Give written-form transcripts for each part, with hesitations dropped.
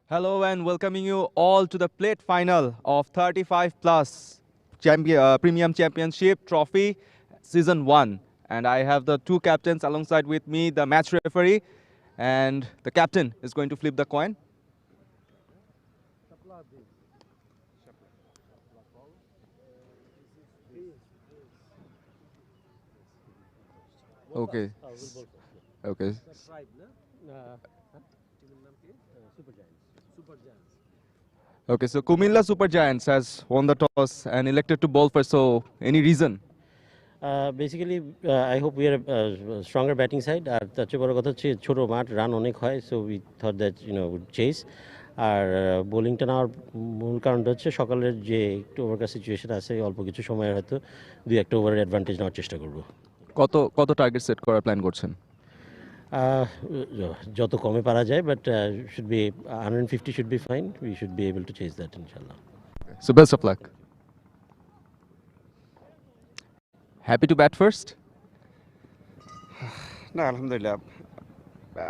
Hello and welcoming you all to the plate final of 35 plus Premium Championship Trophy Season 1. And I have the two captains alongside with me, the match referee, and the captain is going to flip the coin. Okay. Okay. Okay, so Cumilla Super Giants has won the toss and elected to bowl first. So, any reason? Basically, I hope we are a stronger batting side. আর তার চেয়ে বড় কথা হচ্ছে ছোট মাঠ run অনেক হয়, so we thought that would chase. আর বোলিংটা নেওয়ার মূল কারণটা হচ্ছে সকালের যে একটু ওভার সিচুয়েশন আছে, অল্প কিছু সময় হয়তো দুই একটা ওভারের অ্যাডভান্টেজ নেওয়ার চেষ্টা করব। কত কত টার্গেট সেট করার প্ল্যান করছেন? যত কমে পারা যায়, but should be 150 should be fine. We should be able to chase that ইনশাল্লাহ। So, best of luck. Happy to bat first? না আলহামদুলিল্লাহ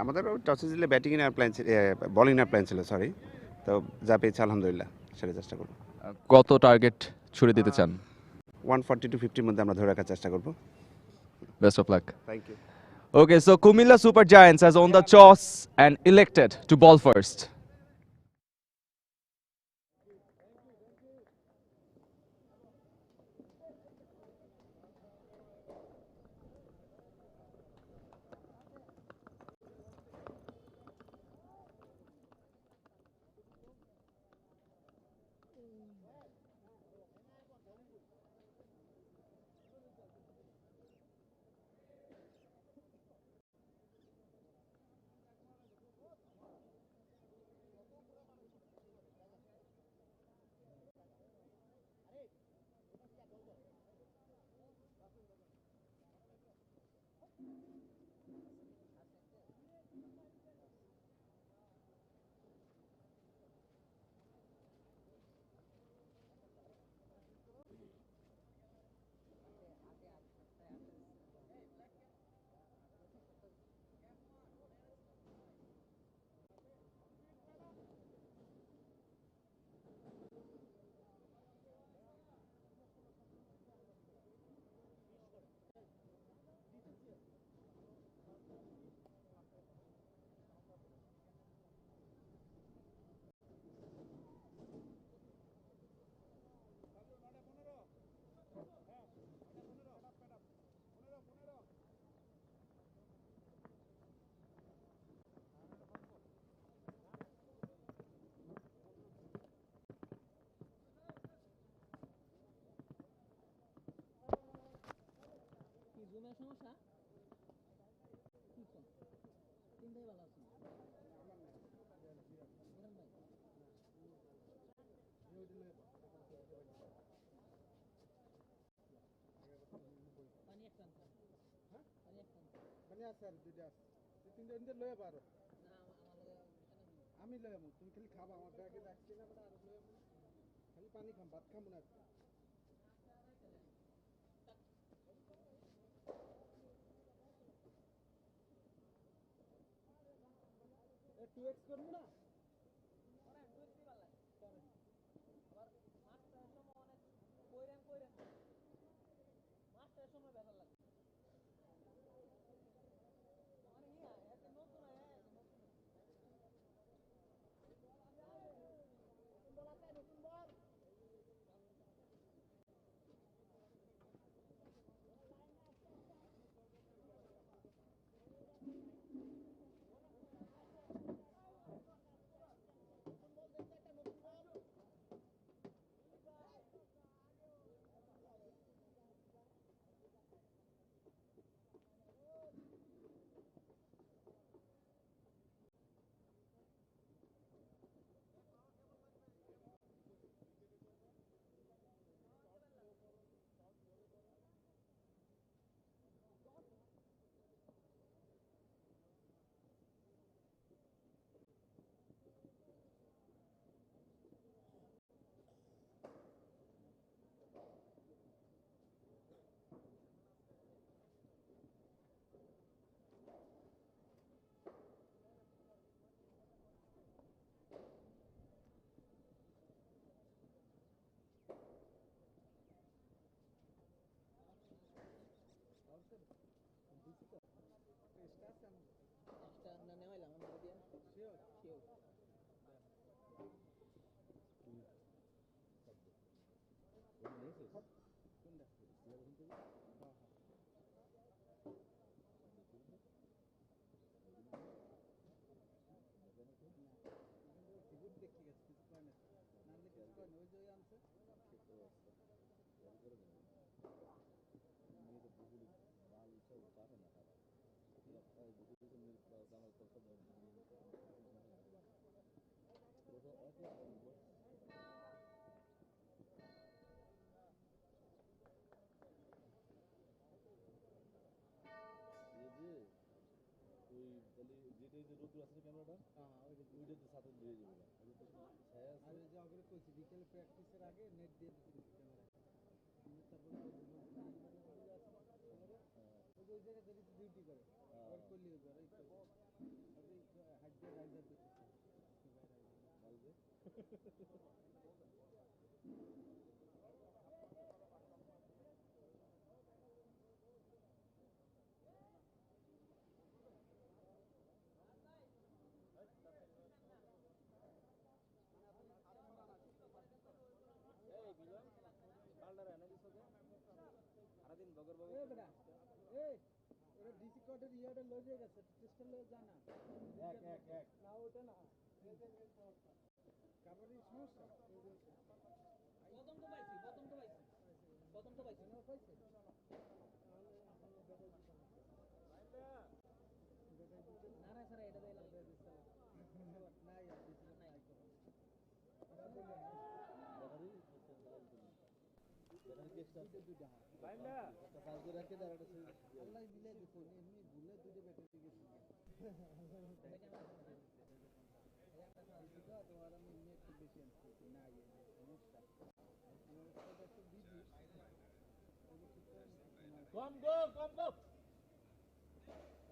আমাদের টসে জিতলে ব্যাটিং নেওয়ার প্ল্যান ছিল, বোলিং নেওয়ার প্ল্যান ছিল, সরি। তো যা পেয়েছি আলহামদুলিল্লাহ সেটা চেষ্টা করব। কত টার্গেট ছুড়ে দিতে চান? 140 to 50 মধ্যে আমরা ধরে রাখার চেষ্টা করব। Best of luck. Thank you. Okay, so Cumilla Super Giants has won the toss and elected to bowl first.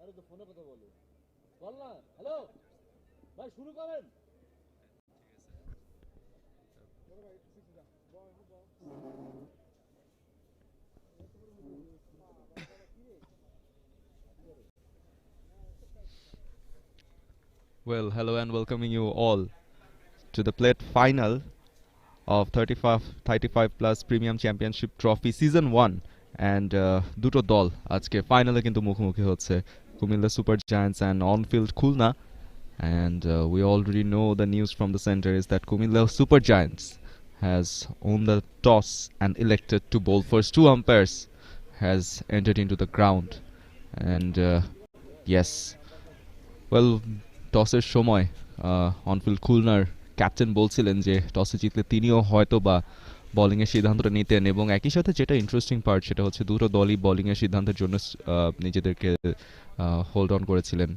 আরে তো ফোনে কথা বলো বল না হ্যালো ভাই শুরু করেন Well, hello and welcoming you all to the plate final of 35 plus Premium Championship Trophy Season 1 and দুটো দল আজকে ফাইনালে কিন্তু মুখোমুখি হচ্ছে Cumilla super giants and on-field Khulna and we already know the news from the center is that Cumilla Super Giants has won the toss and elected to bowl first. Two umpires has entered into the ground and yes, well, টসের সময় on-field খুলনার captain বলছিলেন যে টসে জিতলে তিনিও হয়তো বা বোলিংয়ের সিদ্ধান্তটা নিতেন এবং একই সাথে যেটা ইন্টারেস্টিং পার্ট সেটা হচ্ছে দুটো দলই বোলিংয়ের সিদ্ধান্তের জন্য নিজেদেরকে হোল্ড অন করেছিলেন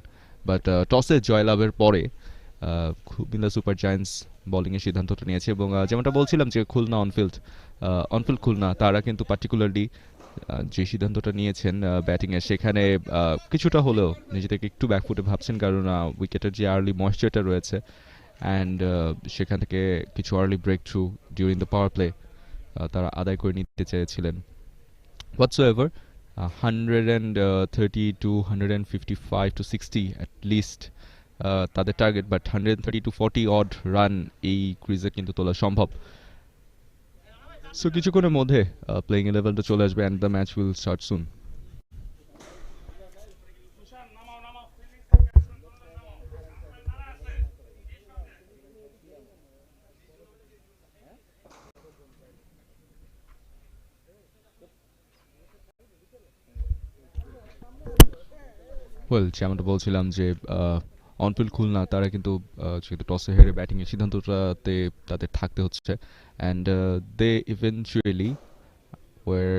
বাট টসে জয়লাভের পরে কুমিল্লা সুপার জায়ান্টস বোলিংয়ের সিদ্ধান্তটা নিয়েছে এবং যেমনটা বলছিলাম যে খুলনা অনফিল্ড খুলনা তারা কিন্তু পার্টিকুলারলি যে সিদ্ধান্তটা নিয়েছেন ব্যাটিংয়ে সেখানে কিছুটা হলেও নিজেদেরকে একটু ব্যাকফুটে ভাবছেন কারণ উইকেটের যে আর্লি ময়েশ্চারটা রয়েছে অ্যান্ড সেখান থেকে কিছু early breakthrough during the power play তারা আদায় করে নিতে চেয়েছিলেন whatsoever 130 to 155 to 60 at least তাদের target but 130 to 40 odd run এই ক্রিজে কিন্তু তোলা সম্ভব সো কিছুক্ষণের মধ্যে প্লেইং লেভেলটা চলে আসবে and the match will start soon well যেমনটা বলছিলাম যে অনফিল্ড খুলনা তারা কিন্তু যেহেতু টসে হেরে ব্যাটিংয়ের সিদ্ধান্তটাতে তাদের থাকতে হচ্ছে and they eventually were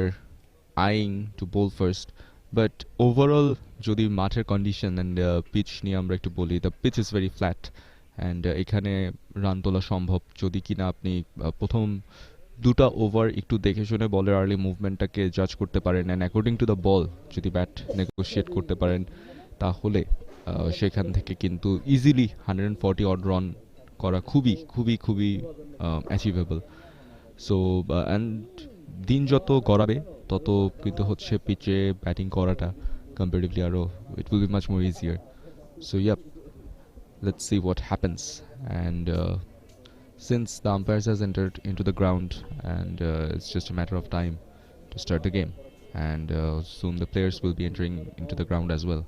eyeing to bowl first but overall যদি মাঠের কন্ডিশন অ্যান্ড পিচ নিয়ে আমরা একটু বলি the pitch is very flat and এখানে রান তোলা সম্ভব যদি কিনা আপনি প্রথম দুটা ওভার একটু দেখে শুনে বলের আর্লি মুভমেন্টটাকে জাজ করতে পারেন and according to the ball যদি ব্যাট নেগোশিয়েট করতে পারেন তাহলে সেখান থেকে কিন্তু ইজিলি 140 অড রান করা খুবই খুবই খুবই অ্যাচিভেবল সো অ্যান্ড দিন যত গড়াবে তত কিন্তু হচ্ছে পিচে ব্যাটিং করাটা কম্পারেটিভলি আরও it will be much more easier so yup let's see what happens. And since the umpires has entered into the ground, and it's just a matter of time to start the game, and soon the players will be entering into the ground as well.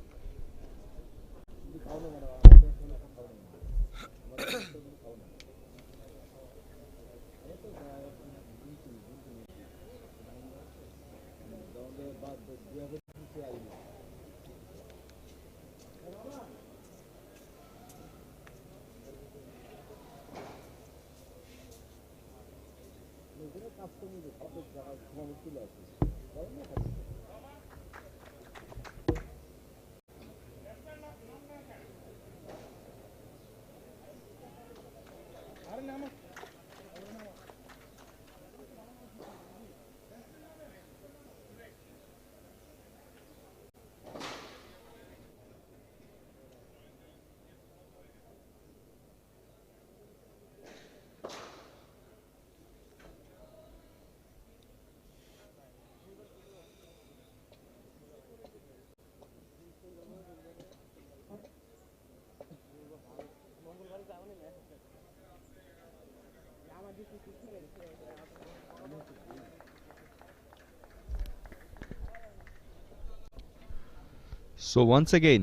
So once again,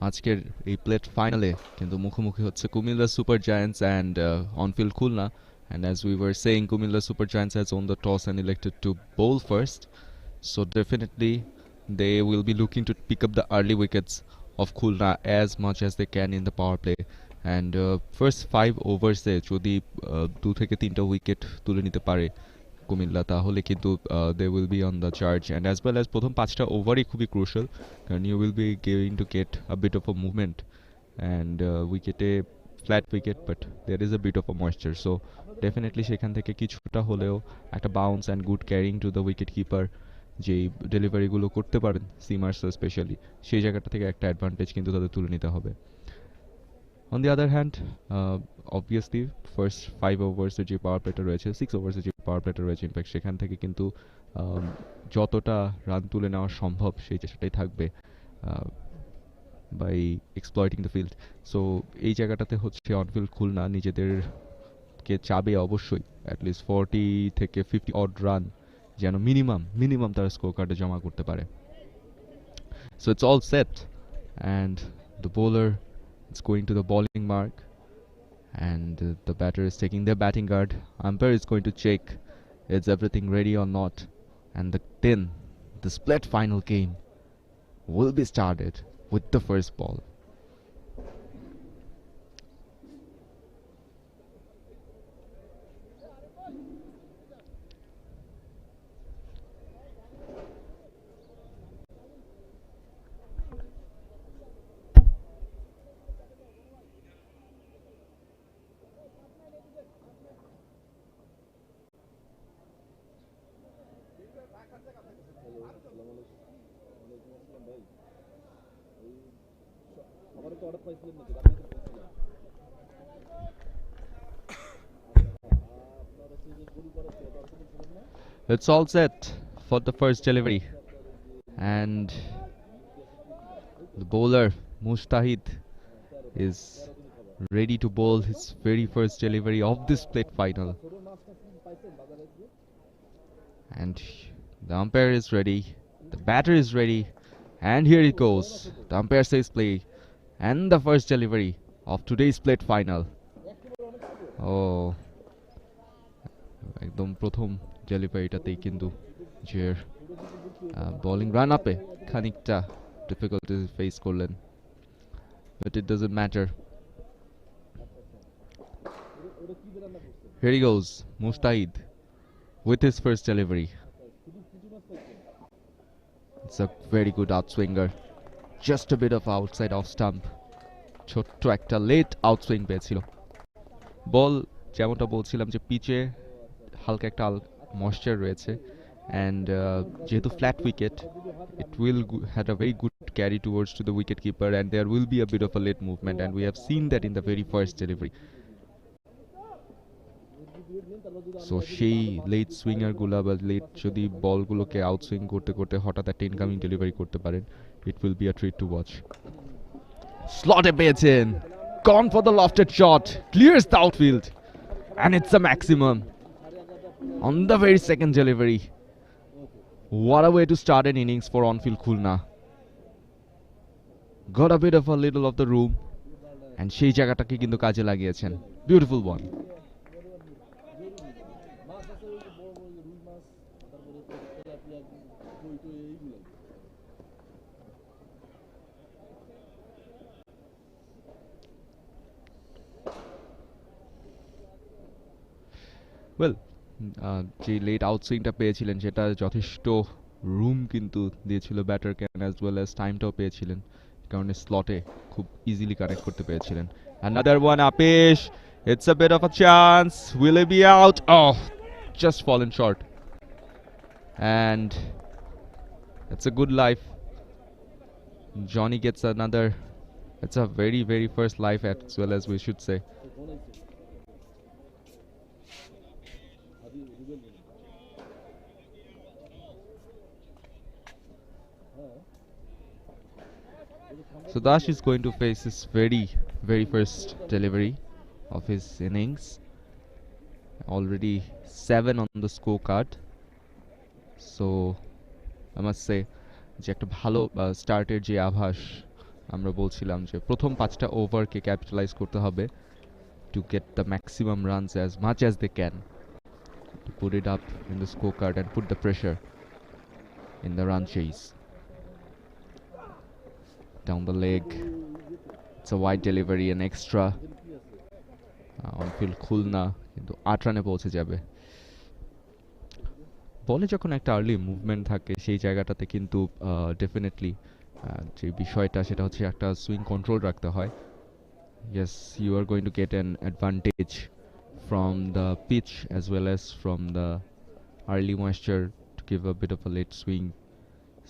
আজকের এই plate ফাইনালে কিন্তু মুখোমুখি হচ্ছে Cumilla super giants and on field Khulna. And as we were saying, Cumilla Super Giants has won the toss and elected to bowl first. So definitely they will be looking to pick up the early wickets of Khulna as much as they can in the power play. And first 5 overs যদি 2 থেকে 3টা wicket তুলে নিতে পারে কুমিল্লা, তাহলে কিন্তু they will be on the charge. And as well as প্রথম 5টা ওভারই খুবই ক্রুশাল, কারণ you will be going to get a bit of a movement. And উইকেটে flat wicket, but there is a bit of a moisture, so definitely সেখান থেকে কিছুটা হলেও একটা bounce and good carrying to the wicket keeper যেই ডেলিভারিগুলো করতে পারেন সিমার্স specially, সেই জায়গাটা থেকে একটা অ্যাডভান্টেজ কিন্তু তাদের তুলে নিতে হবে. On the other hand, obviously first 5 ওভার্সের যে পাওয়ার প্লেটা রয়েছে, 6 ওভার্সের যে পাওয়ার প্লেটা রয়েছে, ইনফ্যাক্ট সেখান থেকে কিন্তু যতটা রান তুলে নেওয়া সম্ভব সেই চেষ্টাটাই থাকবে by exploiting the field. So এই জায়গাটাতে হচ্ছে অনফিল্ড খুলনা নিজেদেরকে চাবে অবশ্যই অ্যাটলিস্ট 40 থেকে 50 অড রান যেন মিনিমাম তারা স্কোর কার্ডে জমা করতে পারে. So it's all set and the bowler is going to the bowling mark, and the batter is taking their batting guard. Umpire is going to check is everything ready or not, and then the split final game will be started with the first ball. It's all set for the first delivery, and the bowler Mustahid is ready to bowl his very first delivery of this plate final. And the umpire is ready, the batter is ready, and here it goes. The umpire says play, and the first delivery of today's plate final. Oh, একদম প্রথম ডেলিভারিটাতেই কিন্তু যে bowling run আপে খানিকটা difficulties face করলেন, but it doesn't matter. Here he goes, Mustahid with his first delivery. It's a very good outswinger, just a bit of outside off stump. ছোট্ট একটা late outswing পেয়েছিল. বল যেমনটা বলছিলাম যে পিচে হালকা একটা ময়েশ্চার রয়েছে, অ্যান্ড যেহেতু flat wicket, it will had a very good carry towards to the wicket keeper, and there will be a bit of a late movement, and we have seen that in the very first delivery. So সেই late সুইঙ্গারগুলো বা late যদি বলগুলোকে outswing করতে করতে হঠাৎ একটা incoming delivery করতে পারেন, it will be a treat to watch. স্লটে পেয়েছেন, gone for the lofted shot, clears the outfield, and it's a maximum on the very second delivery. What a way to start an innings for on-field Khulna. Got a bit of a little of the room, and সেই জায়গাটাকে কিন্তু কাজে লাগিয়েছেন. Beautiful one. মাছ আছে ওই যে বড় বড় রুই মাছ, তারপরে তেলাপিয়া, কই টই এইগুলো। Well, যে লেট আউটসুইংটা পেয়েছিলেন সেটা যথেষ্ট রুম কিন্তু দিয়েছিল ব্যাটারকে, অ্যাজ ওয়েল অ্যাজ টাইমটাও পেয়েছিলেন, কারণ স্লটে খুব ইজিলি কানেক্ট করতে পেরেছিলেন. Another one, Apesh. It's a bit of a chance. Will he be out? Oh, just fallen short. And it's a good life. Johnny gets another. It's a very, very first life as well, as we should say. So Dash is going to face his very, very first delivery of his innings. Already 7 on the scorecard. So I must say যে একটা ভালো স্টার্টের যে আভাস আমরা বলছিলাম যে প্রথম 5টা ওভারকে ক্যাপিটালাইজ করতে হবে to get the maximum runs as much as they can, to put it up in the scorecard and put the pressure in the run chase. Down the leg, it's a wide delivery, an extra on field Khulna কিন্তু 8 রানে পৌঁছে যাবে. বলে যখন একটা early movement থাকে সেই জায়গাটাতে কিন্তু ডেফিনেটলি যে বিষয়টা সেটা হচ্ছে একটা সুইং কন্ট্রোল রাখতে হয়. Yes, you are going to get an advantage from the pitch as well as from the early moisture to give a bit of a late swing.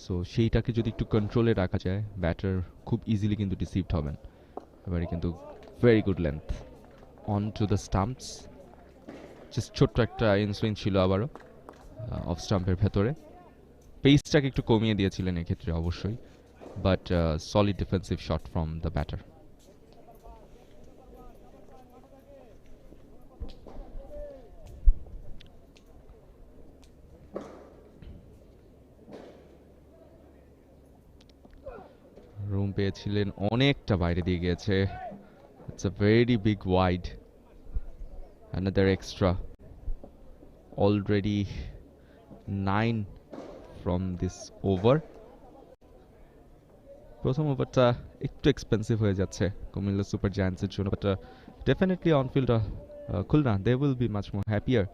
So সেইটাকে যদি একটু কন্ট্রোলে রাখা যায় ব্যাটার খুব ইজিলি কিন্তু ডিসিভড হবেন. এবারে কিন্তু very good length on to the stamps. Just ছোট্ট একটা ইনসুইং ছিল আবারও অফ স্টাম্পের ভেতরে. পেসটাকে একটু কমিয়ে দিয়েছিলেন এক্ষেত্রে অবশ্যই, but solid defensive shot from the batter. Room পেয়েছিলেন অনেকটা বাইরে দিয়ে গিয়েছে. It's a very big wide. Another extra. Already 9 from this over. প্রথম ওভারটা একটু এক্সপেন্সিভ হয়ে যাচ্ছে কুমিল্লা সুপার জায়ান্টসের জন্য, but definitely on field Khulna they will be much more happier.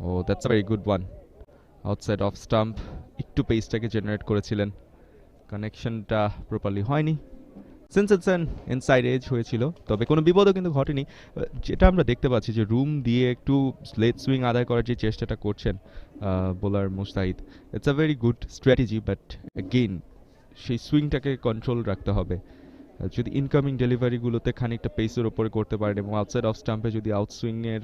Oh, that's a very good one. Outside off stump, একটু পেসটাকে generate করেছিলেন, কানেকশনটা properly হয়নি. Since it's an inside edge হয়েছিল, তবে কোনো বিপদও কিন্তু ঘটেনি. যেটা আমরা দেখতে পাচ্ছি যে রুম দিয়ে একটু লেট সুইং আদায় করার যে চেষ্টাটা করছেন bowler Mustahid, it's a very good strategy, but again সেই সুইংটাকে কন্ট্রোল রাখতে হবে. যদি ইনকামিং ডেলিভারিগুলোতে খানিকটা পেসের ওপরে করতে পারেন এবং আউটসাইড অফ স্টাম্পে যদি আউটসুইংয়ের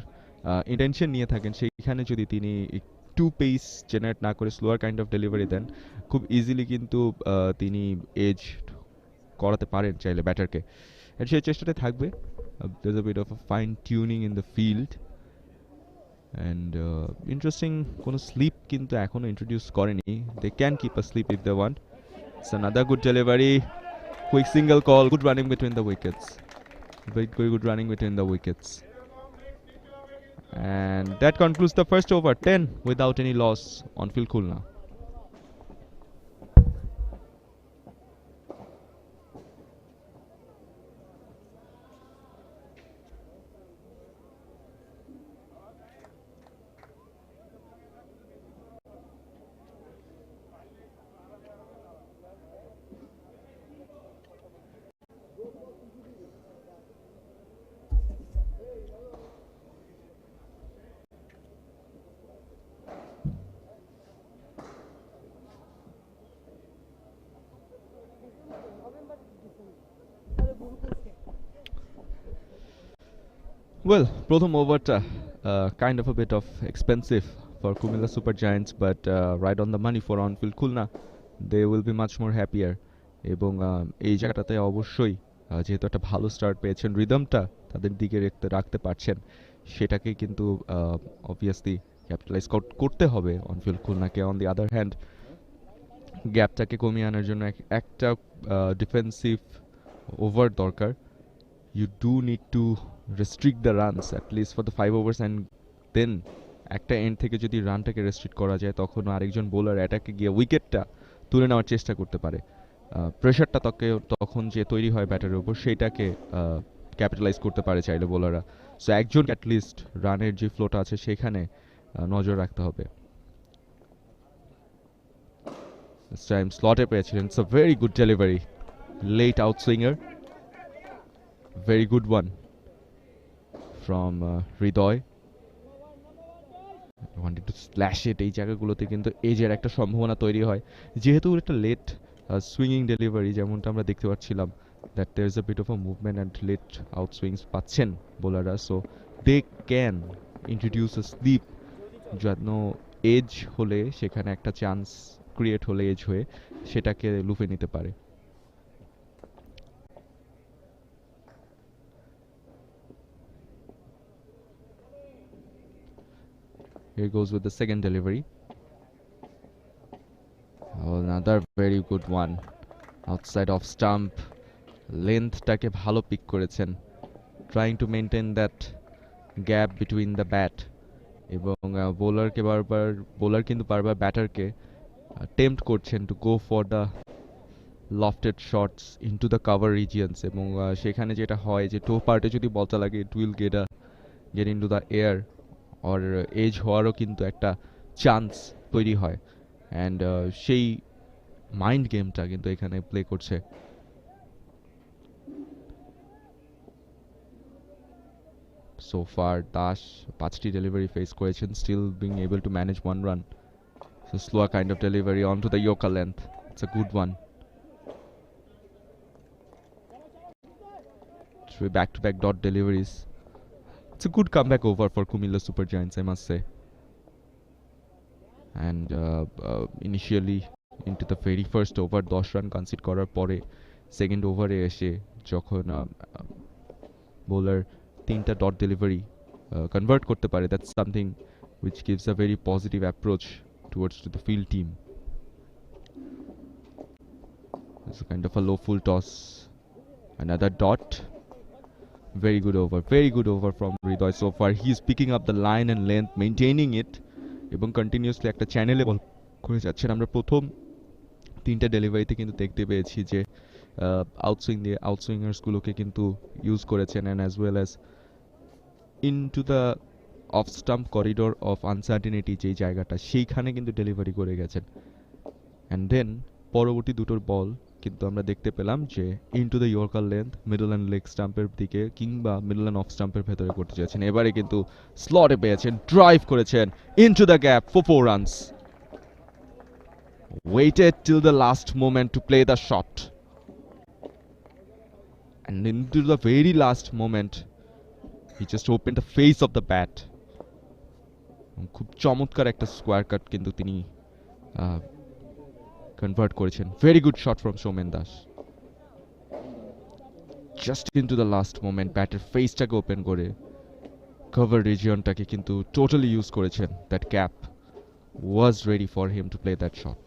ইন্টেনশন নিয়ে থাকেন, সেইখানে যদি তিনি একটু পেস জেনারেট না করে স্লোয়ার কাইন্ড অফ ডেলিভারি দেন, খুব ইজিলি কিন্তু তিনি এজ করাতে পারেন চাইলে ব্যাটারকে, এন্ড সেই চেষ্টাটা থাকবে. there's a bit of a fine tuning in the field and interesting কোনো স্লিপ কিন্তু এখনো ইন্ট্রোডিউস করেনি. they can keep a sleep if they want. It's another good delivery, quick single call, good running between the wickets, very good running between the wickets, and that concludes the first over. 10 without any loss on field Khulna. Well, প্রথম ওভারটা kind of a bit of expensive for Cumilla Super Giants, but right on the money for on-field Khulna. They will be much more happier. এবং এই জায়গাটাতে অবশ্যই যেহেতু একটা ভালো start পেয়েছেন, রিদমটা তাদের দিকে রাখতে পারছেন, সেটাকে কিন্তু অবভিয়াসলি ক্যাপিটালাইজ করতে হবে অনফিল্ড খুলনাকে। অন দি আদার হ্যান্ড, গ্যাপটাকে কমিয়ে আনার জন্য একটা ডিফেন্সিভ ওভার দরকার। You do need to restrict the runs at least for the 5 overs, and then একটা এন্ড থেকে যদি রানটাকে রেস্ট্রিক্ট করা যায়, তখন আরেকজন বোলার অ্যাটাকে গিয়ে উইকেটটা তুলে নেওয়ার চেষ্টা করতে পারে। প্রেশারটা তখন যে তৈরি হয় ব্যাটারের উপর, সেইটাকে ক্যাপিটালাইজ করতে পারে চাইলে বোলাররা। সো একজন অ্যাটলিস্ট রানের যে ফ্লোটা আছে সেখানে নজর রাখতে হবে। দিস টাইম স্লটে পেয়েছিলেন। It's a very good delivery, late আউট সুইঙ্গার, very good one from Hridoy. wanted to slash it। এই জায়গাগুলোতে কিন্তু এজের একটা সম্ভাবনা তৈরি হয়, যেহেতু একটা লেট সুইঙ্গিং ডেলিভারি, যেমনটা আমরা দেখতে পাচ্ছিলাম that there is a bit of a movement and late out swings পাচ্ছেন বোলাররা, so they can introduce a sleep যেন এজ হলে, সেখানে একটা চান্স ক্রিয়েট হলে এজ হয়ে সেটাকে লুফে নিতে পারে। Here goes with the second delivery. Oh, another very good one. Outside off stump. লেন্থটাকে ভালো পিক করেছেন, trying to maintain that gap between the bat. এবং বোলার কিন্তু বারবার ব্যাটারকে টেম্পট করছেন to go for the lofted shots into the cover regions, এবং সেখানে যেটা হয় যে টো পার্টে যদি বলটা লাগে, it will get into the air or edge হওয়ারও কিন্তু একটা চান্স তৈরি হয়, অ্যান্ড সেই মাইন্ড গেমটা কিন্তু এখানে প্লে করছে। সো ফার দাস 5টি ডেলিভারি ফেস করেছেন, still being able to manage 1 run. So slower kind of delivery on to the yorker length, it's a good one. Three back-to-back dot deliveries. It's a good comeback over for Cumilla Super Giants, I must say. And initially into the very first over 10 run concede করার পরে second ওভারে এসে যখন bowler 3টা dot delivery convert করতে পারে, that's something which gives a very positive approach towards to the field team. It's a kind of a low full toss. Another dot. Very good over from Hridoy so far. He's picking up the line and length, maintaining it, এবং continuously একটা চ্যানেলে বল করে যাচ্ছেন। আমরা প্রথম 3টে ডেলিভারিতে কিন্তু দেখতে পেয়েছি যে আউটসুইঙ্গার্সগুলোকে কিন্তু ইউজ করেছেন, and as well as into the off stump corridor of uncertainty, যেই জায়গাটা, সেইখানে কিন্তু ডেলিভারি করে গেছেন। অ্যান্ড দেন পরবর্তী দুটোর বল কিন্তু আমরা দেখতে পেলাম যে into the yorker length, middle and leg স্টাম্পের দিকে কিংবা মিডল অ্যান্ড অফ স্টাম্পের ভেতরে করতে চেয়েছেন। এবারে কিন্তু স্লটে পেয়েছেন, ড্রাইভ করেছেন into the gap for 4 runs. Waited till the last moment to play the shot, and into the very last moment he just opened the face of the bat. খুব চমৎকার একটা স্কোয়ার কাট কিন্তু তিনি কনভার্ট করেছেন। Very good shot from Soumen Das, just into the last moment ব্যাটের ফেসটাকে open করে cover রিজিয়নটাকে কিন্তু totally use করেছেন। That gap was ready for him to play that shot.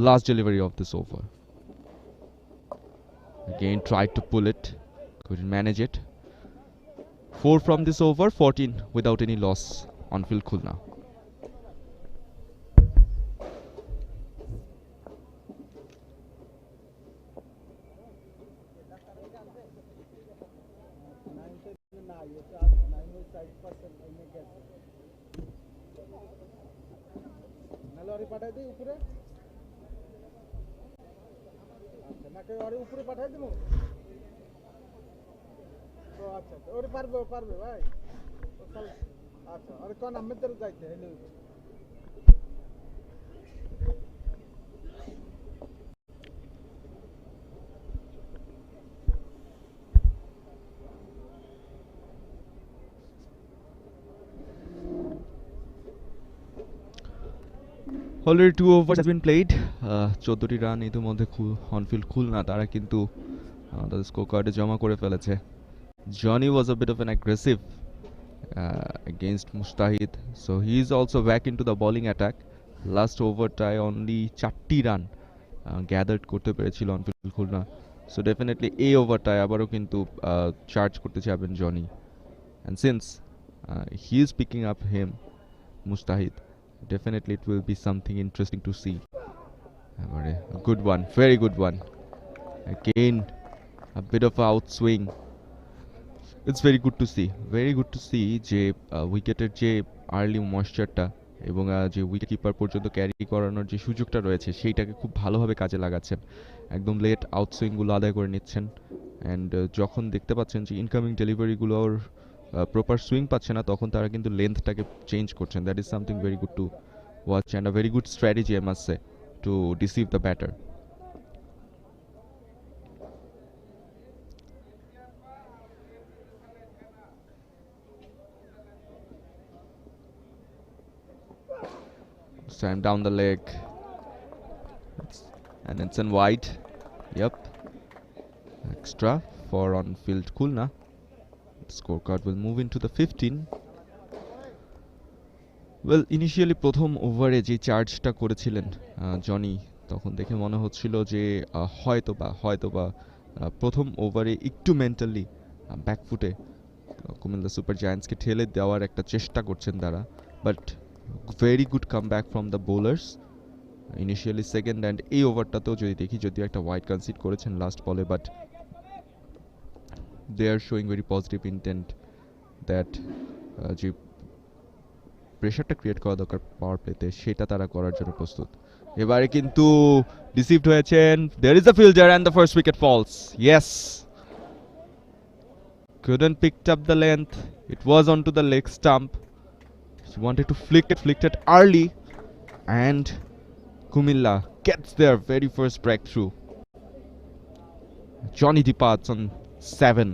Last delivery of this over. Again tried to pull it, couldn't manage it. 4 from this over, 14 without any loss on field Khulna. পাঠাই দিই উপরে, আচ্ছা নাকি ওরে উপরে পাঠাই দেবো? তো আচ্ছা ওরে পারবে ভাই, আচ্ছা আরে কোন আমের দ্বারা যাইতে হইলে Already 2 overs has been played. 14টি রান ইতিমধ্যে অনফিল্ড খুলনা তারা কিন্তু তাদের স্কোর কার্ডে জমা করে ফেলেছে। Johnny was a bit of an aggressive against Mustahid, so he is also back into the bowling attack. Last over টায় only 4টি রান gathered করতে পেরেছিল অনফিল্ড খুলনা, so definitely এই ওভারটায় আবারও কিন্তু চার্জ করতে যাবেন Johnny, and since he is picking up him Mustahid, definitely it will be something interesting to see. A good one, very good one. Again a bit of a outswing. It's very good to see যে উইকেটের যে early ময়েশ্চারটা এবং যে wicket keeper পর্যন্ত carry করানোর যে সুযোগটা রয়েছে সেইটাকে খুব ভালোভাবে কাজে লাগাচ্ছেন, একদম লেট আউটসুইংগুলো আদায় করে নিচ্ছেন, অ্যান্ড যখন দেখতে পাচ্ছেন যে ইনকামিং ডেলিভারিগুলোর প্রপার সুইং পাচ্ছে না তখন তারা কিন্তু লেন্থটাকে চেঞ্জ করছেন। That is something very good to watch and a very good strategy I must say two deceive the batter. Time down the leg, and it's in wide. Yep, extra for on-field Khulna. The scorecard will move into the 15. Well, initially প্রথম ওভারে যে চার্জটা করেছিলেন Johnny, তখন দেখে মনে হচ্ছিল যে হয়তোবা প্রথম ওভারে একটু মেন্টালি ব্যাকফুটে কুমিল্লা সুপার জায়ান্টসকে ঠেলে দেওয়ার একটা চেষ্টা করছেন তারা, but very good comeback from the bowlers initially second, and এই ওভারটাতেও যদি দেখি যদিও একটা ওয়াইড কনসিড করেছেন লাস্ট বলে, but they are showing very positive intent that যে প্রেশারটা ক্রিয়েট করা দরকার পাওয়ার প্লেতে সেটা তারা করার জন্য প্রস্তুত। এবারে কিন্তু ডিসিভড হয়েছেন, there is a fielder and the first wicket falls. Yes, couldn't picked up the length, it was onto the leg stump. He wanted to flicked it early, and Cumilla gets their very first breakthrough. Johnny departs on 7.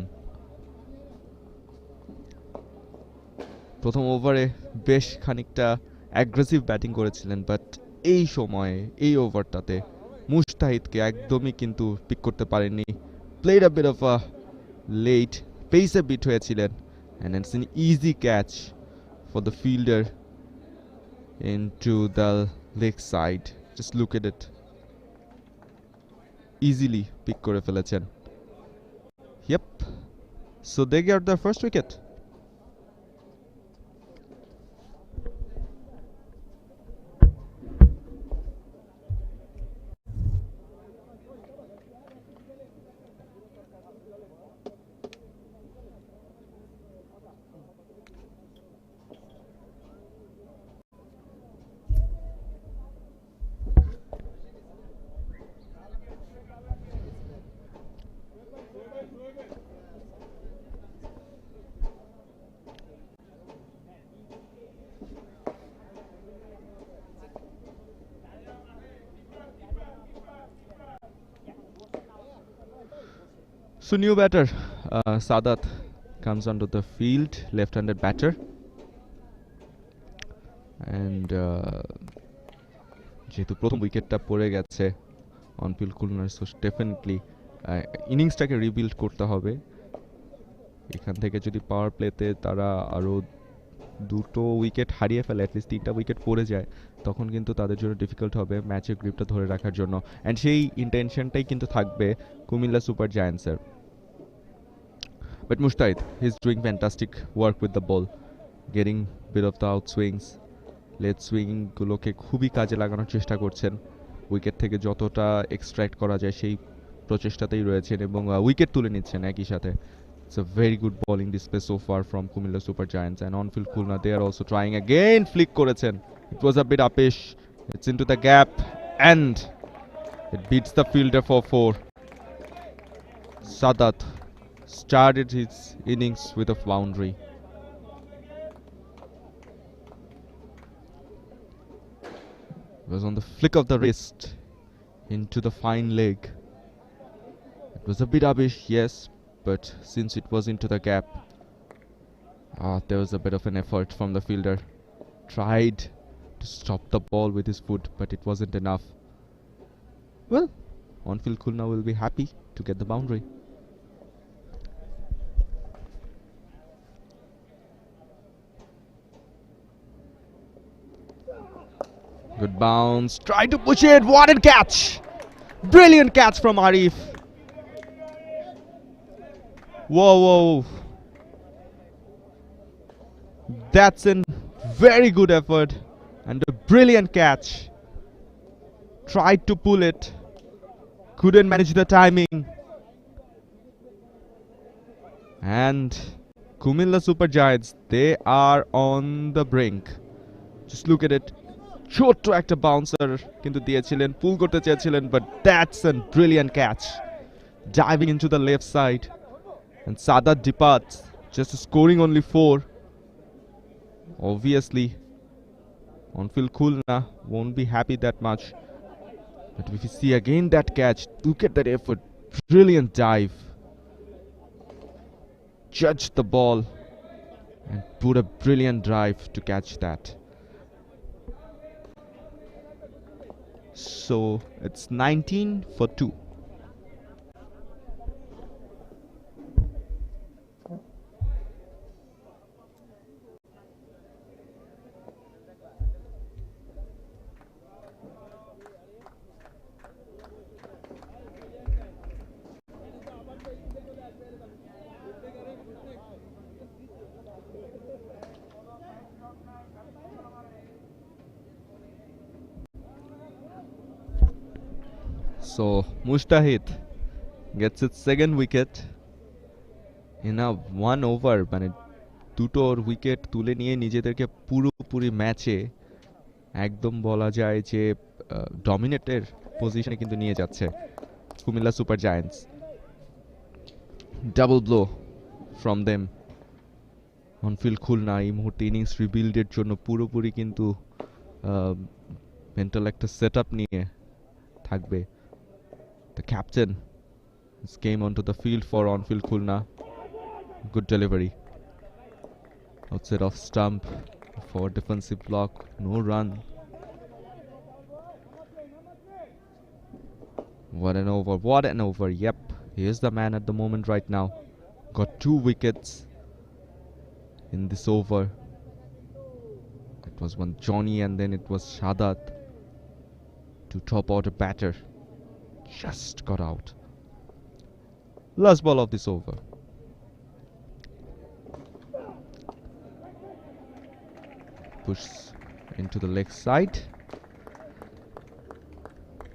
প্রথম ওভারে বেশ খানিকটা aggressive batting করেছিলেন, but এই সময়ে এই ওভারটাতে মুস্তাহিদকে একদমই কিন্তু পিক করতে পারেননি। Played a bit of a late, পেসে বিট হয়েছিলেন, and it's an easy catch for the fielder into the leg side. Just look at it, easily pick করে ফেলেছেন। Yep, so they got their first wicket. So new batter Sadat comes onto the field, left-handed batter, and যেহেতু প্রথম উইকেটটা পড়ে গেছে on-field খুলনার, so definitely ইনিংসটাকে rebuild করতে হবে। এখান থেকে যদি পাওয়ার প্লেতে তারা আরও দুটো উইকেট হারিয়ে ফেলে, অ্যাটলিস্ট 3টা উইকেট পড়ে যায়, তখন কিন্তু তাদের জন্য ডিফিকাল্ট হবে ম্যাচের গ্রিপটা ধরে রাখার জন্য, অ্যান্ড সেই ইন্টেনশনটাই কিন্তু থাকবে কুমিল্লা সুপার জায়ান্টসের। But Mustahid, he's doing fantastic work with the ball, getting bit of the outswings, late সুইংগুলোকে খুবই কাজে লাগানোর চেষ্টা করছেন, উইকেট থেকে যতটা এক্সট্র্যাক্ট করা যায় সেই প্রচেষ্টাতেই রয়েছেন এবং উইকেট তুলে নিচ্ছেন একই সাথে। It's a very good bowling display so far from Cumilla Super Giants, and on-field Khulna, they are also trying again. Flick করেছেন, it was a bit uppish, it's into the gap and it beats the fielder for 4. Sadat started his innings with a boundary. It was on the flick of the wrist into the fine leg. It was a bit uppish, yes, but since it was into the gap, there was a bit of an effort from the fielder. Tried to stopped the ball with his foot, but it wasn't enough. Well, on-field Khulna will be happy to get the boundary. Good bounce. Try to push it. What a catch! Brilliant catch from Arif. Whoa, whoa. That's a very good effort and a brilliant catch. Tried to pull it. Couldn't manage the timing. And Cumilla Super Giants, they are on the brink. Just look at it. ছোট্ট একটা bouncer কিন্তু দিয়েছিলেন, pull করতে চেয়েছিলেন, but that's a brilliant catch. Diving into the left side. And Sadat departs, just scoring only 4. Obviously, on-field Khulna won't be happy that much. But if you see again that catch, look at that effort. Brilliant dive. Judged the ball and put a brilliant drive to catch that. So it's 19 for 2. So Mustahid gets its second wicket in a 1 over, মানে দুটোর wicket তুলে নিয়ে নিজেদেরকে পুরোপুরি ম্যাচে একদম বলা যায় যে ডমিনেটের পজিশনে কিন্তু নিয়ে যাচ্ছে Cumilla super giants. Double blow from them. On field Khulna এই মুহূর্তে ইনিংস রিবিল্ডের জন্য পুরোপুরি কিন্তু মেন্টাল একটা সেট আপ নিয়ে থাকবে। The captain came onto the field for on-field Khulna. Good delivery. Outside of stump for defensive block. No run. What an over. What an over. Yep. He is the man at the moment right now. Got 2 wickets in this over. It was one Johnny and then it was Shadat to top out a batter. Just got out. Last ball of this over. Push into the leg side.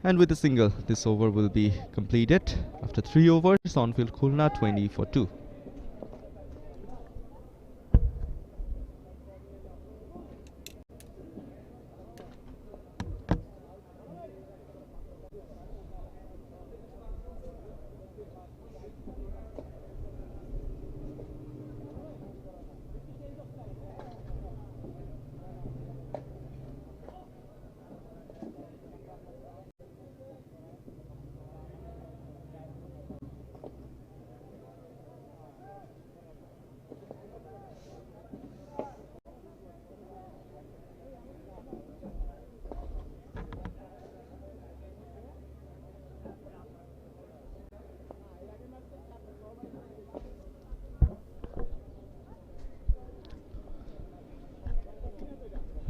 And with a single, this over will be completed. After 3 overs, on-field Khulna 20 for 2.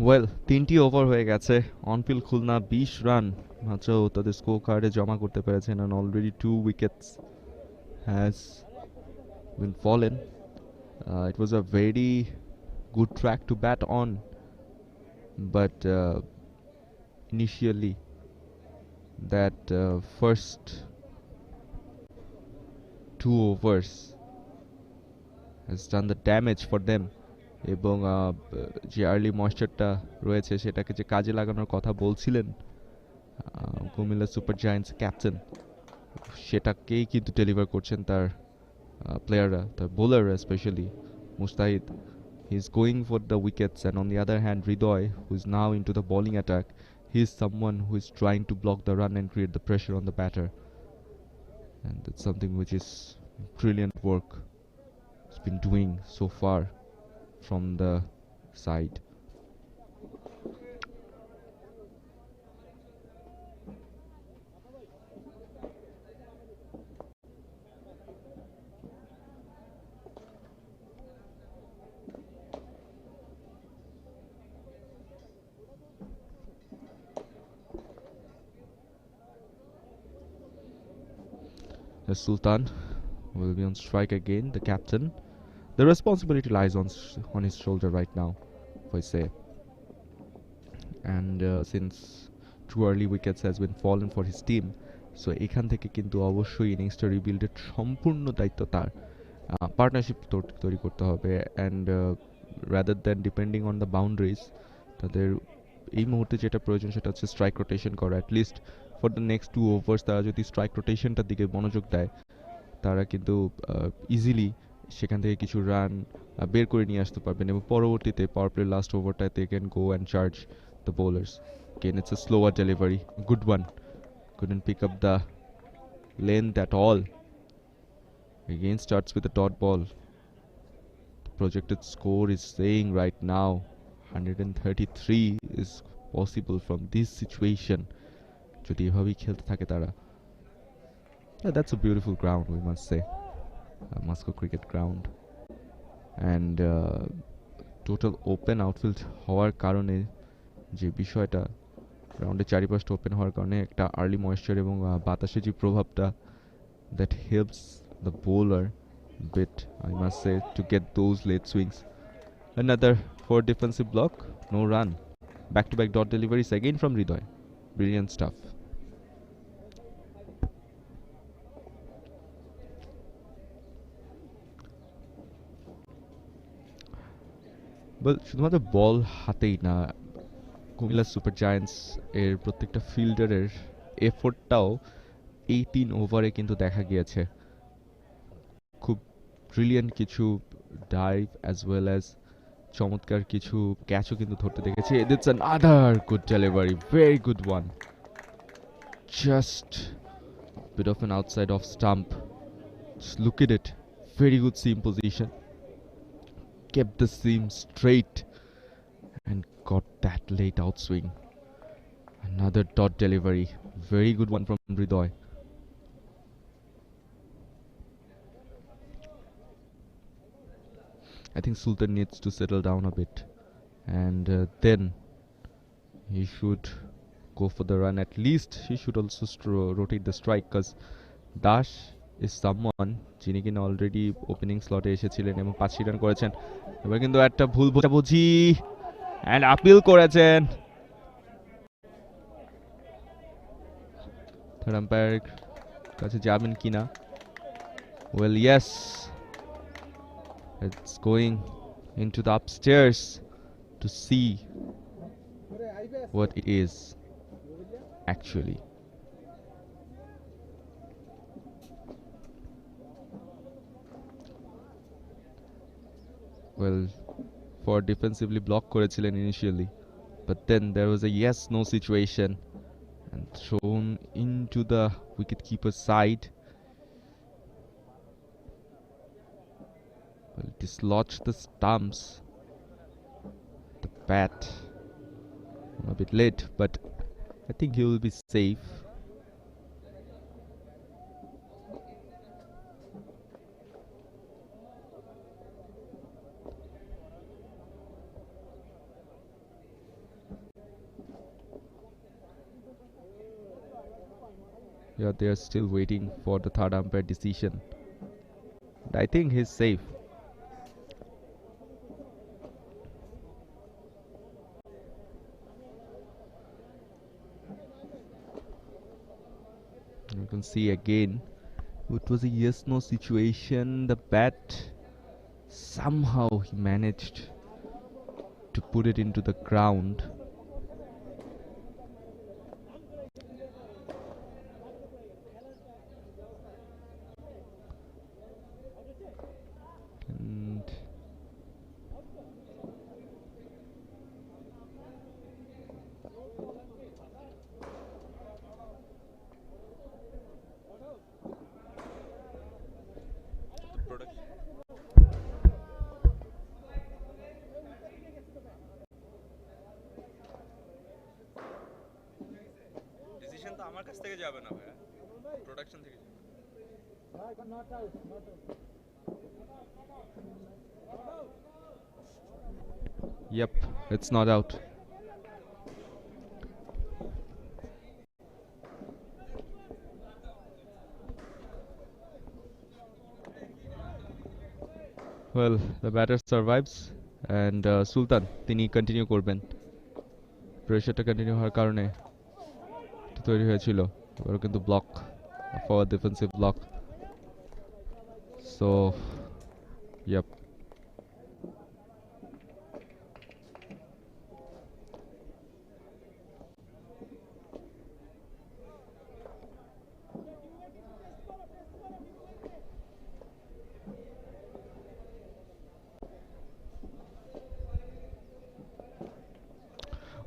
Well 3টি over হয়ে গেছে। On-field Khulna 20 run মাত্র তাদের score কার্ডে জমা করতে পেরেছেন and already 2 wickets has been fallen. It was a very good track to bat on, but initially that first 2 overs has done the damage for them. এবং যে আর্লি ময়েশ্চারটা রয়েছে সেটাকে যে কাজে লাগানোর কথা বলছিলেন কুমিল্লা সুপার জায়ান্টস ক্যাপ্টেন, সেটাকেই কিন্তু ডেলিভার করছেন তার প্লেয়াররা, তার বোলাররা specially Mustahid. He is going for the wickets and on the other hand Hridoy, who is now in to the bowling attack, he is someone who is trying to block the run and create the pressure on the batter, and that's something which is brilliant work is been doing so far from the side. Sultan will be on strike again, the captain. The responsibility lies on his shoulder right now, if I say. And since 2 early wickets has been fallen for his team, so এখান থেকে কিন্তু অবশ্যই ইনিংসটা রিবিল্ডের সম্পূর্ণ দায়িত্ব তার। Partnership তৈরি করতে হবে, and rather than depending on the boundaries, তাদের এই মুহূর্তে যেটা প্রয়োজন সেটা হচ্ছে স্ট্রাইক রোটেশন করা। অ্যাটলিস্ট ফর দ্য নেক্সট 2 ওভার্স তারা যদি স্ট্রাইক রোটেশনটার দিকে মনোযোগ দেয়, তারা কিন্তু ইজিলি সেখান থেকে কিছু রান বের করে নিয়ে আসতে পারবেন, এবং পরবর্তীতে পাওয়ার প্লে লাস্ট ওভারটায় they can go and charge the bowlers. Again, it's a slower delivery. Good one. Couldn't pick up the length at all. Again starts with a dot ball. The projected score is saying right now 133 is possible from this situation. যদি এভাবেই খেলতে থাকে তারা। That's a beautiful ground, we must say. Moscow cricket ground. And total open outfield হওয়ার কারণে যে বিষয়টা, গ্রাউন্ডের চারিপাশটা ওপেন হওয়ার কারণে একটা আর্লি ময়েশ্চার এবং বাতাসের যে প্রভাবটা, that helps the bowler bit, I must say, to get those late swings. Another 4 defensive block, no run. Back-to-back dot deliveries again from Hridoy. Brilliant stuff. Well, শুধুমাত্র বল হাতেই না, কুমিল্লা সুপার জায়ান্টস এর প্রত্যেকটা ফিল্ডারের এফোর্টটাও এই 3 ওভারে কিন্তু দেখা গিয়েছে। খুব ব্রিলিয়ান্ট কিছু ডাইভ অ্যাজ ওয়েল অ্যাজ চমৎকার কিছু ক্যাচও কিন্তু ধরতে দেখেছি। It's another good delivery, very good one. Just bit of an outside off stump. Just look at it, very good seam position. Kept the seam straight and got that late outswing. Another dot delivery, very good one from Hridoy. I think Sultan needs to settle down a bit, and then he should go for the run. At least he should also rotate the strike, because Dash is someone যিনি কিনা already opening স্লটে এসেছিলেন এবং 5 run করেছেন। এবার কিন্তু একটা ভুল বোঝাবুঝি অ্যান্ড আপিল করেছেন থার্ড আম্পায়ারের কাছে যাবেন কিনা। Well yes, it's going into the upstairs to see what it is actually. Well, for defensively block করেছিলেন initially, but then there was a yes no situation and thrown into the wicketkeeper's side. Well, dislodged the stumps. The bat a bit late, but I think he will be safe. Yeah, they are still waiting for the third umpire decision. And I think he's safe. You can see again, it was a yes no situation. The bat, somehow he managed to put it into the ground. And decision তো আমার কাছ থেকে যাবে না ভাই, production থেকে যাবে। yep, it's not out. Well, the batter survives and Sultan তিনি কন্টিনিউ করবেন প্রেসারটা কন্টিনিউ হওয়ার কারণে তৈরি হয়েছিল এবারও কিন্তু block forward defensive block so yup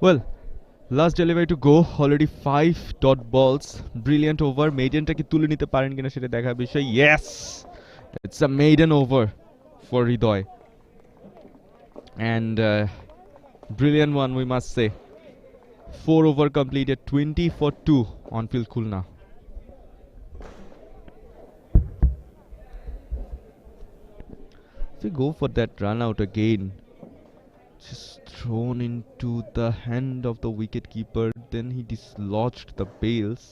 Well, last delivery to go. Already 5 dot balls. Brilliant over. Maidenটাকে তুলে নিতে পারেন কিনা সেটা দেখার বিষয়. Yes! It's a maiden over for Hridoy. And brilliant one, we must say. 4 over completed. 20 for 2 on field Khulna. If we go for that run out again, just thrown into the hand of the wicket keeper, then he dislodged the bails,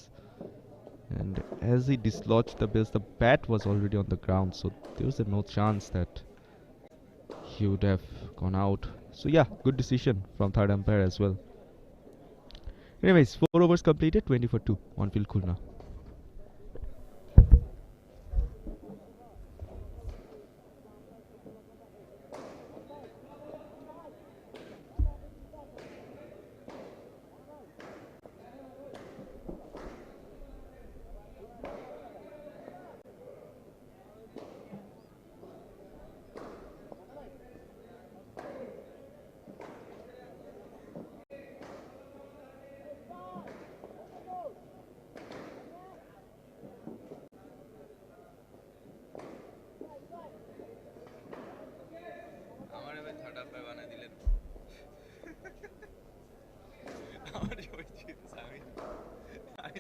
and as he dislodged the bails, the bat was already on the ground, so there was no chance that he would have gone out. So yeah, good decision from third umpire as well. Anyways, 4 overs completed, 20 for 2 on field Khulna. আমার এবার third umpire বানাই দিলেন আমার ওই জিনিস আমি আমি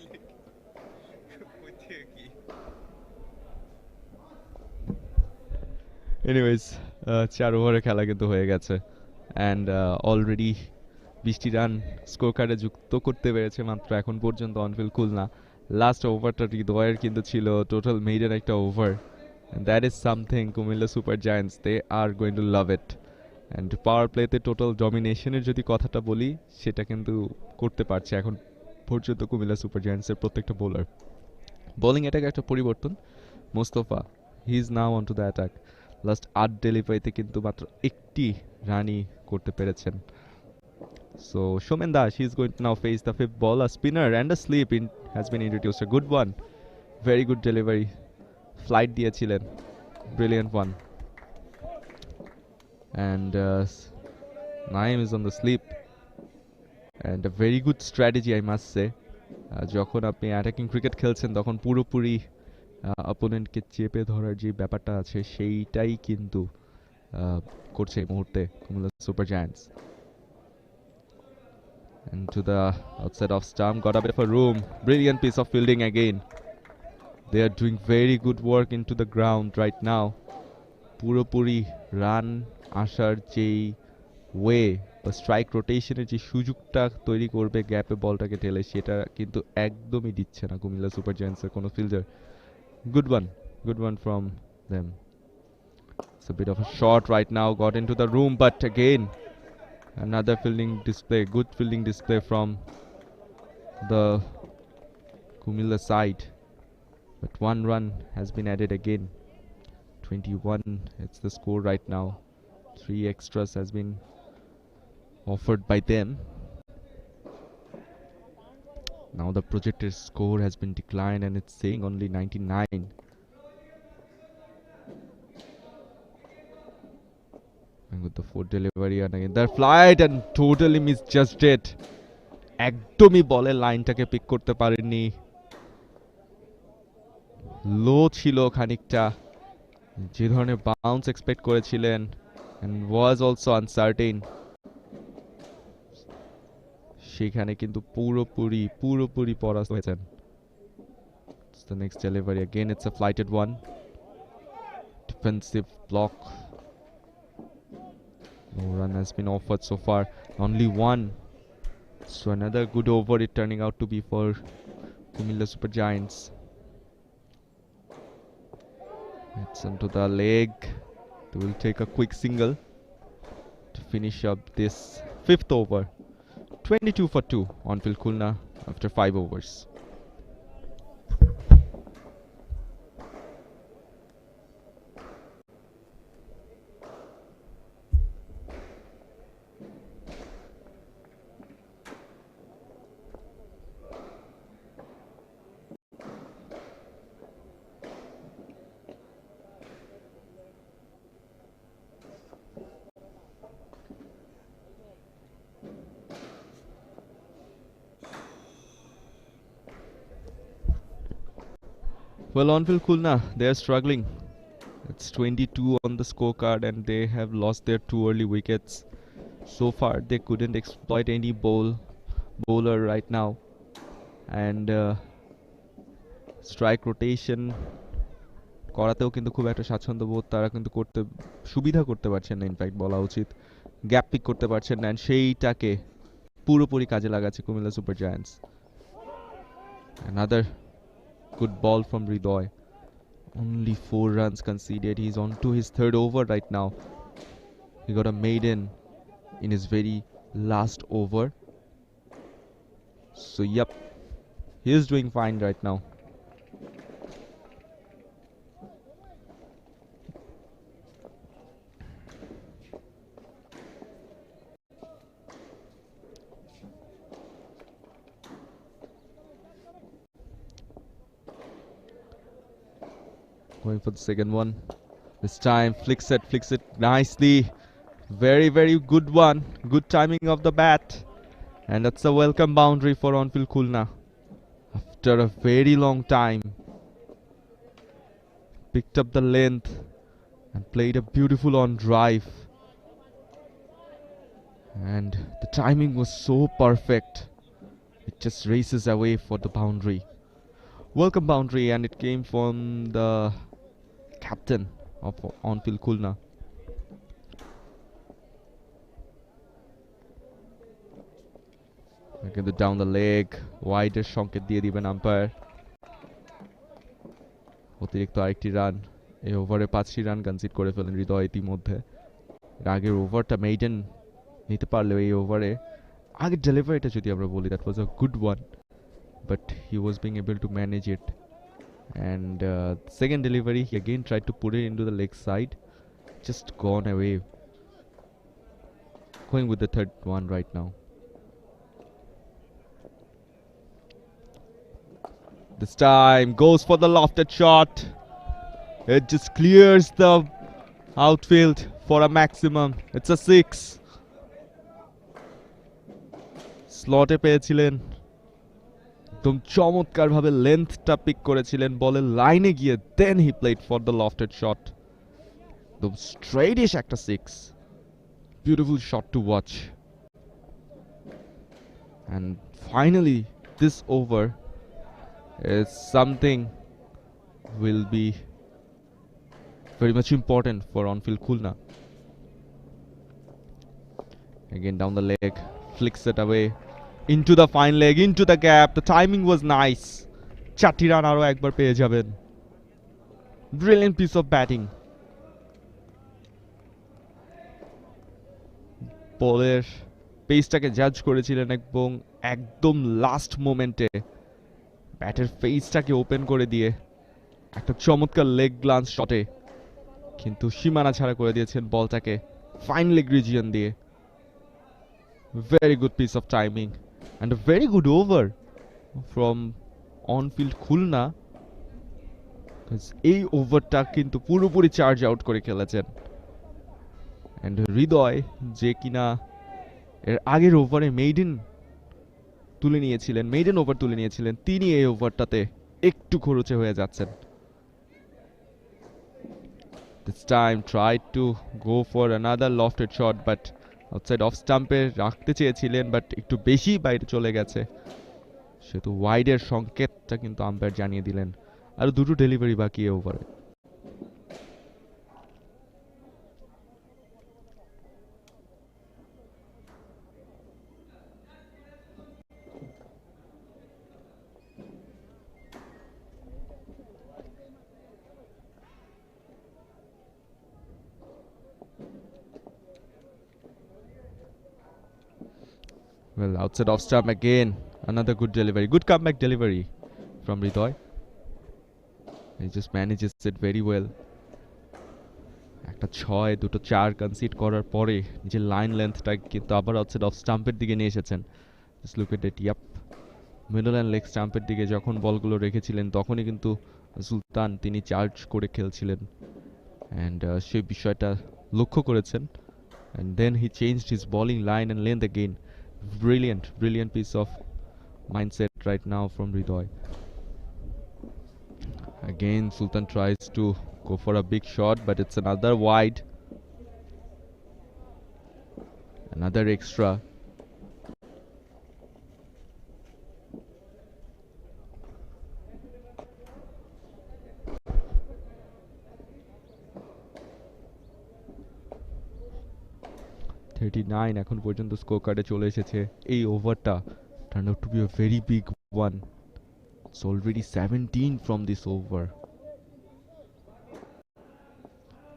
কোথায় কি Anyways, 4 ওভারের খেলা কিন্তু হয়ে গেছে অ্যান্ড অলরেডি 20টি রান স্কোর কার্ডে যুক্ত করতে পেরেছে মাত্র এখন পর্যন্ত অনফিল্ড খুলনা লাস্ট ওভারটা হৃদয়ের কিন্তু ছিল টোটাল মেইডেন একটা over and that is something Cumilla super giants they are going to love it and power প্লেতে টোটাল ডমিনেশনের যদি কথাটা বলি সেটা কিন্তু করতে পারছে এখন পর্যন্ত কুমিল্লা সুপার জায়ান্টসের প্রত্যেকটা বোলার বোলিং অ্যাটাকে একটা পরিবর্তন Mostafa he is now on to the attack last 8 ডেলিভারিতে কিন্তু মাত্র একটি রানই করতে পেরেছেন So Shomen Dash, he's going to now face the fifth ball. A spinner and a sleep has been introduced. A good one. Very good delivery. Flight দিয়েছিলেন. Brilliant one. And Naim is on the sleep. And a very good strategy, I must say. যখন আপনি attacking cricket খেলছেন তখন পুরোপুরি অপোনেন্টকে চেপে ধরার যে ব্যাপারটা আছে সেইটাই কিন্তু করছে এই মুহূর্তে Cumilla super giants and to the outside of stump, got a bit of a room. Brilliant piece of fielding again. They are doing very good work into the ground right now. পুরোপুরি রান আসার যেই way বা strike রোটেশনের যে সুযোগটা তৈরি করবে গ্যাপে বলটাকে ঠেলে সেটা কিন্তু একদমই দিচ্ছে না কুমিল্লা সুপার জায়ান্টসের কোনো fielder good one from them. It's a bit of a shot right now, got into the room, but again another fielding display, good fielding display from the Cumilla side. But one run has been added again. 21, it's the score right now. 3 extras has been offered by them. Now the projected score has been declined and it's saying only 99. And with the fourth delivery and again their flight and totally misjudged it. একদমই বলের লাইনটাকে pick করতে পারেননি লো ছিল খানিকটা যে ধরনের bounce expect করেছিলেন and was also uncertain সেখানে কিন্তু পুরোপুরি পরাস্ত হয়েছেন It's the next delivery again, it's a flighted one. Defensive block. No run has been offered so far, only one. So another good over it turning out to be for Cumilla Super Giants. It's onto the leg. They will take a quick single to finish up this 5th over. 22 for 2 on field Khulna after 5 overs. Well, on field Khulna, they are struggling. It's 22 on the scorecard and they have lost their 2 early wickets. So far, they couldn't exploit any bowler right now. And strike rotation করাতেও কিন্তু খুব একটা স্বাচ্ছন্দ্যবোধ তারা কিন্তু করতে সুবিধা করতে পারছেন না, ইনফ্যাক্ট বলা উচিত গ্যাপ পিক করতে পারছেন না, সেইটাকে পুরোপুরি কাজে লাগাচ্ছে Comilla super giants. Another good ball from Hridoy. Only 4 runs conceded. He's on to his 3rd over right now. He got a maiden in his very last over. So yep, he is doing fine right now. Going for the second one. This time flicks it nicely. Very, very good one. Good timing of the bat. And that's a welcome boundary for on-field Khulna. After a very long time. Picked up the length and played a beautiful on drive. And the timing was so perfect. It just races away for the boundary. Welcome boundary, and it came from the captain of on-field Khulna. Again, down the leg, wider সংকেত দিয়ে দিবেন umpire. অতিরিক্ত আরেকটি run, এই ওভারে 5টি run concede করে ফেলেন হৃদয় ইতিমধ্যে. এর আগের ওভারটা মেইডেন নিতে পারলেও এই ওভারে আগের ডেলিভারিটা যদি আমরা বলি, that was a good one, but he was being able to manage it. And second delivery, he again tried to put it into the leg side, just gone away. Going with the 3rd one right now. This time goes for the lofted shot. It just clears the outfield for a maximum. It's a 6. Slot-এ পেয়েছিলেন, একদম চমৎকার ভাবে লেন্থটা pick করেছিলেন বলের লাইনে গিয়ে, then he played for the lofted shot. একদম straightish একটা 6. Beautiful shot to watch. And finally this over is something will be very much important for on-field Khulna. Again down the leg, flicks it away into the fine leg, into the gap. The timing was nice. 4টি run আরো একবার পেয়ে যাবেন. Brilliant piece of batting. বলের পেসটাকে জাজ করেছিলেন এবং একদম লাস্ট মোমেন্টে ব্যাটের ফেসটাকে ওপেন করে দিয়ে একটা চমৎকার লেগ গ্লান্স শটে কিন্তু সীমানা ছাড়া করে দিয়েছেন বলটাকে ফাইন লেগ রিজিয়ন দিয়ে. Very good piece of timing and a very good over from on-field Khulna. এই ওভারটা কিন্তু পুরোপুরি চার্জ আউট করে খেলেছেন. And হৃদয়, যে কিনা এর আগের ওভারে মেইডেন ওভার তুলে নিয়েছিলেন, তিনি এই ওভারটাতে একটু খরচে হয়ে যাচ্ছেন. This time tried to go for another lofted shot, but outside off stump-এ রাখতে চেয়েছিলেন, বাট একটু বেশি বাইরে চলে গেছে. সেহেতু ওয়াইডের সংকেতটা কিন্তু আম্পায়ার জানিয়ে দিলেন. আর 2টো ডেলিভারি বাকি এই ওভারে. Well, outside off stump again. Another good delivery. Good comeback delivery from Hridoy. He just manages it very well. একটা 6 দুটো 4 কনসিড করার পরে নিজের লাইন লেন্থটা কিন্তু আবার আউটসাইড অফ স্টাম্পের দিকে নিয়ে এসেছেন। Just look at it. Yep, middle and leg স্টাম্পের দিকে যখন বলগুলো রেখেছিলেন তখনই কিন্তু সুলতান তিনি চার্জ করে খেলছিলেন, অ্যান্ড সেই বিষয়টা লক্ষ্য করেছেন। And then he changed his bowling line and length again. Brilliant piece of mindset right now from Hridoy. Again, Sultan tries to go for a big shot, but it's another wide. Another extra. এখন পর্যন্ত score কার্ডে চলে এসেছে এই ওভারটা। turned out to be a very big one. It's already 17 from this over.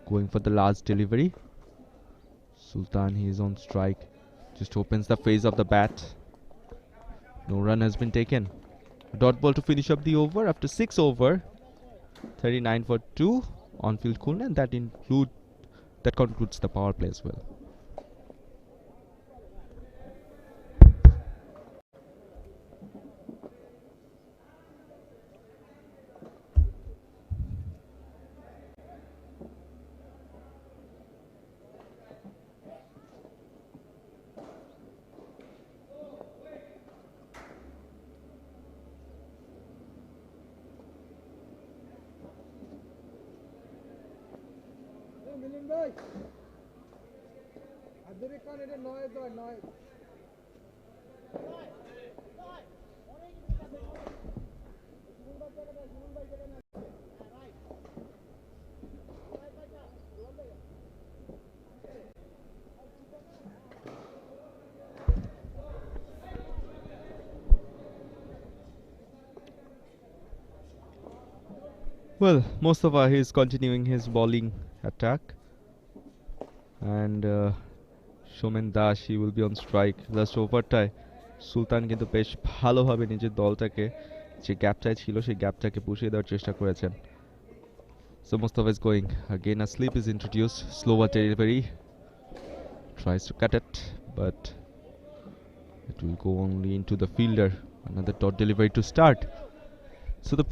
Going for the last delivery. Sultan, he is on strike. Just opens the face of the bat. No run has been taken. Dot ball to finish up the over after 6 over. 39 for 2 on field Khulna, and that concludes the power play as well. মিলিন ভাই আদরে কান এটা নয় দয় নয় Well, Mustafa, he is continuing his bowling attack, and Shomen Dash, he will be on strike. Last ওভারটায় সুলতান কিন্তু বেশ ভালোভাবে নিজের দলটাকে যে গ্যাপটায় ছিল সেই গ্যাপটাকে পুষিয়ে দেওয়ার চেষ্টা করেছেন। So Mustafa is going. Again a slip is introduced. Slower delivery. Tries to cut it, but it will go only into the fielder. Another dot delivery to start. So the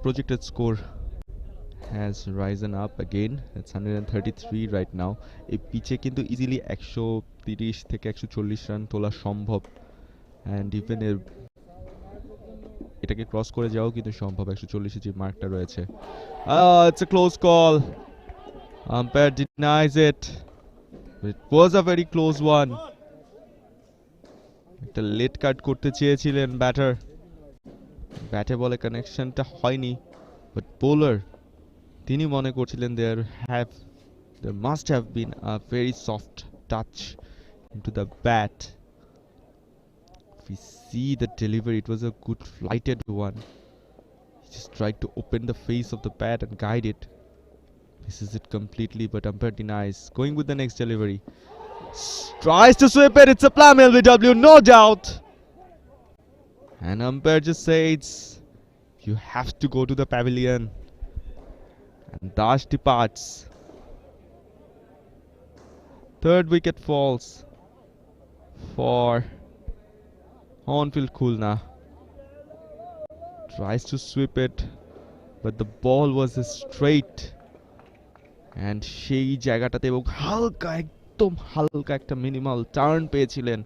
projected score has risen up again. It's 133 right now. এই পিচে কিন্তু easily 130 থেকে 140 run তোলা সম্ভব, and even এটাকে cross করে যাওয়াও কিন্তু সম্ভব 140 যে মার্কটা রয়েছে। It's a close call. Umpire denies it. It was a very close one. একটা লেট কাট করতে চেয়েছিলেন ব্যাটার, ব্যাটে বলে কানেকশনটা হয়নি, বাট বোলার তিনি মনে করছিলেন there must have been a very soft touch into the bat. If we see the delivery, it was a good flighted one. He just tried to open the face of the bat and guide it. Misses it completely, but umpire denies. Going with the next delivery. Tries to sweep it. It's a plum LBW, no doubt. And umpire just says, you have to go to the pavilion. And Dash departs. Third wicket falls for on-field Khulna. Tries to sweep it, but the ball was straight. And সেই জায়গাটাতে এবং হালকা একদম হালকা একটা minimal turn পেয়েছিলেন,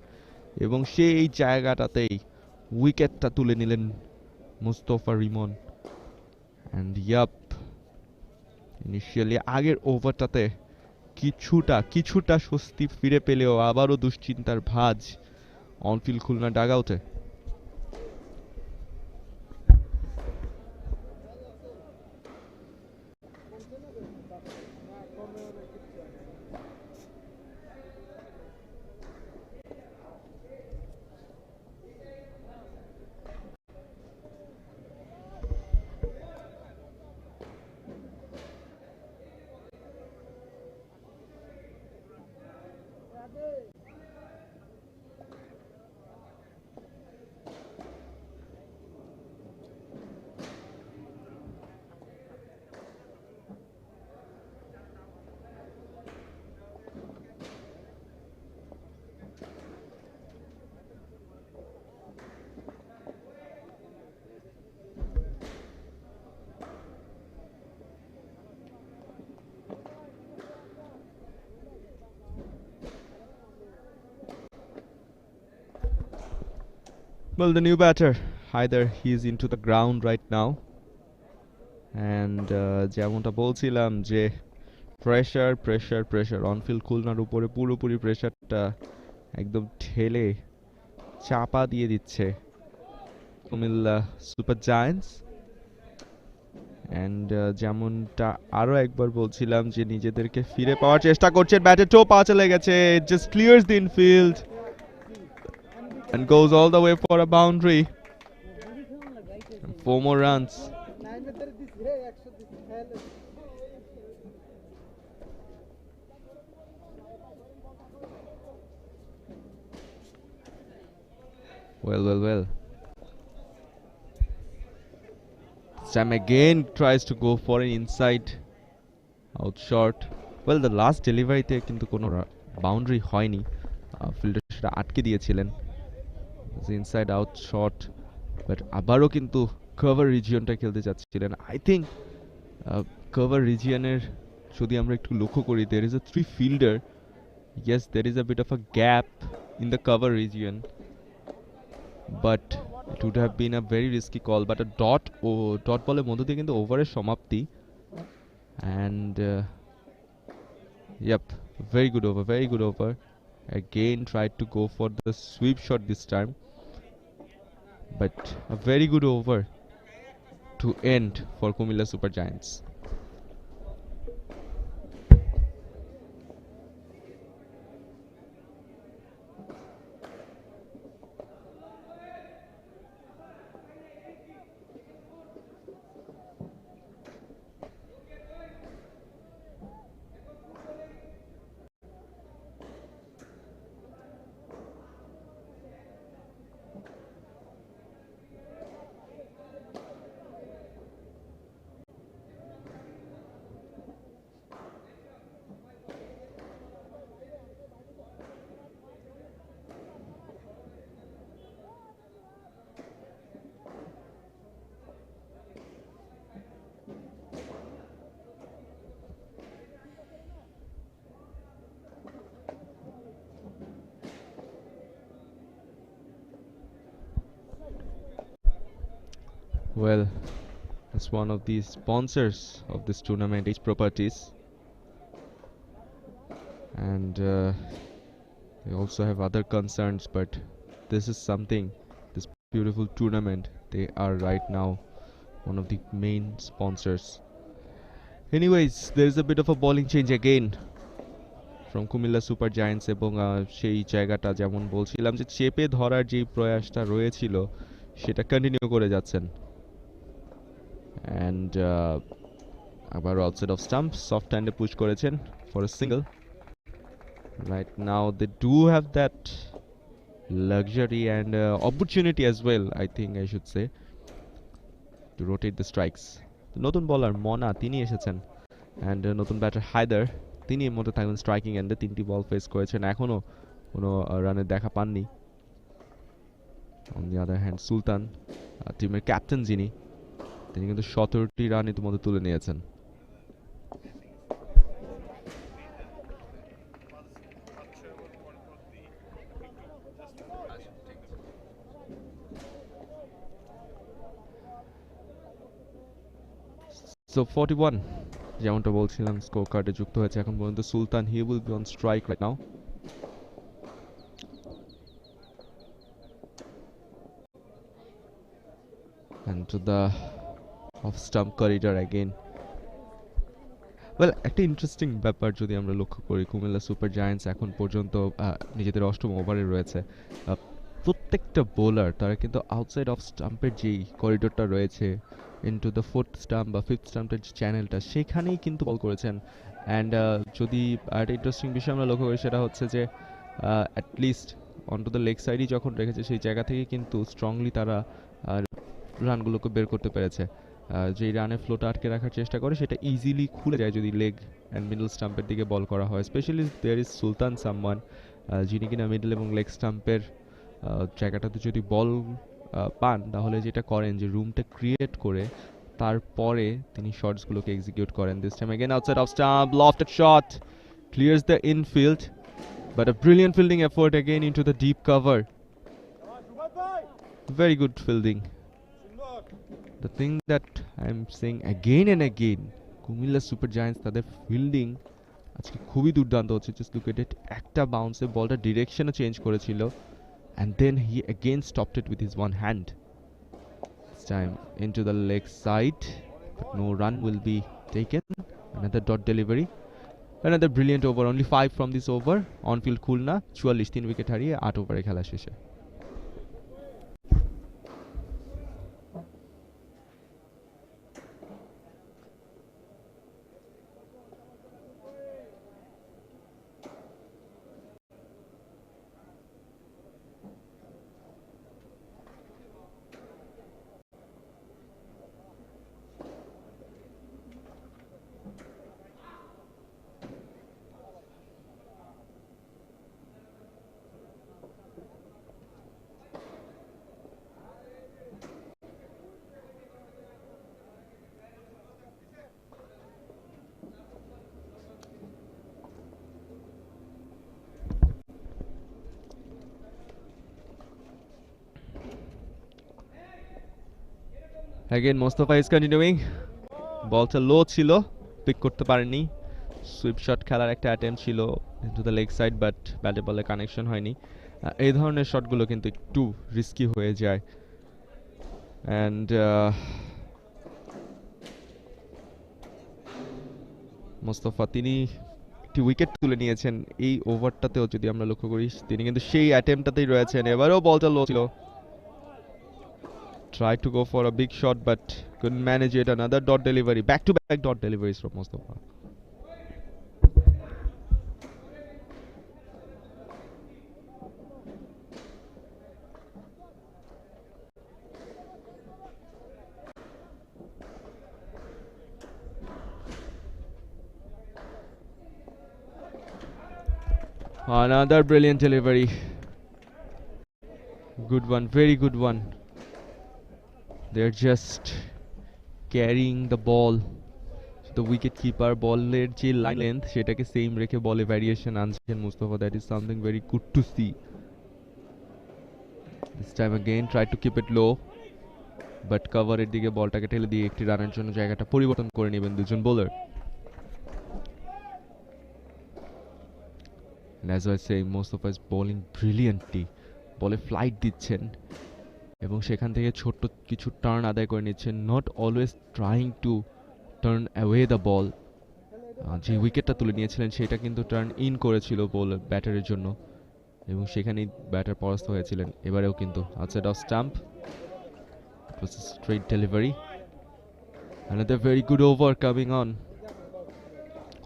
এবং সেই জায়গাটাতেই উইকেটটা তুলে নিলেন Mustafa Rimon. And yep, initially আগের ওভারটাতে কিছুটা স্বস্তি ফিরে পেলেও আবারও দুশ্চিন্তার ভাঁজ অনফিল্ড খুলনা ডাগআউটে। Well, the new batter, either he's into the ground right now, and যেমনটা বলছিলাম যে প্রেশার অনফিল্ড খুলনার উপরে পুরোপুরি প্রেশারটা একদম ঠেলে চাপা দিয়ে দিচ্ছে কুমিল্লা সুপার জায়ান্টস। অ্যান্ড যেমনটা আরও একবার বলছিলাম যে নিজেদেরকে ফিরে পাওয়ার চেষ্টা করছেন, ব্যাটে টো পা চলে গেছে, just ক্লিয়ার্স the infield and goes all the way for a boundary. 4 more runs. Well. Sam again tries to go for an inside out shot. Well, the last delivery তে কিন্তু কোনো বাউন্ডারি হয়নি, ফিল্ডার সেটা আটকে দিয়েছিলেন। ইনসাইড আউট শট, বাট আবারও কিন্তু cover রিজিয়নটা খেলতে যাচ্ছিলেন। আই থিঙ্ক কভার রিজিয়নের যদি আমরা একটু লক্ষ্য করি, there is a 3 fielder. Yes, there is a bit of a gap in the cover region, but it would have been a very risky call. But a dot বলের মধ্য দিয়ে কিন্তু ওভারের সমাপ্তি, and yep, very good over. Again tried to go for the sweep shot this time, but a very good over to end for Cumilla Super Giants. Well, as one of the sponsors of this tournament, H Properties, and they also have other concerns, but this is something, this beautiful tournament, they are right now one of the main sponsors. Anyways, there is a bit of a bowling change again from Cumilla Super Giants, এবং সেই জায়গাটা যেমন বলছিলাম যে চেপে ধরার যে প্রয়াসটা রয়েছিল সেটা কন্টিনিউ করে যাচ্ছেন। And আবার outside of stump, soft hande push করেছেন for a single. Right now they do have that luxury and opportunity as well, I think I should say, to rotate the strikes. নতুন বলার মনা তিনি এসেছেন, and নতুন batter Haider তিনি এর মধ্যে থাকবেন স্ট্রাইকিং এন্ডে। 3টি বল ফেস করেছেন, এখনো কোনো রানের দেখা পাননি। On the other hand, সুলতান টিমের ক্যাপ্টেন যিনি, তিনি কিন্তু 17টি রান ইতিমধ্যে তুলে নিয়েছেন। So 41 যেমনটা বলছিলাম স্কোর কার্ডে যুক্ত হয়েছে এখন পর্যন্ত Sultan. He will be on strike right now. And to the off stump corridor again. Well, একটা ইন্টারেস্টিং ব্যাপার যদি আমরা লক্ষ্য করি, কুমিল্লা সুপার জায়ান্টস এখন পর্যন্ত নিজেদের 8ম ওভারে রয়েছে। প্রত্যেকটা বোলার তারা কিন্তু আউটসাইড অফ স্টাম্পের যেই করিডোরটা রয়েছে ইনটু দ্য 4th স্টাম্প বা 5th স্টাম্পের যে চ্যানেলটা, সেখানেই কিন্তু বল করেছেন। অ্যান্ড যদি একটা ইন্টারেস্টিং বিষয় আমরা লক্ষ্য করি সেটা হচ্ছে যে অ্যাটলিস্ট অনটু দ্য লেগ সাইডই যখন রেখেছে সেই জায়গা থেকে কিন্তু স্ট্রংলি তারা রানগুলোকে বের করতে পেরেছে। যেই রানের ফ্লোটা আটকে রাখার চেষ্টা করে সেটা ইজিলি খুলে যায় যদি লেগ অ্যান্ড মিডল স্টাম্পের দিকে বল করা হয়। Specially there is Sultan someone যিনি কিনা মিডল এবং লেগ স্টাম্পের জায়গাটাতে যদি বল পান তাহলে যেটা করেন যে রুমটা ক্রিয়েট করে তারপরে তিনি শটসগুলোকে এক্সিকিউট করেন। This time again outside off stump, lofted shot, clears the infield, but a brilliant fielding effort again into the deep cover. Very good fielding. The thing that I'm saying again and again, Cumilla Super Giants তাদের fielding আজকে খুবই দুর্দান্ত হচ্ছে। Just look at ইট, একটা বাউন্সে বলটা ডিরেকশনও change করেছিল and then he again stopped it with his one hand. This time into the leg side, but no run will be taken. Another dot delivery. Another brilliant over, only 5 from this over. On field Khulna 44 3 wicket হারিয়ে 8 ওভারে খেলা শেষে। Again Mostafa is continuing. বলটা লো ছিল, pick করতে পারেননি। Sweep shot খেলার একটা অ্যাটেম্প ছিল into the leg side, but ব্যাটে বলে কানেকশন হয়নি। এই ধরনের শটগুলো কিন্তু একটু রিস্কি হয়ে যায়। অ্যান্ড মোস্তফা তিনি একটি উইকেট তুলে নিয়েছেন এই ওভারটাতেও, যদি আমরা লক্ষ্য করি তিনি কিন্তু সেই অ্যাটেম্পটাতেই রয়েছেন। এবারেও বলটা লো ছিল, tried to go for a big shot but couldn't manage it. Another dot delivery, back to back dot deliveries from Mostafa. Another brilliant delivery, good one, very good one. They're just carrying the ball. The wicket keeper ball-এর যে line length সেটাকে same রেখে বলে variation আনছেন Mustafa. That is something very good to see. This time again tried to keep it low, but cover-এর দিকে বলটাকে ঠেলে দিয়ে একটি রানের জন্য জায়গাটা পরিবর্তন করে নেবেন দুজন bowler. And as I say, Mustafa is bowling brilliantly. বলে ফ্লাইট দিচ্ছেন এবং সেখান থেকে ছোট্ট কিছু টার্ন আদায় করে নিচ্ছেন, not always trying to turn away the ball. যে উইকেটটা তুলে নিয়েছিলেন সেটা কিন্তু টার্ন ইন করেছিল বল ব্যাটারের জন্য এবং সেখানেই ব্যাটার পরাস্ত হয়েছিলেন। এবারেও কিন্তু outside off stump, it was a straight delivery. Another very good over coming on.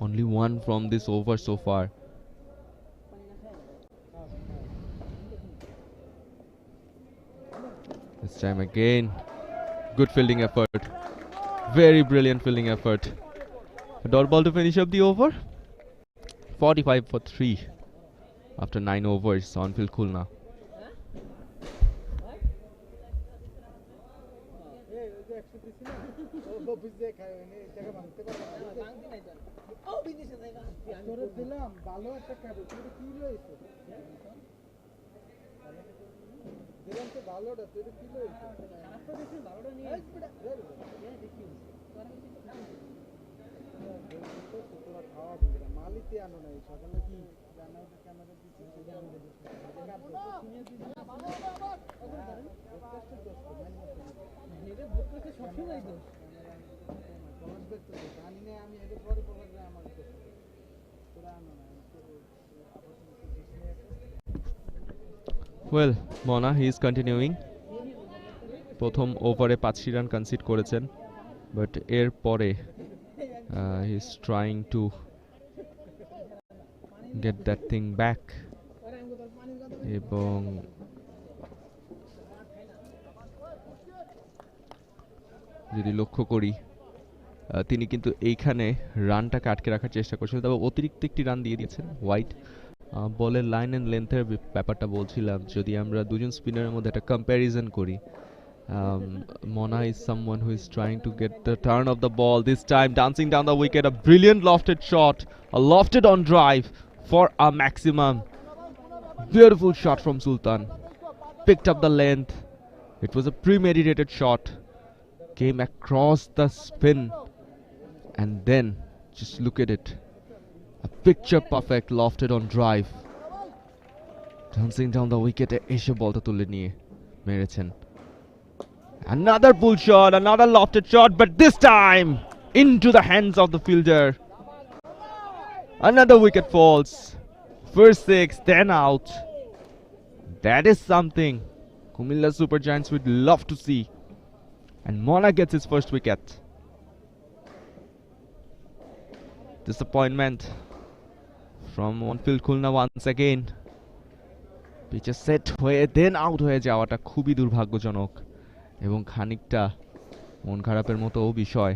Only one from this over so far. This time again, good fielding effort. Very brilliant fielding effort. A dot ball to finish up the over. 45 for 3 after 9 overs on field Khulna. Well, Mona, he is continuing. প্রথম ওভারে 5টি run concede করেছেন, but এর পরে he is trying to get that thing back. এবং যদি লক্ষ্য করি তিনি কিন্তু এইখানে রানটাকে আটকে রাখার চেষ্টা করছিলেন, তবে অতিরিক্ত একটি রান দিয়ে দিয়েছেন হোয়াইট। বলের লাইন অ্যান্ড লেন্থের ব্যাপারটা বলছিলাম, যদি আমরা দুজন স্পিনারের মধ্যে একটা কম্প্যারিজন করি, Mona is someone who is trying to get the turn of the ball, this time dancing down the wicket, a brilliant lofted shot, a lofted on drive for a maximum. Beautiful shot from Sultan, picked up the length It was a premeditated shot. Came across the spin. And then, just look at it. A picture perfect lofted on drive. Dancing down the wicket, এসে বলটা তুলে নিয়ে মেরেছেন. Another pull shot, another lofted shot, but this time into the hands of the fielder. Another wicket falls. First 6, then out. That is something Cumilla Super Giants would love to see. And Mona gets his first wicket. Disappointment from on-field Khulna once again. Pitch set হয়ে দেন out হয়ে যাওয়াটা খুবই দুর্ভাগ্যজনক এবং খানিকটা মন খারাপের মতো বিষয়.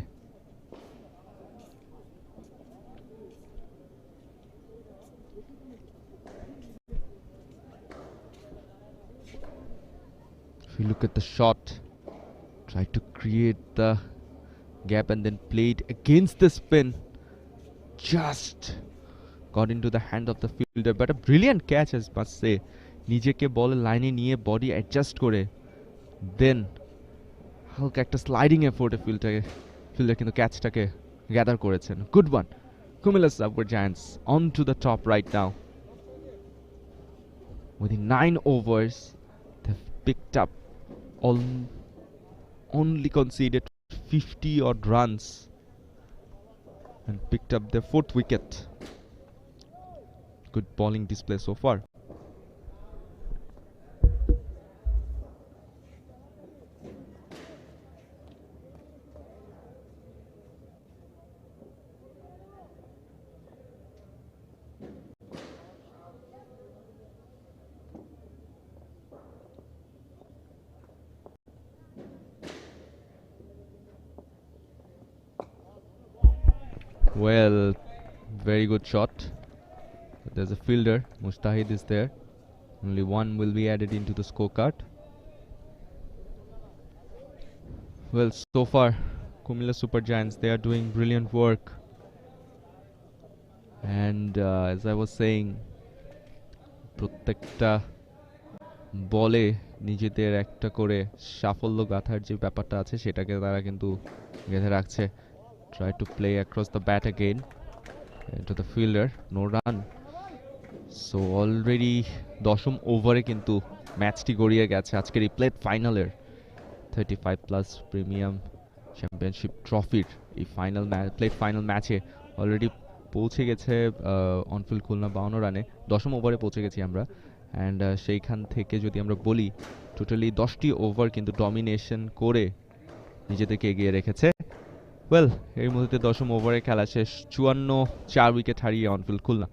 If you look at the shot, tried to create the gap and then played against the spin. Just got into the hand of the fielder, but a brilliant catch, I must say. নিজেকে বলের লাইনে নিয়ে body adjust করে দেন হালকা একটা sliding এফোর্টে fielder কিন্তু ক্যাচটাকে gather করেছেন. Good one. Cumilla Super Giants on to the top right now. Within 9 overs, they've picked up only conceded 50 odd runs and picked up their 4th wicket. Good bowling display so far. Well, very good shot. There's a fielder. Mustahid is there. Only one will be added into the scorecard. Well, so far, Cumilla Super Giants, they are doing brilliant work. And as I was saying, প্রত্যেকটা বলে নিজেদের একটা করে সাফল্য গাথার যে ব্যাপারটা আছে সেটাকে তারা কিন্তু গেঁথে রাখছে. Try to play across the bat again to the fielder. No run. So already দশম ওভারে কিন্তু ম্যাচটি গড়িয়ে গেছে আজকের এই প্লেট ফাইনালের 35 প্লাস প্রিমিয়াম চ্যাম্পিয়নশিপ ট্রফির এই প্লেট ফাইনাল ম্যাচে অলরেডি পৌঁছে গেছে অনফিল্ড খুলনা 52 রানে. দশম ওভারে পৌঁছে গেছি আমরা. অ্যান্ড সেইখান থেকে যদি আমরা বলি টোটালি 10টি ওভার কিন্তু ডমিনেশন করে নিজেদেরকে এগিয়ে রেখেছে. ওয়েল, এই মুহূর্তে দশম ওভারে খেলা শেষ. 54 উইকেট হারিয়ে on field Khulna.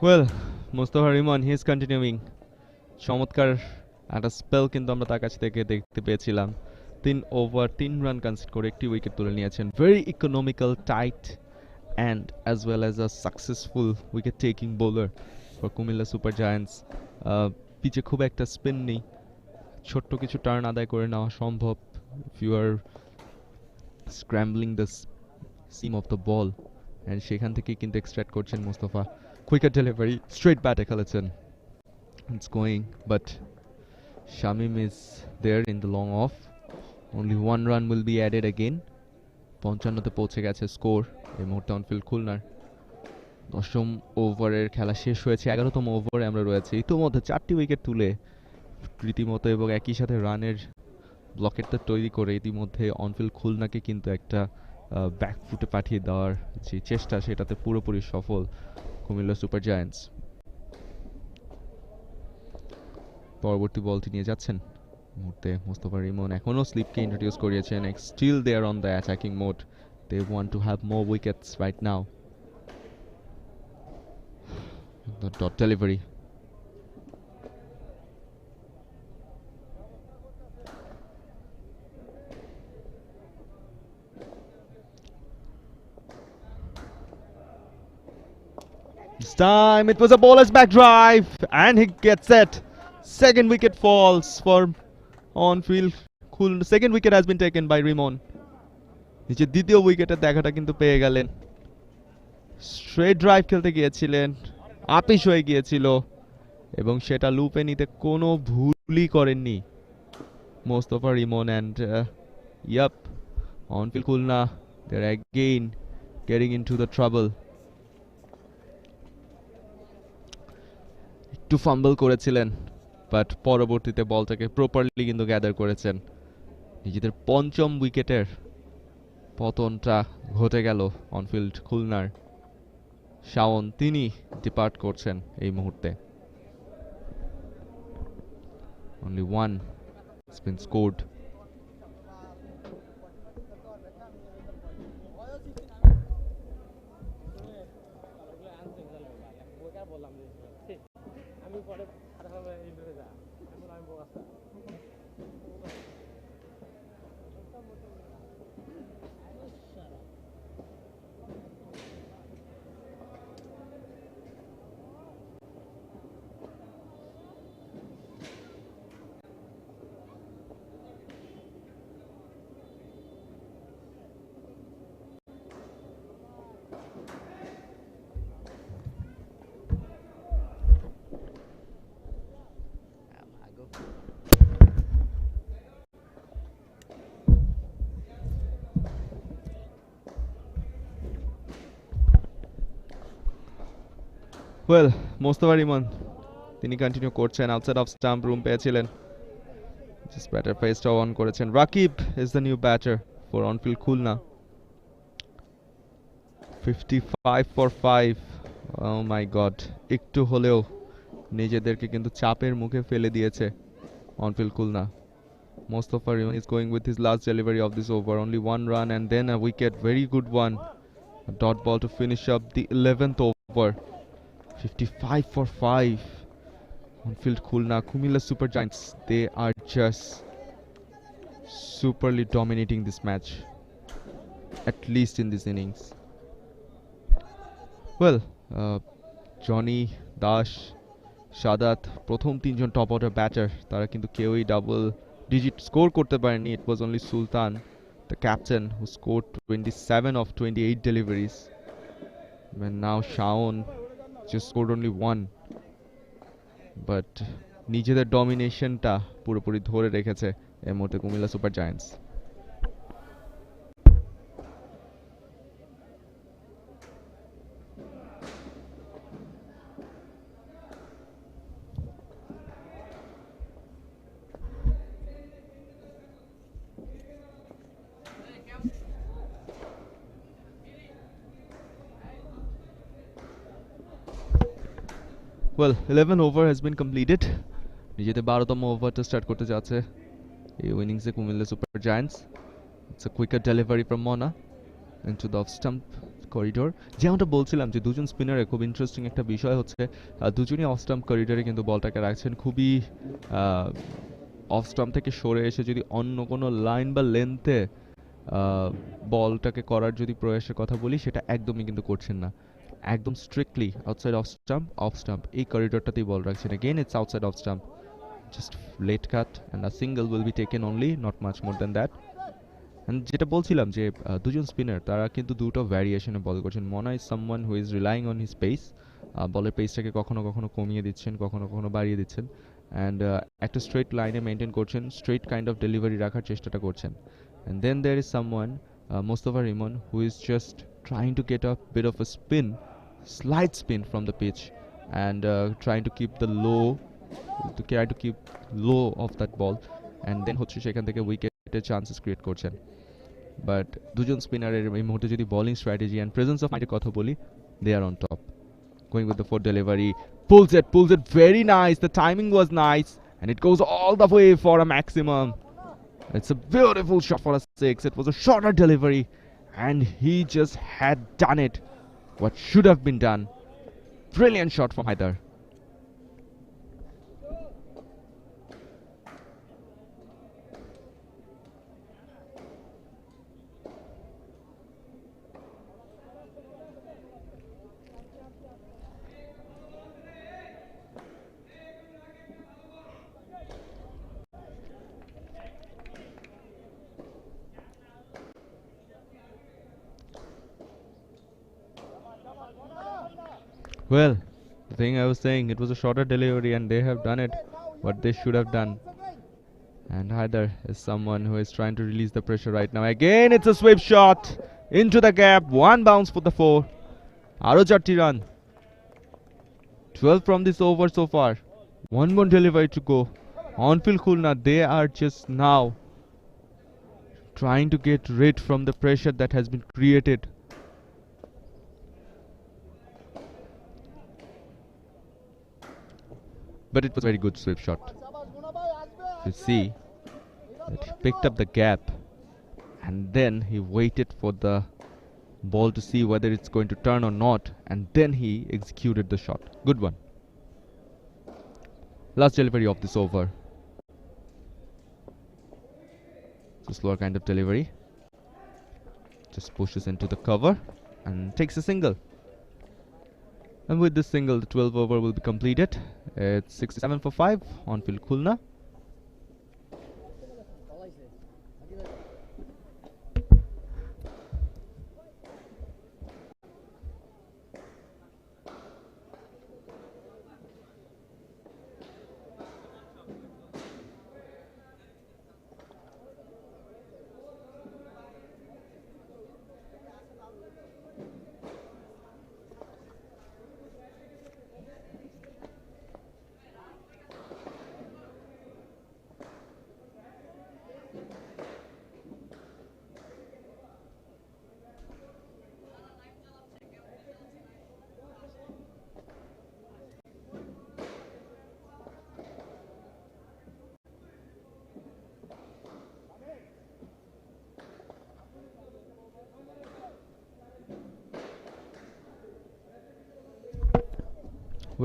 Well, Mustafa Rimon, he is continuing. চমৎকার একটা স্পেল কিন্তু আমরা তার কাছ থেকে দেখতে পেয়েছিলাম. 3 ওভার 3 রান কনসিড করে একটি উইকেট তুলে নিয়েছেন. Very economical, tight and as well as a successful wicket taking bowler for Comilla super giants. পিচে খুব একটা স্পিন নেই, ছোট্ট কিছু টার্ন আদায় করে নেওয়া সম্ভব. If you are scrambling the seam of the ball, and সেখান থেকেই কিন্তু এক্সট্রাক্ট করছেন মুস্তফা. কুইকার ডেলিভারি, স্ট্রেট ব্যাটে খেলেছেন. It's going, but Shamim is there in the long off. Only 1 run will be added again. 55 তে পৌঁছে গেছে স্কোর এই মুহূর্তে অনফিল্ড খুলনার. 10ম ওভারের খেলা শেষ হয়েছে. 11তম ওভারে আমরা রয়েছে. ইতিমধ্যে 4টি উইকেট তুলে রীতিমতো এবং একই সাথে রানের ব্লকেটটা তৈরি করে ইতিমধ্যে অনফিল্ড খুলনাকে কিন্তু একটা ব্যাকফুটে পাঠিয়ে দেওয়ার যে চেষ্টা সেটাতে পুরোপুরি সফল কুমিল্লা সুপার জায়ান্টস। পরবর্তী বলটি নিয়ে যাচ্ছেন মুহূর্তে মোস্তফা রিমন এখনো স্লিপকে ইন্ট্রোডিউস করিয়েছেন। Still they are on the attacking mode, they want to have more wickets right now. The dot delivery, this time it was a bowler's back drive and he gets it. Second wicket falls for on field. Khulna, second wicket has been taken by Rimon. নিচে দ্বিতীয় উইকেটের দেখাটা কিন্তু পেয়ে গেলেন। Straight drive খেলতে গিয়েছিলেন, আপিস হয়ে গিয়েছিল এবং সেটা লুপে নিতে কোনো ভুলই করেননি Mostafa Rimon. And yup, on field Khulna, they are again getting into the trouble. একটু ফাম্বল করেছিলেন, বাট পরবর্তীতে বলটাকে প্রপারলি কিন্তু গ্যাদার করেছেন। নিজেদের পঞ্চম উইকেটের পতনটা ঘটে গেল অনফিল্ড খুলনার। শাওন তিনি ডিপার্ট করছেন এই মুহূর্তে। Only one has been scored. Well, Mostafa Rimon তিনি কন্টিনিউ করছেন। আউটসাইড অফ স্টাম্প রুম পেয়েছিলেন, জাস্ট ব্যাটার ফেসটা অন করেছেন। Rakib is the new batter for on field Khulna. 55 for 5। Oh my god, একটু হলেও নিজেদেরকে কিন্তু চাপের মুখে ফেলে দিয়েছে on field Khulna. Mostafa Riman is going with his last delivery of this over. Only one run and then a wicket. Very good one. A dot ball to finish up the 11th over. 55 for 5. On-field Khulna, Cumilla Super Giants. They are just superly dominating this match. At least in this innings. Well, Johnny, Dash, Shadat, প্রথম তিনজন top order batter তারা কিন্তু কেউই double digit score করতে পারেনি। It was only Sultan, the captain, who scored 27 of 28 deliveries. And now Shaun just scored only one. But নিজেদের ডমিনেশনটা পুরোপুরি ধরে রেখেছে এই মুহূর্তে Cumilla super giants. Well, 11 over has been completed. নিজেদের 12তম ওভারটা স্টার্ট করতে যাচ্ছে এই ইনিংসে কুমিল্লা সুপার জায়ান্টস। It's a quicker delivery from Mona into the off stump corridor. যেমনটা বলছিলাম যে দুজন স্পিনারে খুব ইন্টারেস্টিং একটা বিষয় হচ্ছে দুজনই অফ স্টাম্প করিডোরে কিন্তু বলটাকে রাখছেন। খুবই অফ স্টাম্প থেকে সরে এসে যদি অন্য কোনো লাইন বা লেন্থে বলটাকে করার যদি প্রয়াসের কথা বলি, সেটা একদমই কিন্তু করছেন না। একদম স্ট্রিক্টলি আউটসাইড অফ স্টাম্প এই করিডোরটাতেই বল রাখছেন। Again it's outside off stump, just late cut and a single will be taken only, not much more than that. And যেটা বলছিলাম যে দুজন স্পিনার তারা কিন্তু দুটো ভ্যারিয়েশনে বল করছেন। মনা is someone who is relying on his pace, বলের পেসটাকে কখনো কখনো কমিয়ে দিচ্ছেন, কখনো কখনো বাড়িয়ে দিচ্ছেন, অ্যান্ড একটা স্ট্রেট লাইনে মেনটেন করছেন, স্ট্রেট কাইন্ড অফ ডেলিভারি রাখার চেষ্টাটা করছেন। And then there is someone, Mostafa Rimon, who is just trying to get a bit of a spin, slight spin from the pitch, and trying to keep low of that ball, and then হচ্ছে সেখান থেকে উইকেটের chances create করছেন। But দুজন স্পিনারের এই মুহূর্তে যদি bowling strategy and presence of মাইন্ডের কথা বলি, they are on top. going with the 4 delivery. Pulls it very nice. The timing was nice. And it goes all the way for a maximum. It's a beautiful shot for a 6. It was a shorter delivery. And he just had done it. What should have been done. Brilliant shot from Haider. Well, the thing I was saying, it was a shorter delivery and they have done it what they should have done. And Haider is someone who is trying to release the pressure right now. Again, it's a sweep shot into the gap. 1 bounce for the 4. Aro 4 run. 12 from this over so far. 1 more delivery to go. On-field Khulna, they are just now trying to get rid from the pressure that has been created. But it was a very good sweep shot. You see that he picked up the gap and then he waited for the ball to see whether it's going to turn or not, and then he executed the shot. Good one. Last delivery of this over. It's a slower kind of delivery. Just pushes into the cover and takes a single. And with this single, the 12 over will be completed. It's 67 for 5 on field Khulna.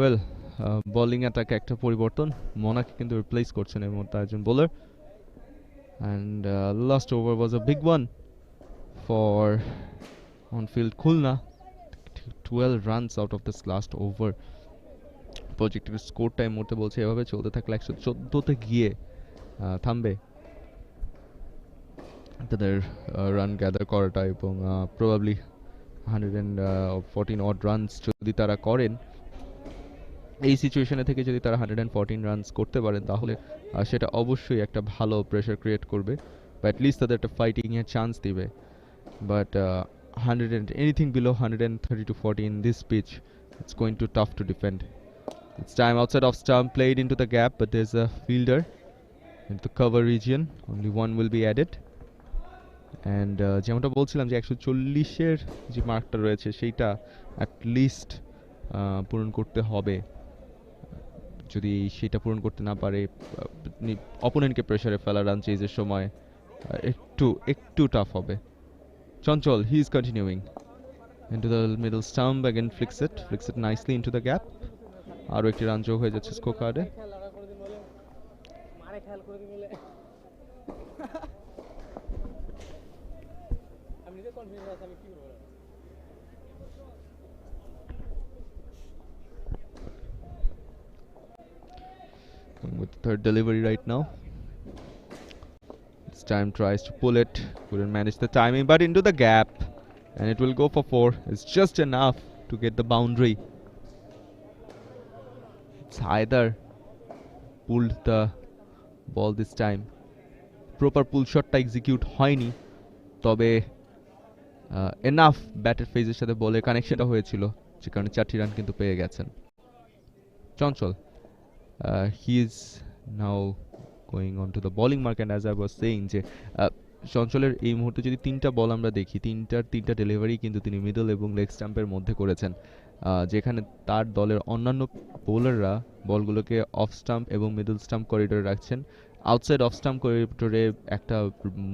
Well, bowling attack একটা পরিবর্তন মোনাকে কিন্তু replace করছেন এর মধ্যে একজন bowler and last over was a big one for on field Khulna. 12 runs out of this last over. Projected score time মতে বলছে এভাবে চলতে থাকলে 114 তে গিয়ে থামবে তাদের রান গ্যাদার করাটা এবং probably 114 odd runs যদি তারা করেন এই সিচুয়েশনে থেকে যদি তারা 114 রানস করতে পারেন তাহলে সেটা অবশ্যই একটা ভালো প্রেসার ক্রিয়েট করবে বা at least তাদের একটা ফাইটিং এর চান্স দিবে but 100 and anything below 130 to 40 in this pitch it's going to tough to defend. It's time outside of stump played into the gap but there's a fielder into the cover region. Only one will be added and যেমনটা বলছিলাম যে 140 এর যে মার্কটা রয়েছে সেইটা at least পূরণ করতে হবে যদি সেটা পূরণ করতে না পারে অপোনেন্টকে প্রেসারে ফেলা রান চেজের সময় একটু টাফ হবে চঞ্চল he is continuing into the middle stump again flicks it nicely into the gap আরো একটি রান যোগ হয়ে যাচ্ছে স্কোর কার্ডে with the third delivery right now. This time tries to pull it, couldn't manage the timing but into the gap and it will go for 4. It's just enough to get the boundary. It's Haider pulled the ball this time. Proper pull shot টা execute হয়নি তবে enough ব্যাটের ফেজের সাথে বলের কানেকশনটা হয়েছিল যে কারণে 4টি রান কিন্তু পেয়ে গেছেন চঞ্চল. He is now going on to the bowling mark and as I was saying যে চঞ্চলের এই মুহূর্তে যদি তিনটা বল আমরা দেখি, তিনটা ডেলিভারি কিন্তু তিনি মিডল এবং লেগ স্টাম্পের মধ্যে করেছেন, যেখানে তার দলের অন্যান্য বোলাররা বলগুলোকে অফ স্টাম্প এবং মিডল স্টাম্প করিডোরে রাখছেন। আউটসাইড অফ স্টাম্প করিডোরে একটা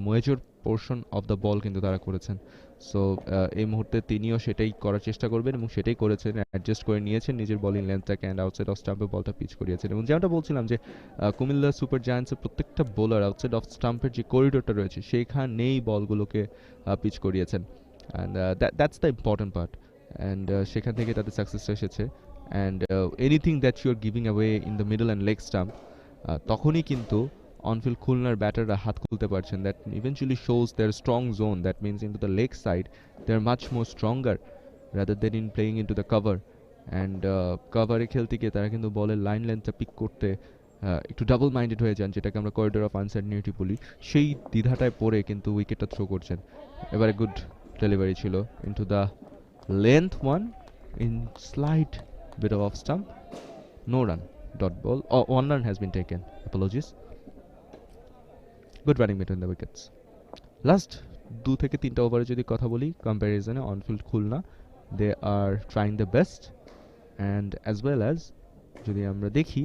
মেজর পোর্শন অফ দ্য বল কিন্তু তারা করেছেন। সো এই মুহূর্তে তিনিও সেটাই করার চেষ্টা করবেন এবং সেটাই করেছেন, অ্যাডজাস্ট করে নিয়েছেন নিজের বলিং লেন্থটাকে অ্যান্ড আউটসাইড অফ স্টাম্পে বলটা পিচ করিয়েছেন। এবং যেমনটা বলছিলাম যে কুমিল্লা সুপার জায়ান্টসের প্রত্যেকটা বোলার আউটসাইড অফ স্টাম্পের যে করিডোরটা রয়েছে সেইখানেই বলগুলোকে পিচ করিয়েছেন, and that's the important part, and সেখান থেকে তাদের সাকসেসটা এসেছে। And anything that you are giving away in the middle and leg stump, তখনই কিন্তু অনফিল্ড খুলনার ব্যাটাররা হাত খুলতে পারছেন। That eventually shows their strong zone, that means into the leg side they are much more stronger rather than in playing into the cover. And কভারে খেলতে গিয়ে তারা কিন্তু বলের লাইন লেন্থটা পিক করতে একটু ডাবল মাইন্ডেড হয়ে যান, যেটাকে আমরা করিডোর অফ আনসার্টিনিটি বলি। সেই দ্বিধাটায় পড়ে কিন্তু উইকেটটা থ্রো করছেন। এবারে গুড ডেলিভারি ছিল into the length one in slight bit of off stump, no run, dot ball, or one run has been taken, apologies. Good running between the wickets. Last 2 থেকে 3টা ওভারে যদি কথা বলি কম্প্যারিজনে, on field Khulna they are trying the best, and as well as যদি আমরা দেখি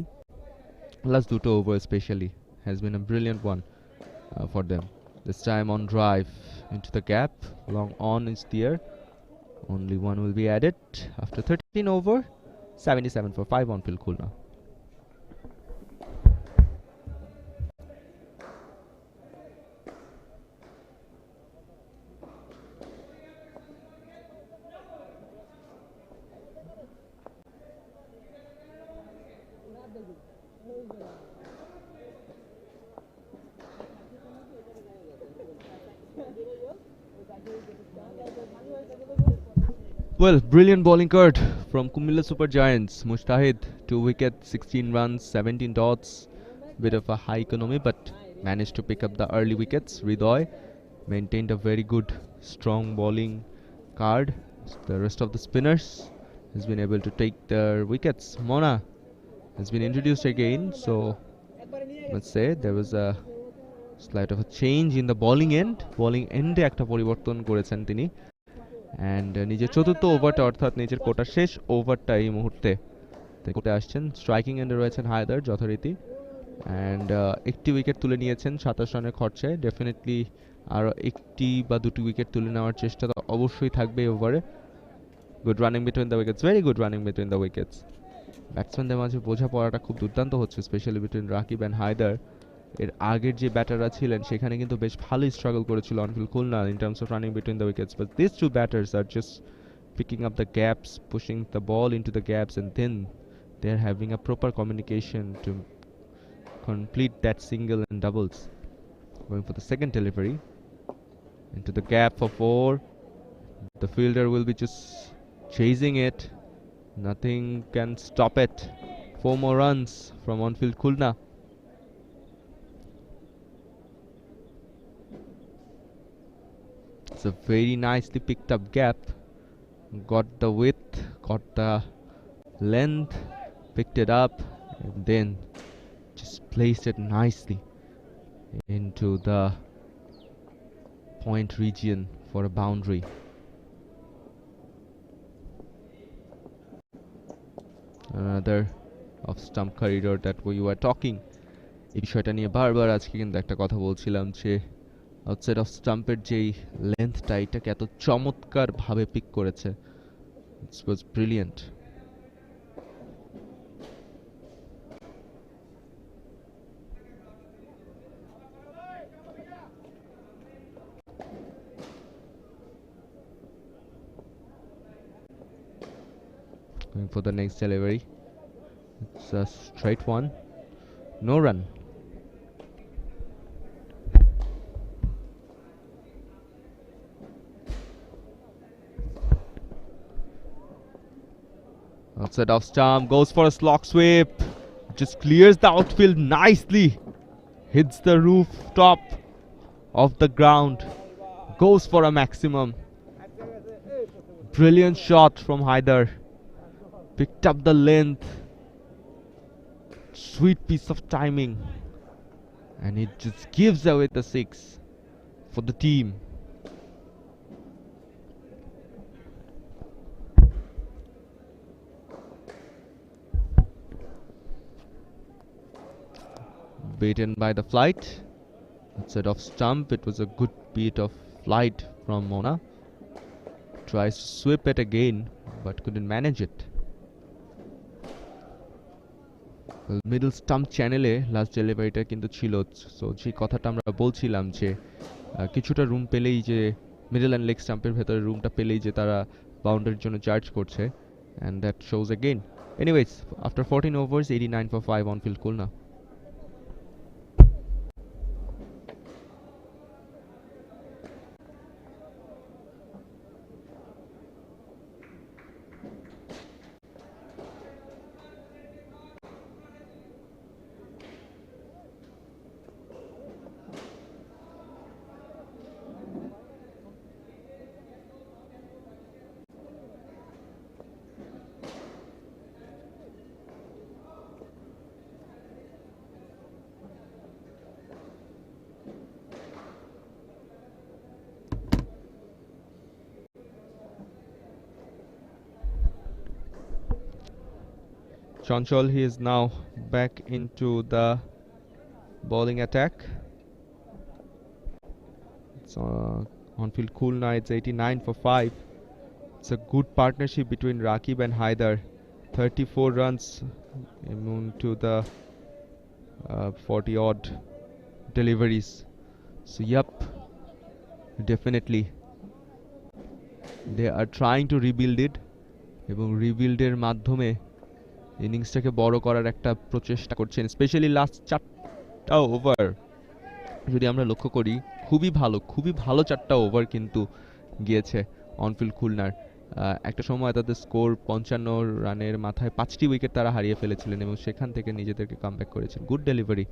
লাস্ট 2টো over specially has been a brilliant one for them. This time on drive into the gap, long on is there, only one will be added after 13 over. 77 for 5 on Phil Khulna. Well, brilliant bowling card from Cumilla Super Giants. Mustahid, 2 wickets, 16 runs, 17 dots. Bit of a high economy, but managed to pick up the early wickets. Ridoy maintained a very good, strong bowling card. The rest of the spinners has been able to take their wickets. Mona has been introduced again, so let's say there was a slight of a change in the bowling end. Bowling end একটা পরিবর্তন করেছেন তিনি, and নিজের চতুর্থ ওভারটা অর্থাৎ নিজের কোটার শেষ ওভারটা এই মুহূর্তে করতে আসছেন। স্ট্রাইকিং এন্ডে রয়েছেন হায়দার যথারীতি, অ্যান্ড একটি উইকেট তুলে নিয়েছেন 27 রানের খরচায়। ডেফিনেটলি আরও একটি বা দুটি উইকেট তুলে নেওয়ার চেষ্টা তো অবশ্যই থাকবে এই ওভারে। Good running between the wickets, very good running between the wickets. ব্যাটসম্যানদের মাঝে বোঝাপড়াটা খুব দুর্দান্ত হচ্ছে, specially between Rakib and Haider. এর আগের যে ব্যাটাররা ছিলেন সেখানে কিন্তু বেশ ভালোই স্ট্রাগল করেছিল on field Khulna in terms of running between the wickets, but these two batters are just picking up the gaps, pushing the ball into the gaps, and then they're having a proper communication to complete that single and doubles. Going for the second delivery into the gap for 4. The fielder will be just chasing it, nothing can stop it. 4 more runs from onfield Khulna. It's a very nicely picked up gap, got the width, got the length, picked it up, and then just placed it nicely into the point region for a boundary. Another off stump corridor that we were talking. এই বিষয়টা নিয়ে বারবার আজকে কিন্তু একটা কথা বলছিলাম যে আউটসাইড অফ স্টাম্পের যেই লেন্থটা এটাকে এত চমৎকার ভাবে পিক করেছে, it's was brilliant. Going for the next delivery, it's a straight one, no run. Outside off stump, goes for a slog sweep, just clears the outfield nicely, hits the rooftop of the ground, goes for a maximum. Brilliant shot from Haidar, picked up the length, sweet piece of timing, and it just gives away the 6 for the team. Beaten by the flight. Instead of stump, it was a good beat of flight from Mona. Tries to sweep it again, but couldn't manage it. Well, middle stump channel e last delivery ta kintu chilo, so je kothata amra bolchilam je কিছুটা room পেলেই যে middle and leg স্টাম্পের ভেতরে রুমটা পেলেই যে তারা বাউন্ডারির জন্য চার্জ করছে, and that shows again. Anyways, after 14 overs, 89 for 5 on field Khulna. Chanchal, he is now back into the bowling attack. It's on field Khulna, it's 89 for 5. It's a good partnership between Rakib and Haider. 34 runs to the 40 odd deliveries. So yep, definitely they are trying to rebuild it, এবং রিবিল্ডের মাধ্যমে ইনিংসটাকে বড় করার একটা প্রচেষ্টা করছেন, specially last 4টা over যদি আমরা লক্ষ্য করি, খুবই ভালো 4টা ওভার কিন্তু গিয়েছে অনফিল্ড খুলনার। একটা সময় তাদের স্কোর 55 রানের মাথায় 5টি উইকেট তারা হারিয়ে ফেলেছিলেন এবং সেখান থেকে নিজেদেরকে কামব্যাক করেছেন। Good delivery,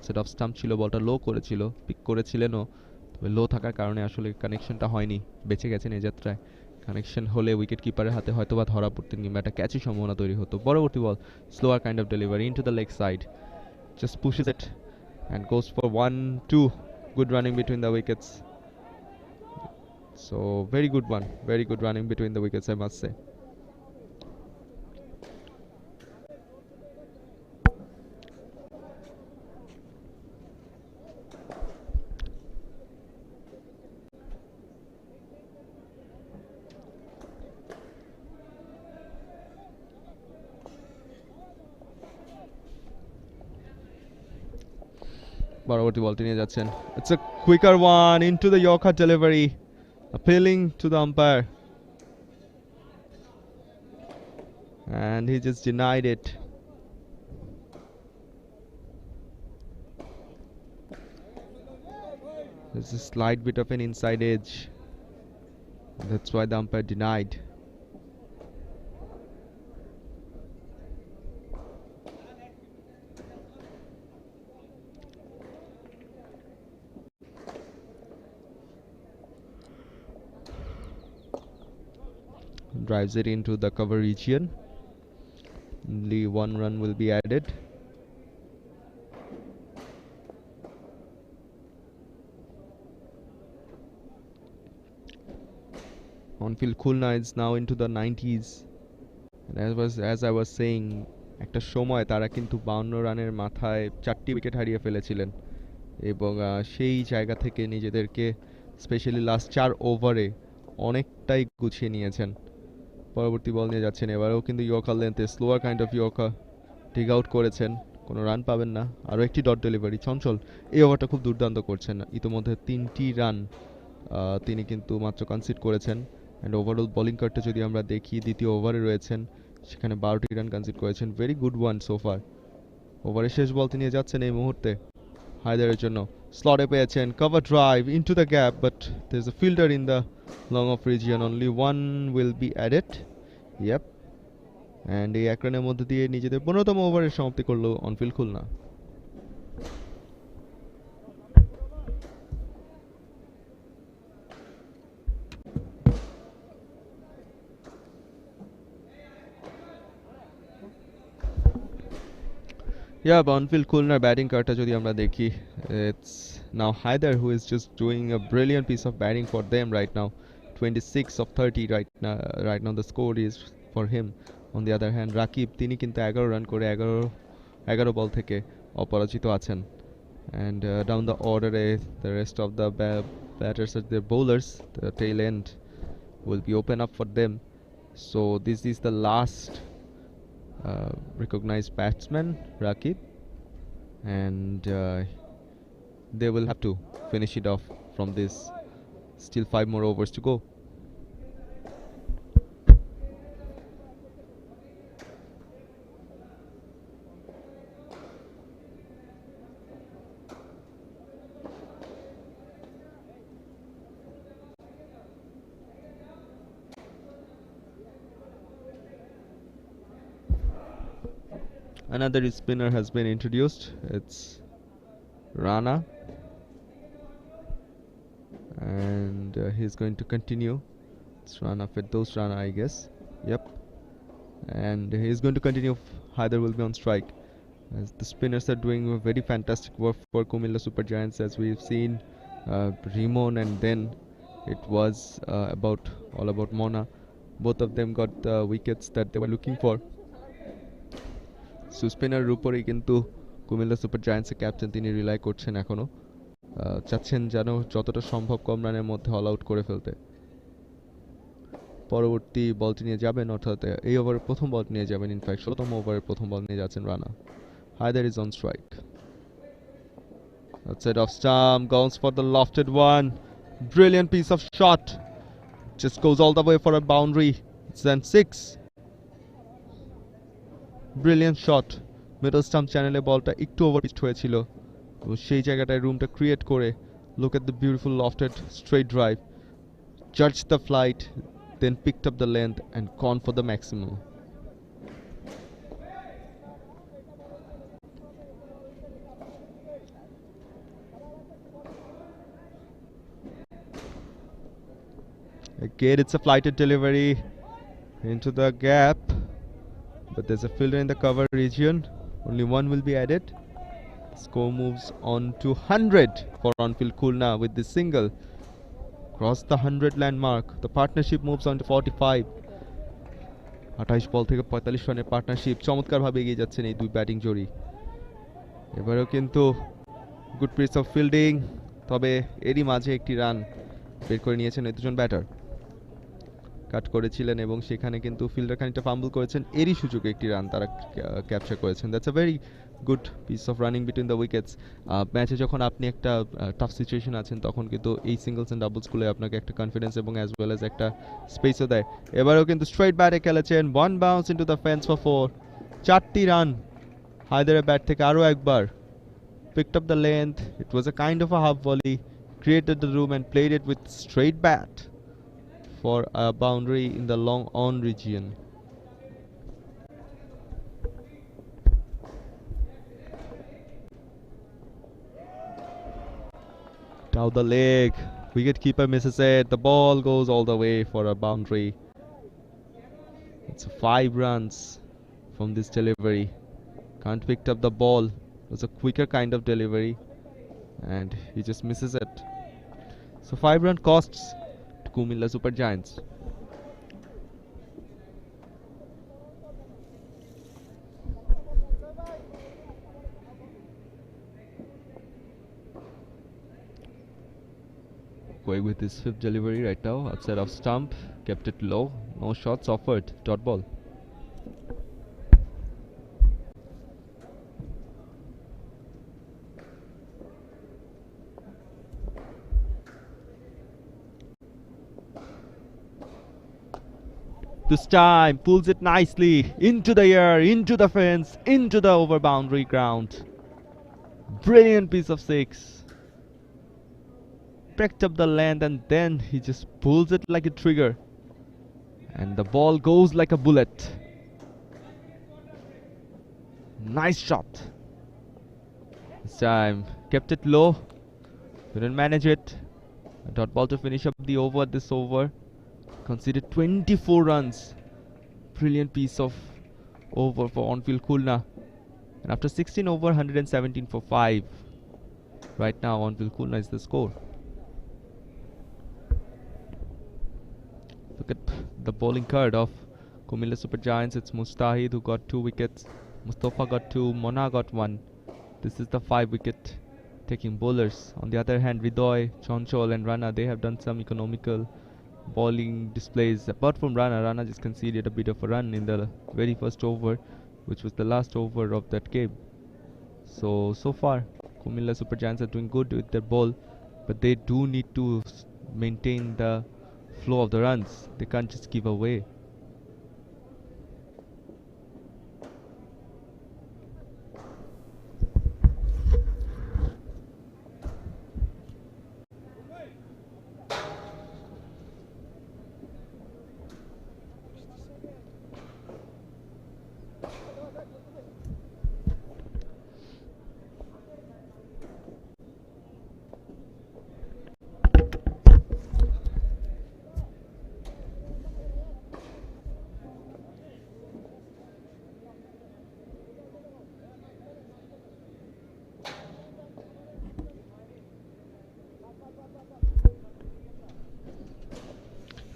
set off stump ছিল, বলটা লো করেছিল, পিক করেছিলেনও, তবে লো থাকার কারণে আসলে কানেকশনটা হয়নি, বেঁচে গেছেন এই যাত্রায়। কানেকশন হলে উইকেট কিপারের হাতে হয়তো বা ধরা পড়তেন কিংবা একটা ক্যাচের সম্ভাবনা তৈরি হতো। পরবর্তী ball, slower kind of delivery into the leg side, just pushes it and goes for 1-2. Good running between the wickets. So very good running between the wickets, I must say. পরবর্তী বলটি নিয়ে যাচ্ছেন, it's a quicker one into the Yorker delivery, appealing to the umpire, and he just denied it. There's a slight bit of an inside edge, that's why the umpire denied. Drives it into the cover region. Only 1 run will be added. On field Khulna is now into the 90s, and as I was saying, একটা সময় তারা কিন্তু 52 রানের মাথায় 4টি wicket হারিয়ে ফেলেছিলেন এবং সেই জায়গা থেকে নিজেদেরকে স্পেশালি লাস্ট 4 ওভারে অনেকটাই গুছিয়ে নিয়েছেন। পরবর্তী বল নিয়ে যাচ্ছেন, এবারেও কিন্তু ইয়র্কার লেন্থে স্লোয়ার কাইন্ড অফ ইয়র্কার টিক আউট করেছেন, কোনো রান পাবেন না। আরও একটি ডট ডেলিভারি, চঞ্চল এই ওভারটা খুব দুর্দান্ত করছেন, ইতোমধ্যে 3টি রান তিনি কিন্তু মাত্র কনসিড করেছেন। অ্যান্ড ওভারঅল বোলিং কার্ডটা যদি আমরা দেখি, দ্বিতীয় ওভারে রয়েছেন, সেখানে 12টি রান কনসিড করেছেন। ভেরি গুড ওয়ান সোফার। ওভারের শেষ বল তিনি যাচ্ছেন এই মুহূর্তে হায়দারের জন্য, স্লটে পেয়েছেন, cover drive into the gap, but there is a fielder in the long off region, only 1 will be added. Yep, and এই এক রানের মধ্যে দিয়ে নিজেদের 15তম ওভারের সমাপ্তি করলো অনফিল্ড খুলনা। অনফিল্ড খুলনার ব্যাটিং কার্ডটা যদি আমরা দেখি, it's Now Haider, who is just doing a brilliant piece of batting for them right now. 26 of 30 right now the score is for him. On the other hand, Rakib তিনি কিন্তু 11 run করে 11 বল থেকে অপরাজিত আছেন. And down the order, the rest of the batters are their bowlers. The tail end will be open up for them. So this is the last recognized batsman, Rakib, and they will have to finish it off from this. Still 5 more overs to go. Another spinner has been introduced. It's Rana, and he's going to continue. It's Rana Firdaus Rana, I guess. Yep. And he's going to continue. Haider will be on strike. As the spinners are doing a very fantastic work for Cumilla Super Giants, as we've seen Rimon, and then it was all about Mona. Both of them got the wickets that they were looking for. So স্পিনারের উপরেই কিন্তু Comilla super জায়ান্টসের captain তিনি rely করছেন এখনো, চাচ্ছেন যেন যতটা সম্ভব কম রানের মধ্যে অল আউট করে ফেলতে। পরবর্তী বলটি নিয়ে যাবেন, অর্থাৎ এই ওভারের প্রথম বল নিয়ে যাবেন, ইনফ্যাক্ট 16তম ওভারের প্রথম বল নিয়ে যাচ্ছেন Rana. Haider is on strike. Outside off stump, goes for the lofted one. Brilliant piece of shot. Just goes all the way for a boundary. It's then 6. Brilliant shot. Middle stump channel বলটা একটু over pitched হয়েছিল, সেই জায়গাটায় রুমটা create করে look at the beautiful lofted straight drive, judged the flight, then picked up the length and gone for the maximum. Again, it's a flighted delivery into the gap, but there's a fielder in the cover region. Only one will be added. Score moves on to 100 for on-field Khulna with this single. Cross the 100 landmark. The partnership moves on to 45. 28 বল থেকে 45 রানের partnership, চমৎকারভাবে এগিয়ে যাচ্ছেন এই দুই batting জোড়ি। এবারেও কিন্তু good piece of fielding, তবে এরই মাঝে একটি রান বের করে নিয়েছেন এই দুজন ব্যাটার। কাট করেছিলেন এবং সেখানে কিন্তু ফিল্ডার খানিকটা ফাম্বল করেছেন, এরই সুযোগে একটি রান তারা ক্যাপচার করেছেন। That's a very good piece of running between the wickets. ম্যাচে যখন আপনি একটা টাফ সিচুয়েশন আছেন তখন কিন্তু এই সিঙ্গলস অ্যান্ড ডাবলসগুলো আপনাকে একটা কনফিডেন্স এবং অ্যাজ ওয়েল অ্যাজ একটা স্পেসও দেয়। এবারেও কিন্তু স্ট্রেট ব্যাটে খেলেছেন, one bounce into the fence for 4। 4টি রান হায়দারের ব্যাট থেকে আরও একবার। picked up the length, it was a kind of a half volley, created the room and played it with straight bat for a boundary in the long on region. Down the leg, wicketkeeper misses it, the ball goes all the way for a boundary. It's 5 runs from this delivery. Can't pick up the ball. It was a quicker kind of delivery and he just misses it. So 5 run costs to Cumilla Super Giants. Going with his 5th delivery right now, outside of stump, kept it low, no shots offered, dot ball. This time pulls it nicely into the air, into the fence, into the over boundary ground. Brilliant piece of 6. Picked up the length and then he just pulls it like a trigger and the ball goes like a bullet. Nice shot. This time kept it low, couldn't manage it. A dot ball to finish up the over. This over conceded 24 runs. Brilliant piece of over for on-field Khulna. And after 16 over, 117 for 5. Right now, on-field Khulna is the score. Look at the bowling card of Cumilla Super Giants. It's Mustahid who got 2 wickets. Mustafa got 2. Mona got 1. This is the 5-wicket taking bowlers. On the other hand, Vidoy, Chonchol and Rana, they have done some economical bowling displays. Apart from Rana just conceded a bit of a run in the very first over, which was the last over of that game. So far, Cumilla Super Giants are doing good with their ball, but they do need to maintain the flow of the runs. They can't just give away.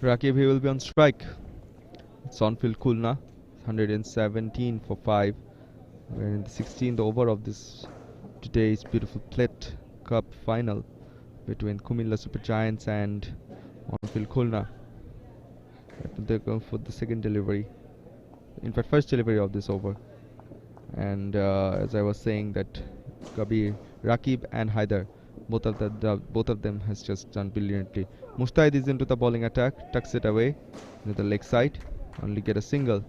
Rakib, he will be on strike. It's on-field Khulna, 117 for 5. We're in the 16th over of this today's beautiful Plate Cup final between Cumilla Super Giants and on-field Khulna. They're going for the second delivery. In fact, first delivery of this over. And as I was saying, that Kabir, Rakib and Haider, both of them has just done brilliantly. Mustahid is into the bowling attack, tucks it away to the leg side, only get a single.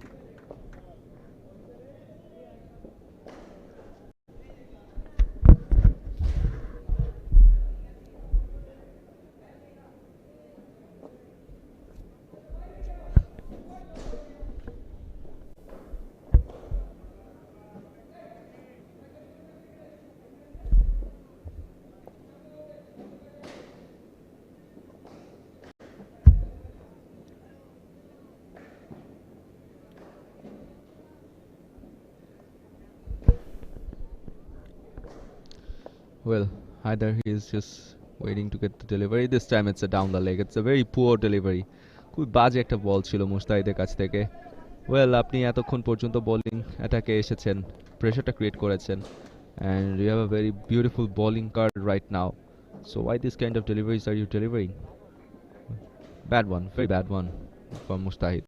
Well, either he is just waiting to get the delivery. This time it's a down the leg. It's a very poor delivery. খুব বাজে একটা বল ছিল মুস্তাহিদের কাছ থেকে। Well, আপনি এতক্ষণ পর্যন্ত bowling অ্যাটাকে এসেছেন, প্রেশারটা ক্রিয়েট করেছেন, and you have a very beautiful bowling card right now. So why this kind of deliveries are you delivering? Bad one, very bad one for Mustahid.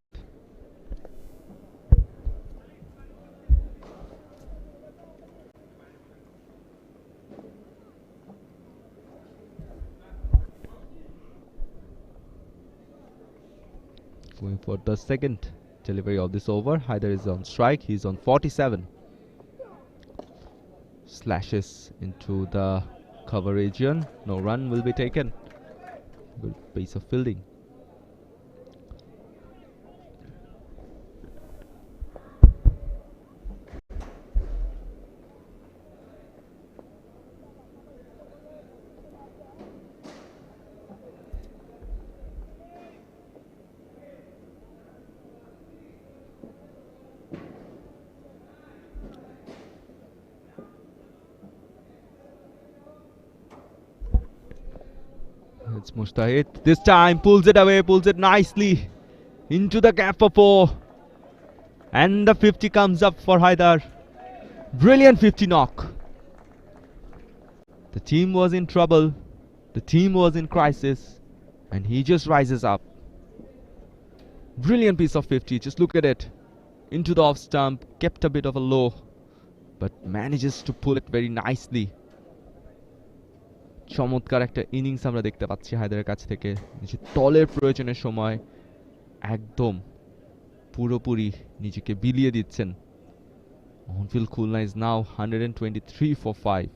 Going for the second delivery of this over. Haider is on strike. He's on 47. Slashes into the cover region. No run will be taken. Good piece of fielding. It's Mustahid. This time pulls it away, pulls it nicely into the gap for 4. And the 50 comes up for Haider. Brilliant 50 knock. The team was in trouble. The team was in crisis. And he just rises up. Brilliant piece of 50. Just look at it. Into the off stump. Kept a bit of a low. But manages to pull it very nicely. চমৎকার একটা innings আমরা দেখতে পাচ্ছি হায়দারের কাছ থেকে। নিজে দলের প্রয়োজনের সময় একদম পুরোপুরি নিজেকে বিলিয়ে দিচ্ছেন। On-field Khulna is now 123 for 5.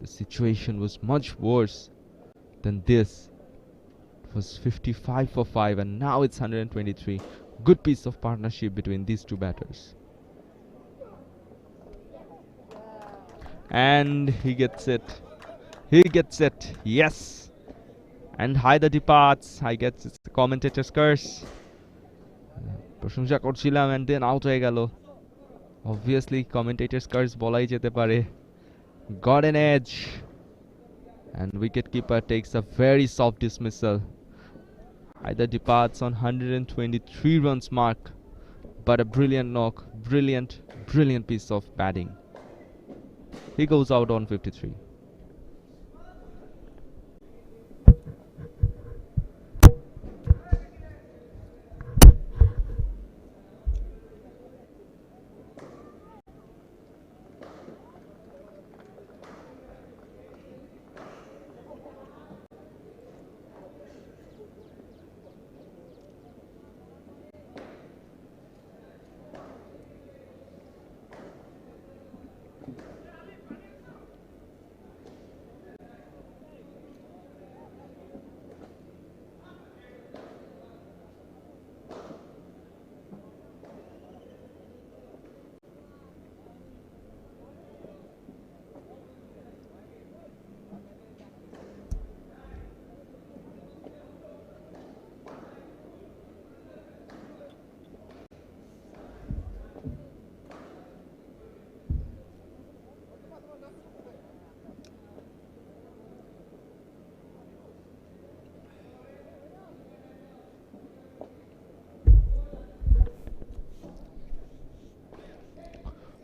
The situation was much worse than this. It was 55 for 5 and now it's 123. Good piece of partnership between these two batters. And he gets it. He gets it, yes. And Haider departs. I guess it's the commentator's curse. প্রশংসা করছিলাম and then out হয়ে গেল. Obviously commentator's curse বলাই যেতে পারে. Got an edge. and wicketkeeper takes a very soft dismissal. Either departs on 123 runs mark, but a brilliant knock, brilliant piece of batting. He goes out on 53.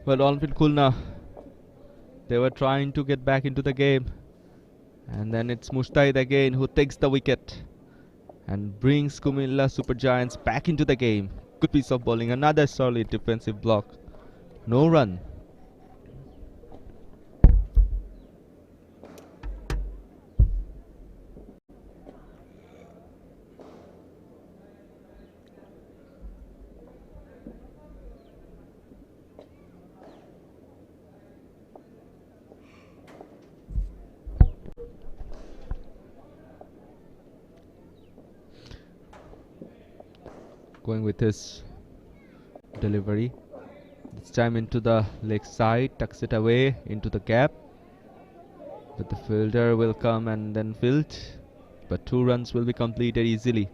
Well, on-field Khulna, they were trying to get back into the game, and then it's Mustaid again who takes the wicket and brings Cumilla Super Giants back into the game. Good piece of bowling, another solid defensive block. No run. Going with his delivery. This time into the leg side, tucks it away into the gap. But the fielder will come and then field. But 2 runs will be completed easily.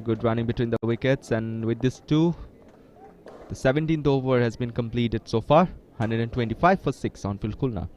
Good running between the wickets, and with this 2, the 17th over has been completed so far. 125 for 6 on field Khulna.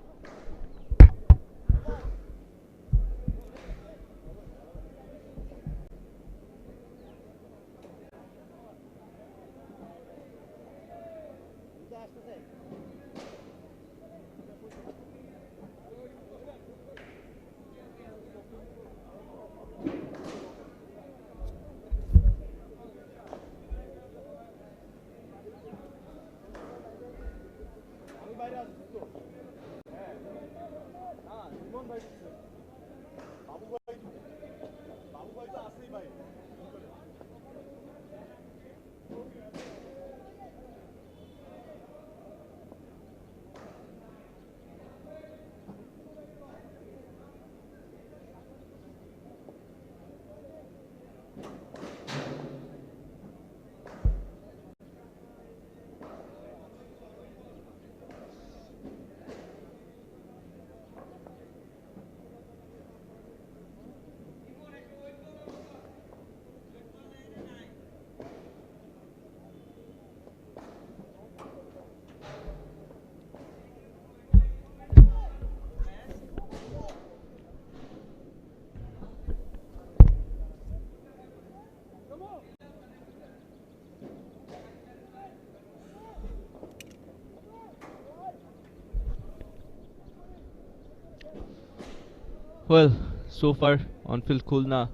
Well, so far on field Khulna,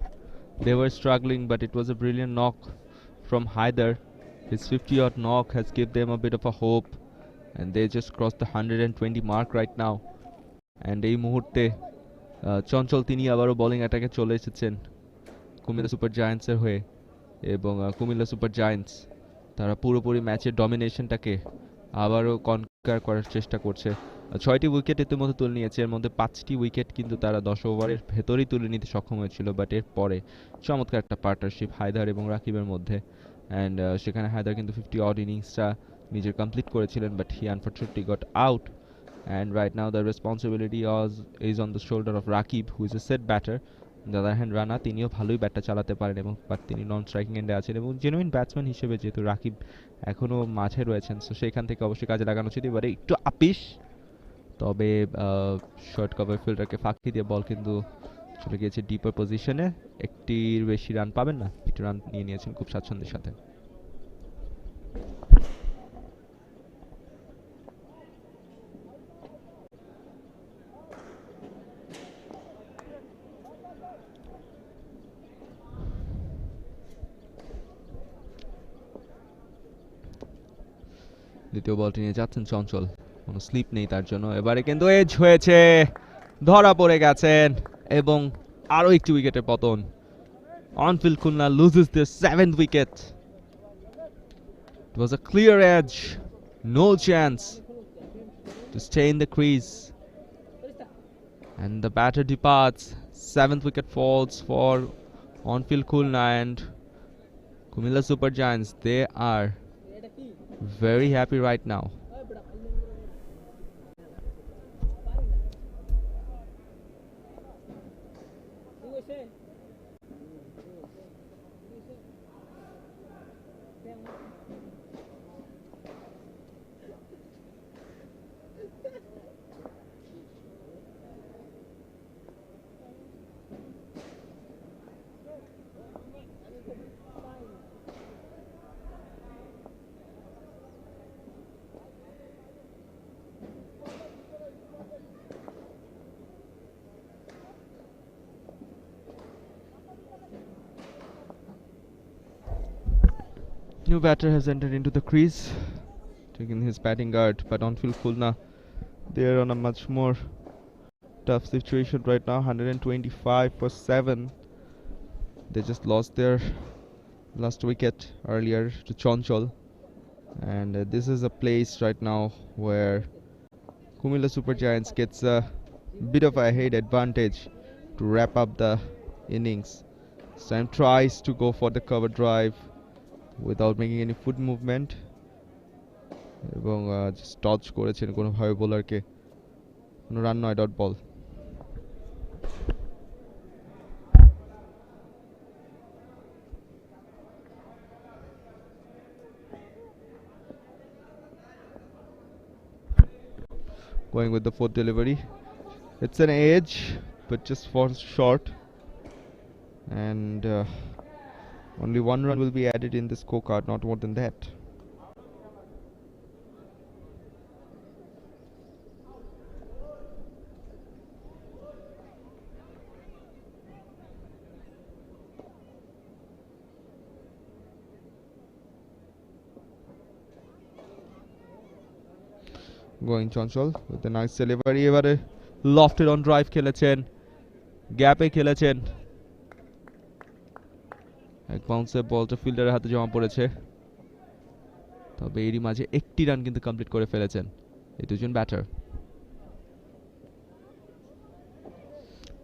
they were struggling, but it was a brilliant knock from Haider. His 50-odd knock has given them a bit of a hope, and they just crossed the 120 mark right now. And এই মুহূর্তে চঞ্চল তিনি আবারও bowling অ্যাটাকে চলে এসেছেন Comilla super জায়ান্টসের হয়ে, এবং Comilla super giants তারা পুরোপুরি ম্যাচের ডমিনেশনটাকে আবারও কনকার করার চেষ্টা করছে। 6টি উইকেট ইতিমধ্যে তুলে নিয়েছে, এর মধ্যে 5টি উইকেট কিন্তু তারা 10 ওভারের ভেতরেই তুলে নিতে সক্ষম হয়েছিল, বাট এর পরে চমৎকার একটা পার্টনারশিপ হায়দার এবং রাকিবের মধ্যে, অ্যান্ড সেখানে হায়দার কিন্তু 50-odd ইনিংসটা নিজের কমপ্লিট করেছিলেন, but he unfortunately got out, and right now the responsibility is on the shoulder of Rakib, who is a set batter. দাদার হ্যান্ড রানা তিনিও ভালোই ব্যাটটা চালাতে পারেন, এবং বাট তিনি নন স্ট্রাইকিং এন্ডে আছেন, এবং জেনুইন ব্যাটসম্যান হিসেবে যেহেতু রাকিব এখনও মাঠে রয়েছেন, সো সেখান থেকে অবশ্যই কাজে লাগানো উচিত। এবারে একটু আপিস তবে শর্ট কভার ফিল্ডারকে ফাঁকি দিয়ে বল কিন্তু চলে গিয়েছে ডিপার পজিশনে। একটির বেশি রান পাবেন না, একটি রান নিয়ে নিয়েছেন খুব স্বাচ্ছন্দ্যের সাথে। দ্বিতীয় বলটি নিয়ে যাচ্ছেন চঞ্চল, কোনো স্লিপ নেই তার জন্য। এবারে কিন্তু এজ হয়েছে, ধরা পড়ে গেছেন এবং আরও একটি উইকেটের পতন। On field Khulna loses their 7th wicket. It was a clear edge, no chance to stay in the crease, and the batter departs. 7th wicket falls for Onfield Khulna, and Cumilla Super Giants, they are very happy right now. New batter has entered into the crease, taking his batting guard, but Onfield Khulna, they are on a much more tough situation right now. 125 for 7. They just lost their last wicket earlier to Chonchol, and this is a place right now where Cumilla Super Giants gets a bit of a head advantage to wrap up the innings. Sam tries to go for the cover drive without making any foot movement, এবং just touch করেছেন কোনোভাবে বোলারকে, কোনো run নয়, dot ball. Going with the fourth delivery, it's an edge but just for short, and only one run will be added in the scorecard, not more than that. Going Chonchol with a nice delivery, এবারে lofted on drive খেলেছেন, গ্যাপে খেলেছেন, এক বাউন্সে বলটা ফিল্ডারের হাতে জমা পড়েছে। তবে এরই মাঝে একটি রান কিন্তু কমপ্লিট করে ফেলেছেন এই দুজন ব্যাটার।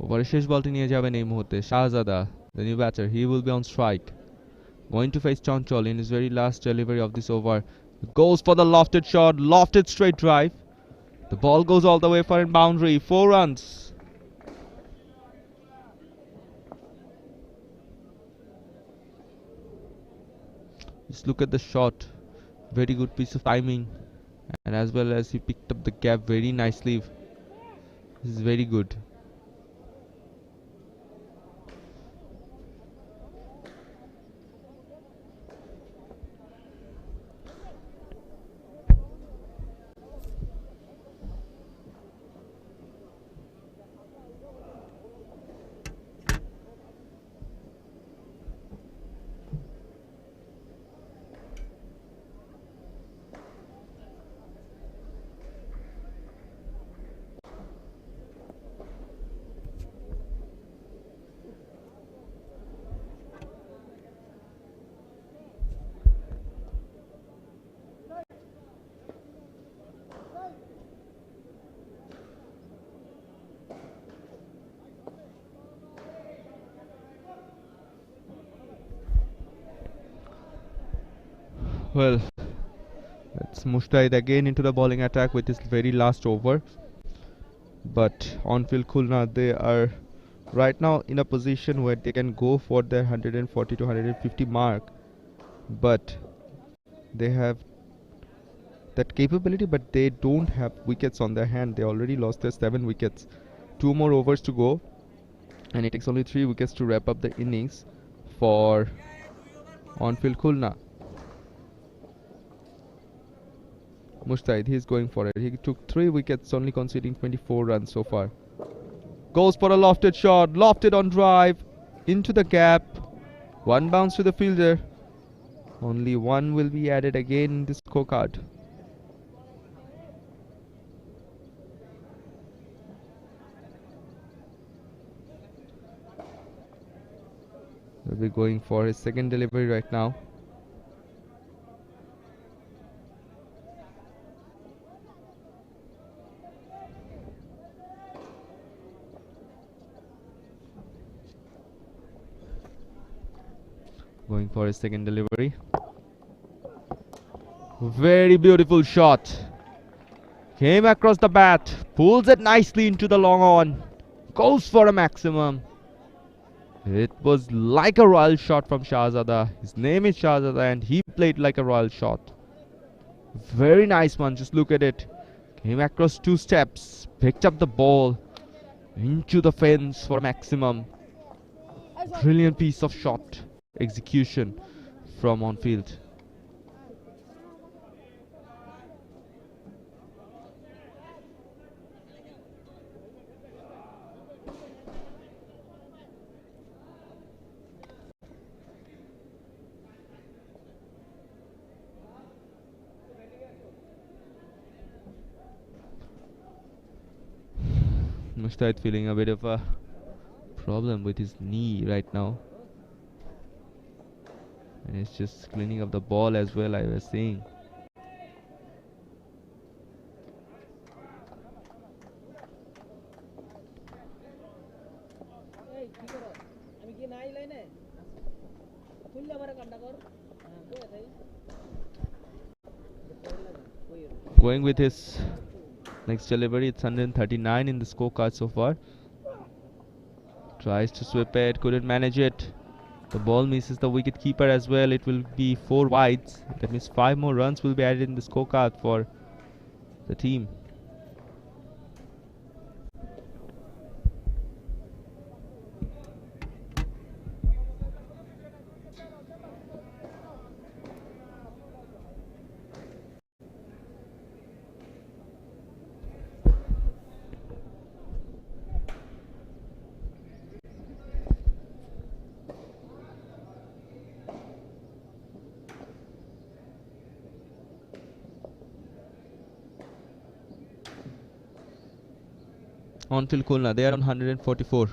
ওভারের শেষ বলটি নিয়ে যাবেন এই মুহূর্তে শাহজাদা, the new batter. He will be on strike, going to face Chonchol in his very last delivery of this over. Goes for the lofted shot, lofted straight drive. The ball goes all the way for a boundary. 4 runs. Just look at the shot. Very good piece of timing, and as well as he picked up the gap very nicely. This is very good. Well, it's Mushtahid again into the bowling attack with his very last over. But Onfield Khulna, they are right now in a position where they can go for their 140 to 150 mark, but they have that capability, but they don't have wickets on their hand. They already lost their 7 wickets. 2 more overs to go, and it takes only 3 wickets to wrap up the innings for on-field Khulna. Mustaid, he's going for it. He took 3 wickets, only conceding 24 runs so far. Goes for a lofted shot, lofted on drive, into the gap. 1 bounce to the fielder. Only 1 will be added again in the scorecard. Will be going for his second delivery right now. Going for his second delivery. Very beautiful shot. Came across the bat, pulls it nicely into the long on, goes for a maximum. It was like a royal shot from Shahzada. His name is Shahzada and he played like a royal shot. Very nice one, just look at it. Came across 2 steps, picked up the ball into the fence for maximum. Brilliant piece of shot execution from on field. Mustahid feeling a bit of a problem with his knee right now, and he's just cleaning up the ball as well, I was saying. Going with his next delivery, it's 139 in the scorecard so far. Tries to sweep it, couldn't manage it. The ball misses the wicket keeper as well. It will be 4 wides. That means 5 more runs will be added in the scorecard for the team. On-field Khulna, they are on 144.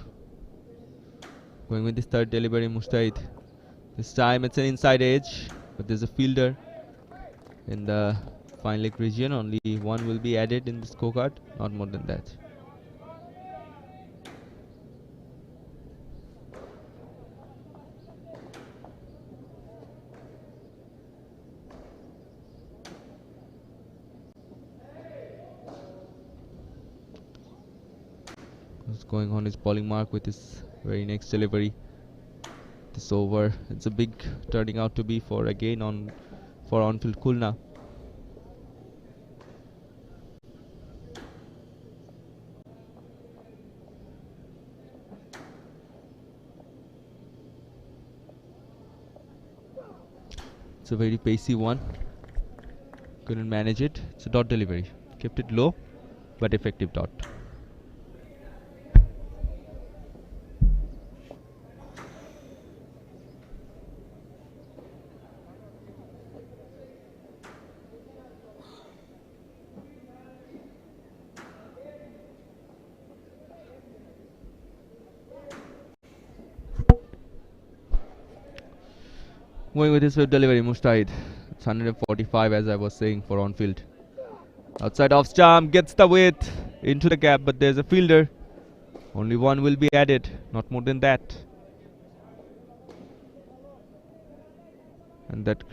Going with this third delivery, Mustaid. This time it's an inside edge, but there's a fielder in the fine leg region. Only 1 will be added in the scorecard, not more than that. Going on his bowling mark with his very next delivery. This over, it's a big turning out to be for again for on-field Khulna. It's a very pacey one. Couldn't manage it. It's a dot delivery. Kept it low, but effective dot. Going with his swift delivery, Mustaid. It's 145 as I was saying for on-field. Outside off stump, gets the width into the gap, but there's a fielder. Only 1 will be added, not more than that. And that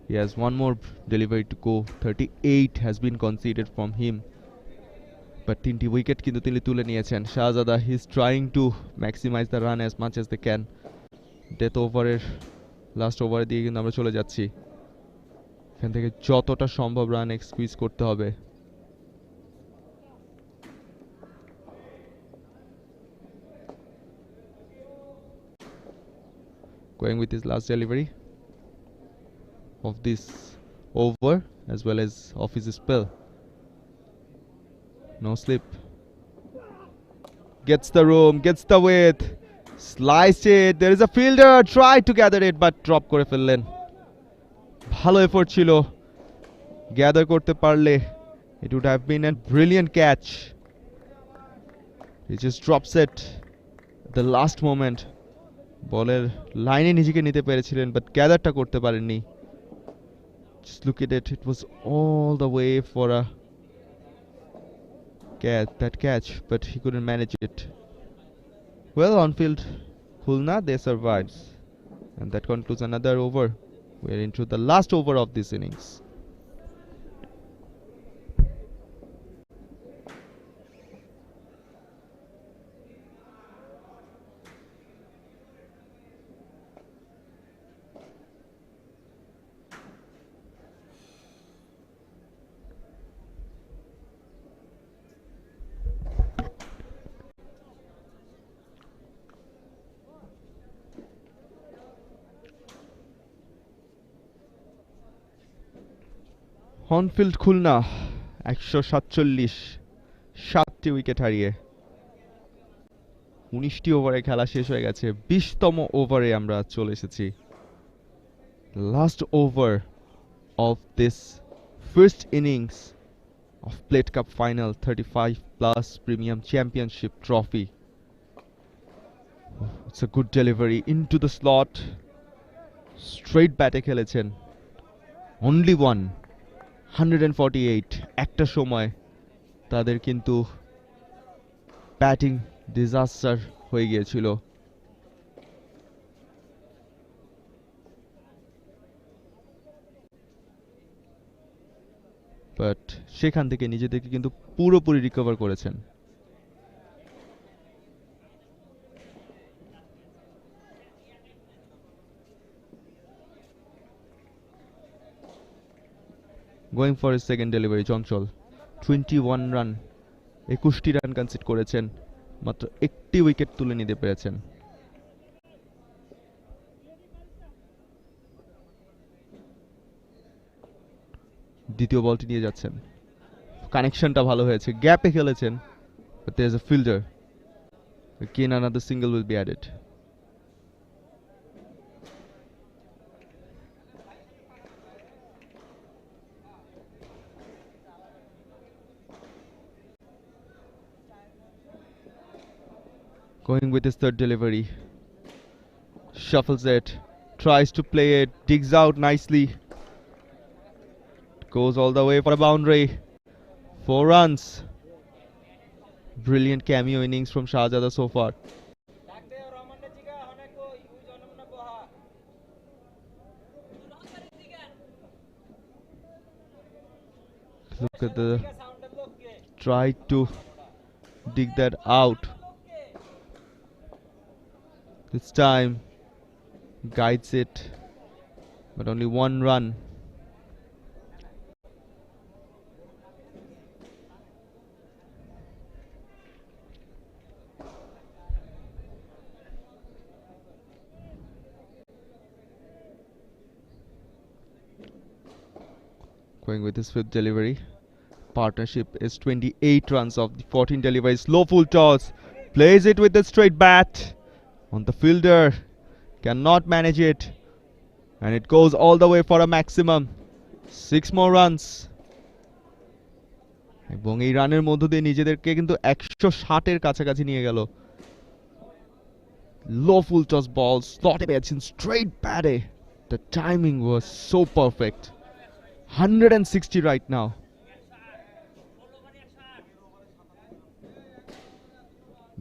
he has 1 more delivery to go. 38 has been conceded from him. But 3 wicket kintu tili tule niyechen. Shahzada, he's trying to maximize the run as much as they can. Death over last over দিকে কিন্তু আমরা চলে যাচ্ছি এখান থেকে যতটা সম্ভব run এক্সকুইজ করতে হবে। Going with his last delivery of this over as well as of his spell. No slip. Gets the room, gets the width, sliced it. There is a fielder, tried to gather it but drop করে ফেললেন। ভালো effort ছিল, gather করতে পারলে it would have been a brilliant catch. He just drops it at the last moment. বলের লাইনে নিজেকে নিতে পেরেছিলেন বাট গ্যাদারটা করতে পারেননি। Just look at it, it was all the way for a catch, but he couldn't manage it. Well, on field, Khulna, they survives, and that concludes another over. We're into the last over of this innings. On field Khulna 147, 7টি wicket হারিয়ে 19টি ওভারে খেলা শেষ হয়ে গেছে। 20তম ওভারে আমরা চলে এসেছি। Last over of this first innings of plate cup final 35 plus premium championship trophy. It's a good delivery into the slot. Straight ব্যাটে খেলেছেন। Only one 148। একটা সময় তাদের কিন্তু ব্যাটিং ডিজাস্টার হয়ে গিয়েছিল। বাট সেখান থেকে নিজেদেরকে কিন্তু পুরোপুরি রিকভার করেছেন। Going for his second delivery, Chanchal 21 run, 21টি রান কনসিড করেছেন, মাত্র একটি উইকেট তুলে নিতে পেরেছেন। দ্বিতীয় বলটি নিয়ে যাচ্ছেন, কানেকশনটা ভালো হয়েছে, গ্যাপে খেলেছেন, but there is a fielder. Again another single will be added. Going with his third delivery, shuffles it, tries to play it, digs out nicely, goes all the way for a boundary. 4 runs. Brilliant cameo innings from Shahzada so far. Look at the try to dig that out. This time guides it, but only 1 run. Going with his fifth delivery. Partnership is 28 runs of the 14 deliveries. Low full toss. Plays it with the straight bat. On the fielder. Cannot manage it. And it goes all the way for a maximum. 6 more runs. এবং এই রানের মধ্য দিয়ে নিজেদেরকে কিন্তু 160 এর কাছাকাছি নিয়ে গেল। Low full toss ball. Slot পেয়েছেন straight bat. The timing was so perfect. 160 right now.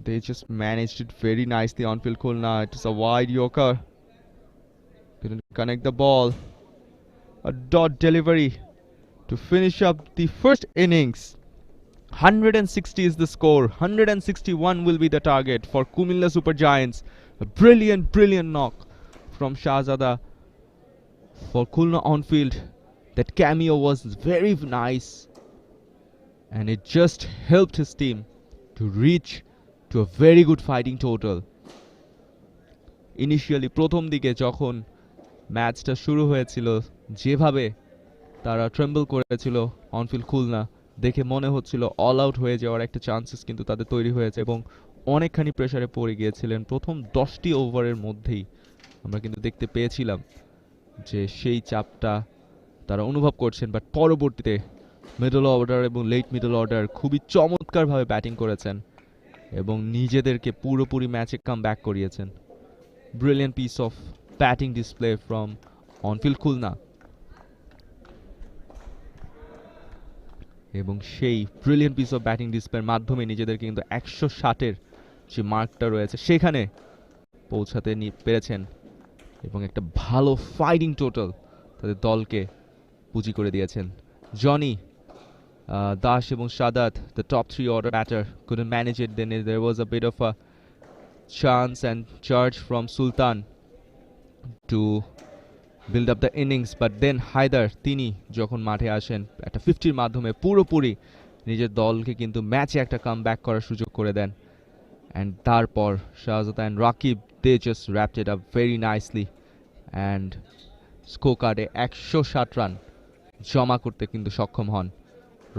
They just managed it very nicely on field. Khulna. It is a wide yorker. Couldn't connect the ball. A dot delivery to finish up the first innings. 160 is the score. 161 will be the target for Cumilla Super Giants. A brilliant knock from Shahzada for Khulna on field That cameo was very nice, and it just helped his team to reach to a very good fighting total. Initially প্রথম দিকে যখন ম্যাচটা শুরু হয়েছিল, যেভাবে তারা ট্রেম্বল করেছিল on field Khulna, দেখে মনে হচ্ছিল অল আউট হয়ে যাওয়ার একটা চান্সেস কিন্তু তাদের তৈরি হয়েছে এবং অনেকখানি প্রেসারে পড়ে গিয়েছিলেন। প্রথম 10টি ওভারের মধ্যেই আমরা কিন্তু দেখতে পেয়েছিলাম যে সেই চাপটা তারা অনুভব করছেন, বাট পরবর্তীতে মিডল অর্ডার এবং লেট মিডল অর্ডার খুবই চমৎকারভাবে ব্যাটিং করেছেন এবং নিজেদেরকে পুরোপুরি ম্যাচে কাম ব্যাক করিয়েছেন। Brilliant piece of batting display from on field Khulna, এবং সেই ব্রিলিয়ান্ট পিস অফ ব্যাটিং ডিসপ্লের মাধ্যমে নিজেদেরকে কিন্তু 160-এর যে মার্কটা রয়েছে সেখানে পৌঁছাতে পেরেছেন এবং একটা ভালো ফাইটিং টোটাল তাদের দলকে পুঁজি করে দিয়েছেন। জনি, দাস এবং Saadat, the top three order batter, couldn't manage it. Then there was a bit of a chance and charge from Sultan to build up the innings, but then Haider তিনি যখন মাঠে আসেন একটা 50-র মাধ্যমে পুরোপুরি নিজের দলকে কিন্তু ম্যাচে একটা কাম ব্যাক করার সুযোগ করে দেন। অ্যান্ড তারপর Shahzada and Rakib, they just wrapped it up very nicely and score কার্ডে 160 রান জমা করতে কিন্তু সক্ষম হন।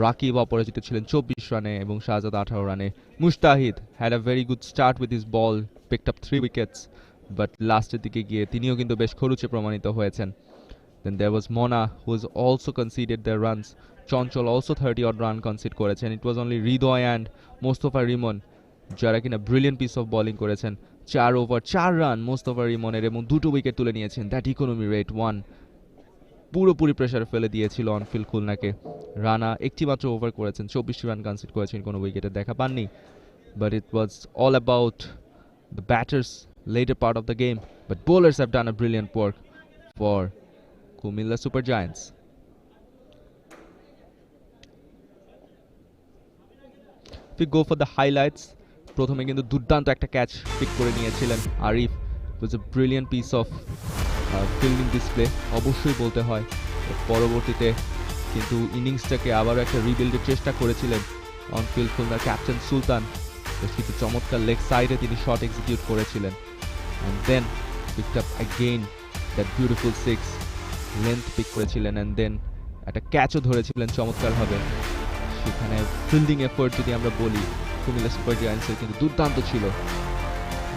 রাকিব অপরাজিত ছিলেন 24 রানে এবং শাহজাদা 18 রানে। Mustahid had a very good start with his ball, picked up 3 wickets, but লাস্টের দিকে গিয়ে তিনিও কিন্তু বেশ খরুচে প্রমাণিত হয়েছেন। Then there was Mona, who has also conceded their runs. Chanchal also 30 odd run concede করেছেন. It was only Hridoy and Mostafa Rimon যারা কিনা ব্রিলিয়ান্ট পিস অফ বোলিং করেছেন। 4 ওভার 4 রান মোস্তফা রিমনের এবং 2টো উইকেট তুলে নিয়েছেন। দ্যাট ইকোনমি রেট 1 পুরোপুরি প্রেসারে ফেলে দিয়েছিল অনফিল্ড খুলনাকে। রানা একটি মাত্র ওভার করেছেন, 24টি রান কনসিড করেছেন, কোনো উইকেটের দেখা পাননি। But it was all about the batters later part of the game. But bowlers have done a brilliant work for Cumilla Super Giants. If we go for the highlights, প্রথমে কিন্তু দুর্দান্ত একটা catch pick করে নিয়েছিলেন Arif. It was a brilliant piece of fielding display অবশ্যই বলতে হয়। পরবর্তীতে কিন্তু ইনিংসটাকে আবারও একটা রিবিল্ডের চেষ্টা করেছিলেন অনফিল্ড খুলনার ক্যাপ্টেন সুলতান। বেশ কিছু চমৎকার লেগ সাইডে তিনি শট এক্সিকিউট করেছিলেন। And then picked up again that beautiful 6 length pick করেছিলেন, অ্যান্ড দেন একটা ক্যাচও ধরেছিলেন চমৎকারভাবে। সেখানে ফিল্ডিং এফোর্ট যদি আমরা বলি কুমিল্লা সুপার জায়ান্টসের কিন্তু দুর্দান্ত ছিল।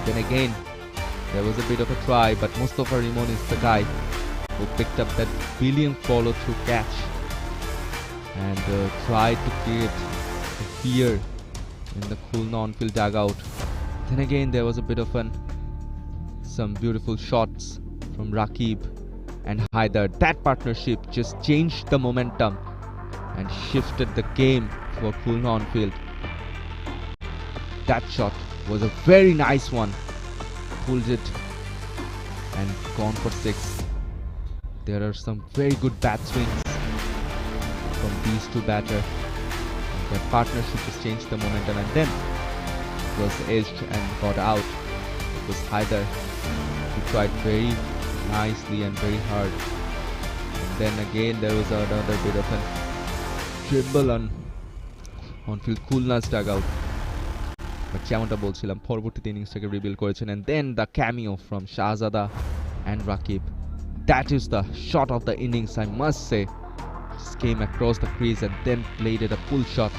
Then again there was a bit of a try, but Mustafa Rimon is the guy who picked up that brilliant follow-through catch and tried to create a fear in the Khulna on-field dugout. Then again there was a bit of some beautiful shots from Rakib and Haidar. That partnership just changed the momentum and shifted the game for Khulna on-field. That shot was a very nice one. Pulled it and gone for 6. There are some very good bat swings from these two batters. Their partnership just changed the momentum, and then it was edged and got out. It was Haider who tried very nicely and very hard. And then again there was another bit of a dribble on field Khulna's dugout. But যেমনটা বলছিলাম পরবর্তীতে ইনিংসটাকে rebuild করেছেন, and then the cameo from Shahzada and Rakib. That is the shot of the innings, I must say. Just came across the crease and then played it a full shot.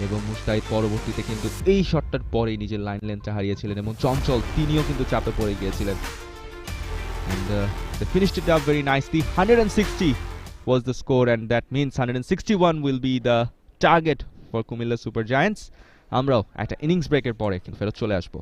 এবং মুস্তাহিদ পরবর্তীতে কিন্তু এই শটটার পরেই নিজের line লেন্থটা হারিয়েছিলেন এবং চঞ্চল তিনিও কিন্তু চাপে পড়ে গিয়েছিলেন। And they finished it up very nicely. 160 was the score, and that means 161 will be the target for Cumilla Super Giants. আমরাও একটা ইনিংস ব্রেকের পরে কিন্তু ফেরত চলে আসবো।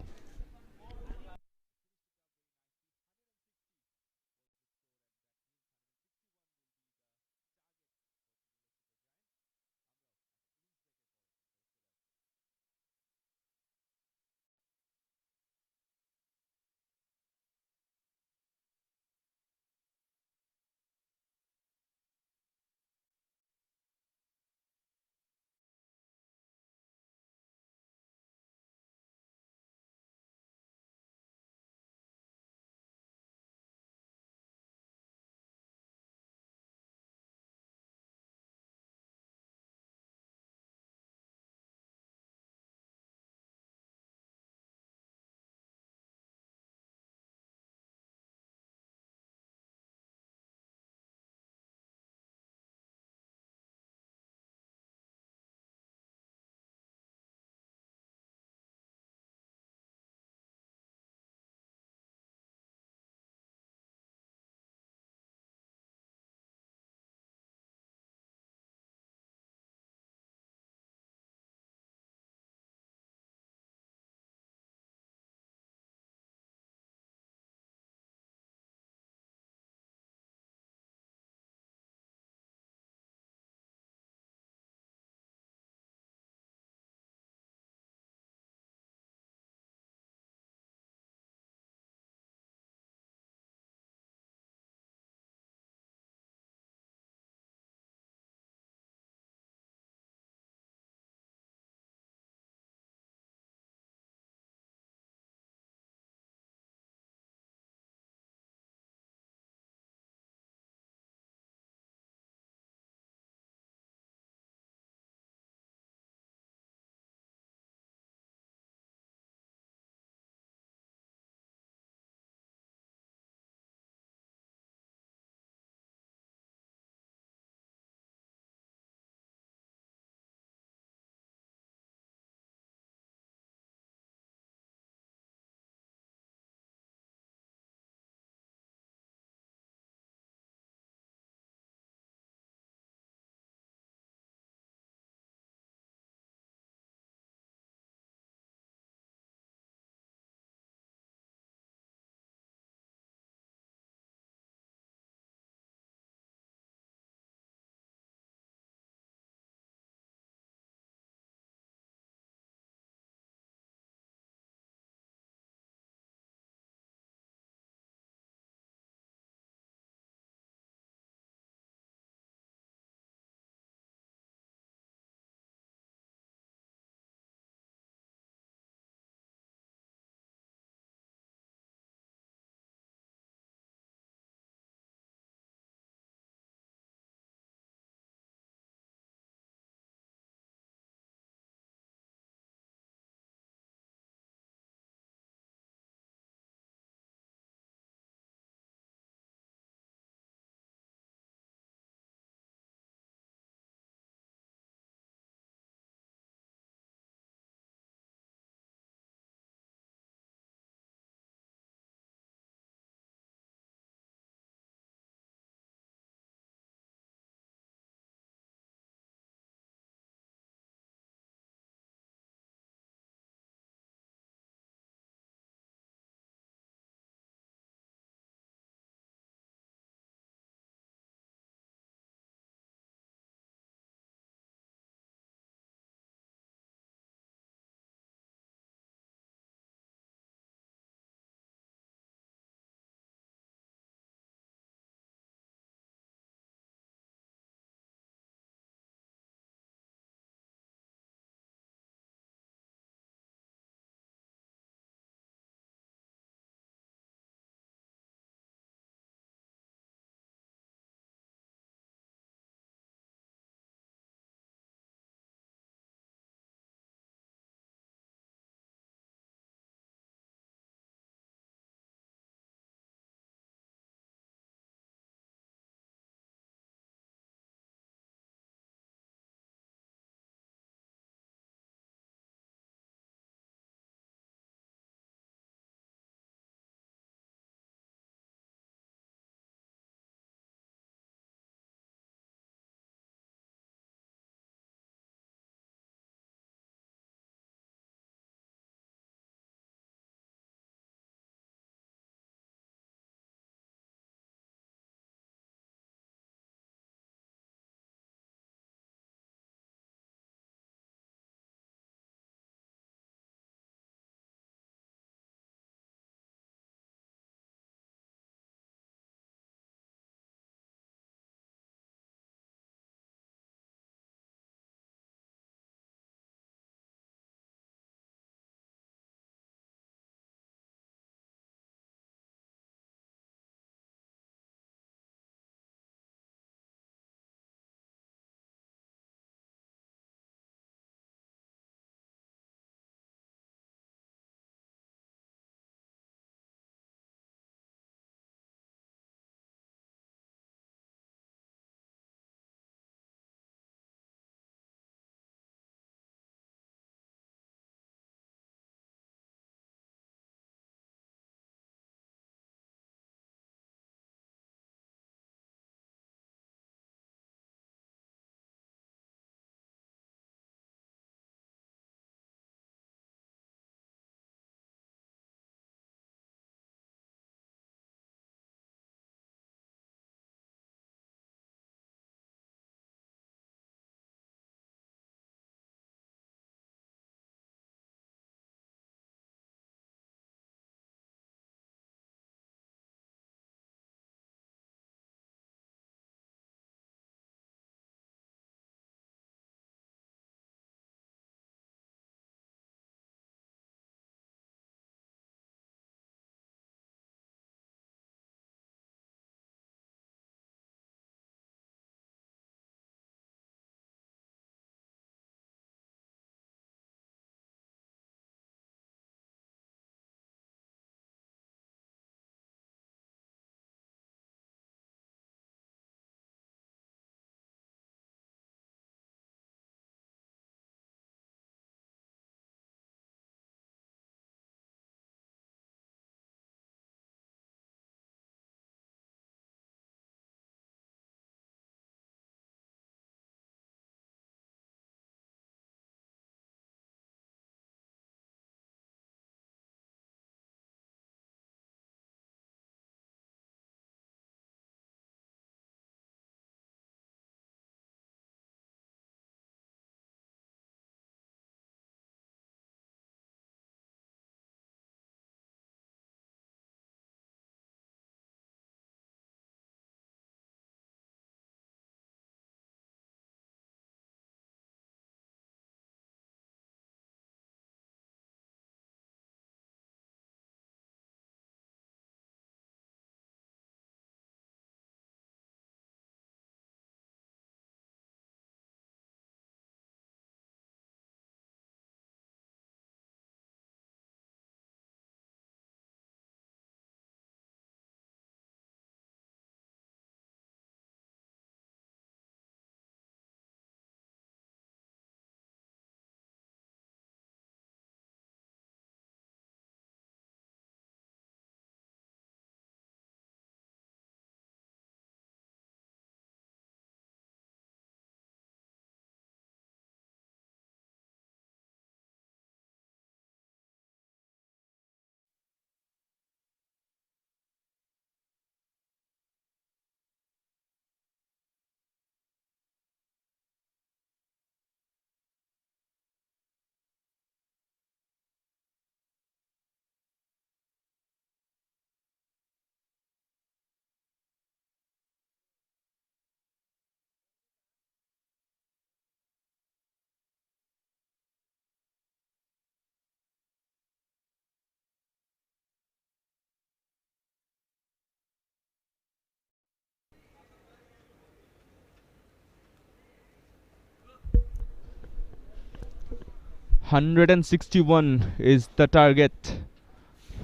161 is the target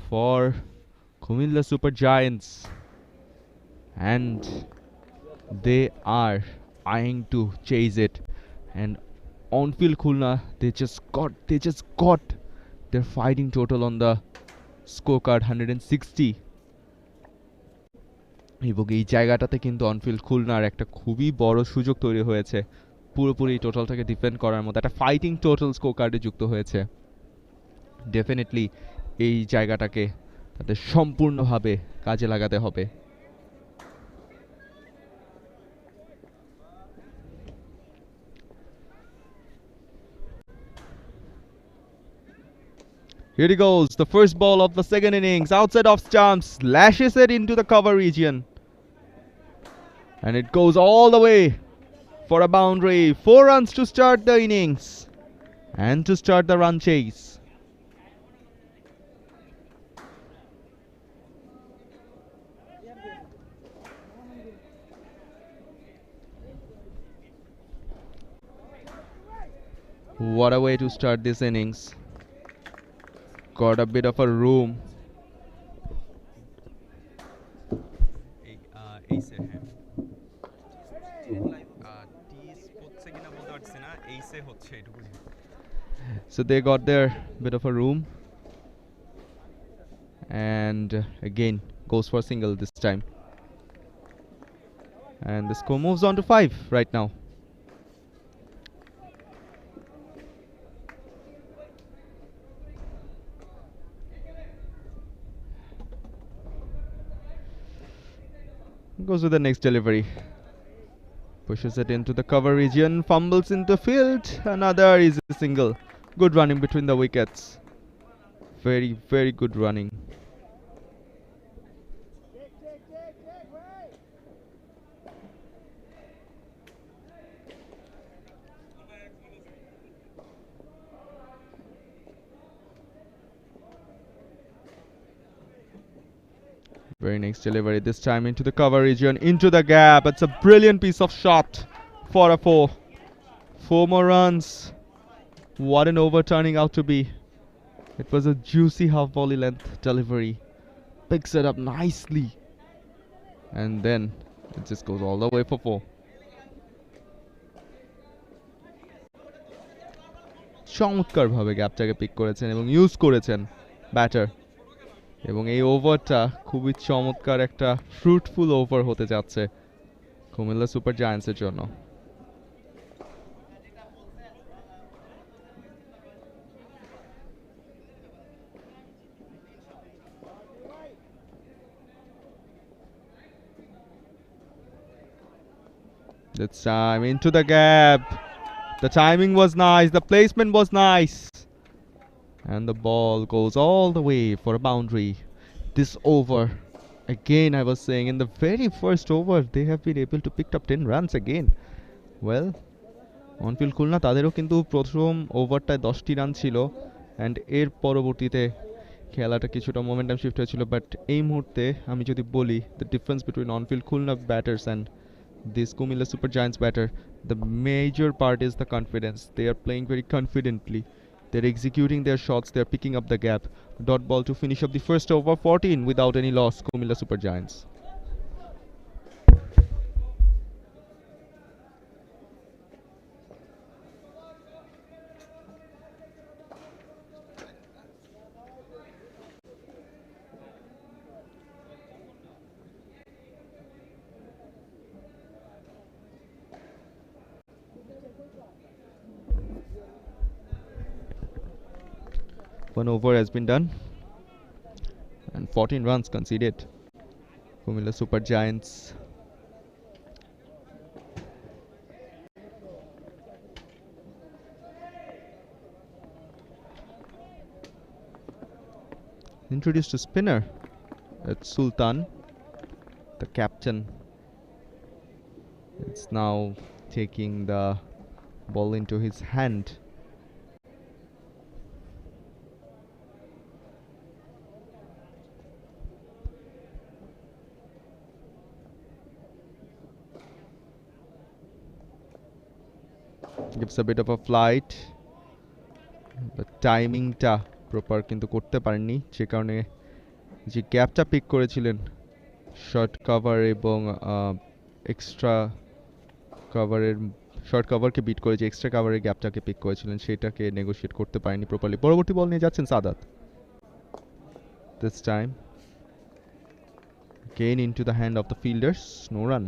for Cumilla Super Giants, and they are eyeing to chase it. And on-field Khulna, they just got their fighting total on the scorecard 160. এবং এই জায়গাটাতে কিন্তু অনফিল্ড খুলনার একটা খুবই বড় সুযোগ তৈরি হয়েছে পুরোপুরি টোটালটাকে ডিফেন্ড করার মতো একটা ফাইটিং টোটাল স্কোর কার্ডে যুক্ত হয়েছে। ডেফিনেটলি এই জায়গাটাকে তাদের সম্পূর্ণভাবে কাজে লাগাতে হবে। Here he goes, the first ball of the second innings, outside off stumps, lashes it into the cover region. And it goes all the way for a boundary. 4 runs to start the innings and to start the run chase. What a way to start this innings. Got a bit of a room. So they got their bit of a room, and again goes for a single this time, and the score moves on to 5 right now. Goes with the next delivery, pushes it into the cover region, fumbles into field, another easy single. Good running between the wickets, very good running. Very next delivery, this time into the cover region, into the gap. It's a brilliant piece of shot for a 4. 4 more runs. What an over turning out to be. It was a juicy half volley length delivery. Picks it up nicely, and then it just goes all the way for 4. চমৎকার ভাবে গ্যাপটাকে pick করেছেন এবং use করেছেন batter, এবং এই ওভারটা খুবই চমৎকার একটা ফ্রুটফুল ওভার হতে যাচ্ছে কুমিল্লা সুপার জায়ান্টসের জন্য। This time into the gap. The timing was nice, the placement was nice, and the ball goes all the way for a boundary. This over, again I was saying, in the very first over they have been able to pick up 10 runs again. Well, Onfield Khulna তাদেরও কিন্তু প্রথম ওভারটায় 10টি run ছিল, and এর পরবর্তীতে খেলাটা কিছুটা momentum shift হয়েছিল। বাট এই মুহূর্তে আমি যদি বলি, the difference between Onfield Khulna batters and this Cumilla Super Giants batter, the major part is the confidence. They are playing very confidently. They're executing their shots. They're picking up the gap. Dot ball to finish up the first over, 14 without any loss. Cumilla Super Giants. One over has been done and 14 runs conceded. Cumilla Super Giants introduced a spinner. It's Sultan, the captain. It's now taking the ball into his hand. Gives a bit of a flight, টাইমিংটা proper কিন্তু করতে পারেননি, যে কারণে যে গ্যাপটা pick করেছিলেন short cover এবং এক্সট্রা কভারের, শর্ট কভারকে বিট করে যে এক্সট্রা কভারের গ্যাপটাকে পিক করেছিলেন সেটাকে নেগোশিয়েট করতে পারেনি প্রপারলি। পরবর্তী বল নিয়ে যাচ্ছেন Sadat. This time again into the hand of the fielders, no run.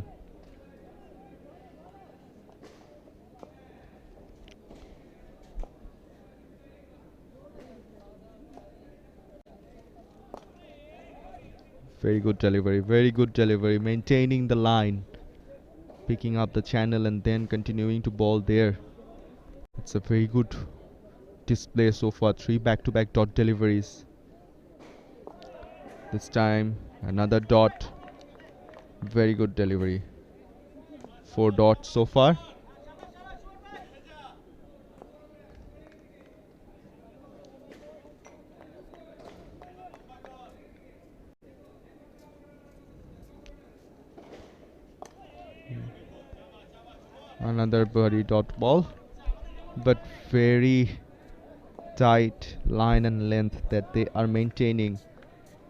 Very good delivery, maintaining the line, picking up the channel and then continuing to ball there. It's a very good display so far, 3 back-to-back dot deliveries. This time another dot, very good delivery, 4 dots so far. Another birdie dot ball, but very tight line and length that they are maintaining,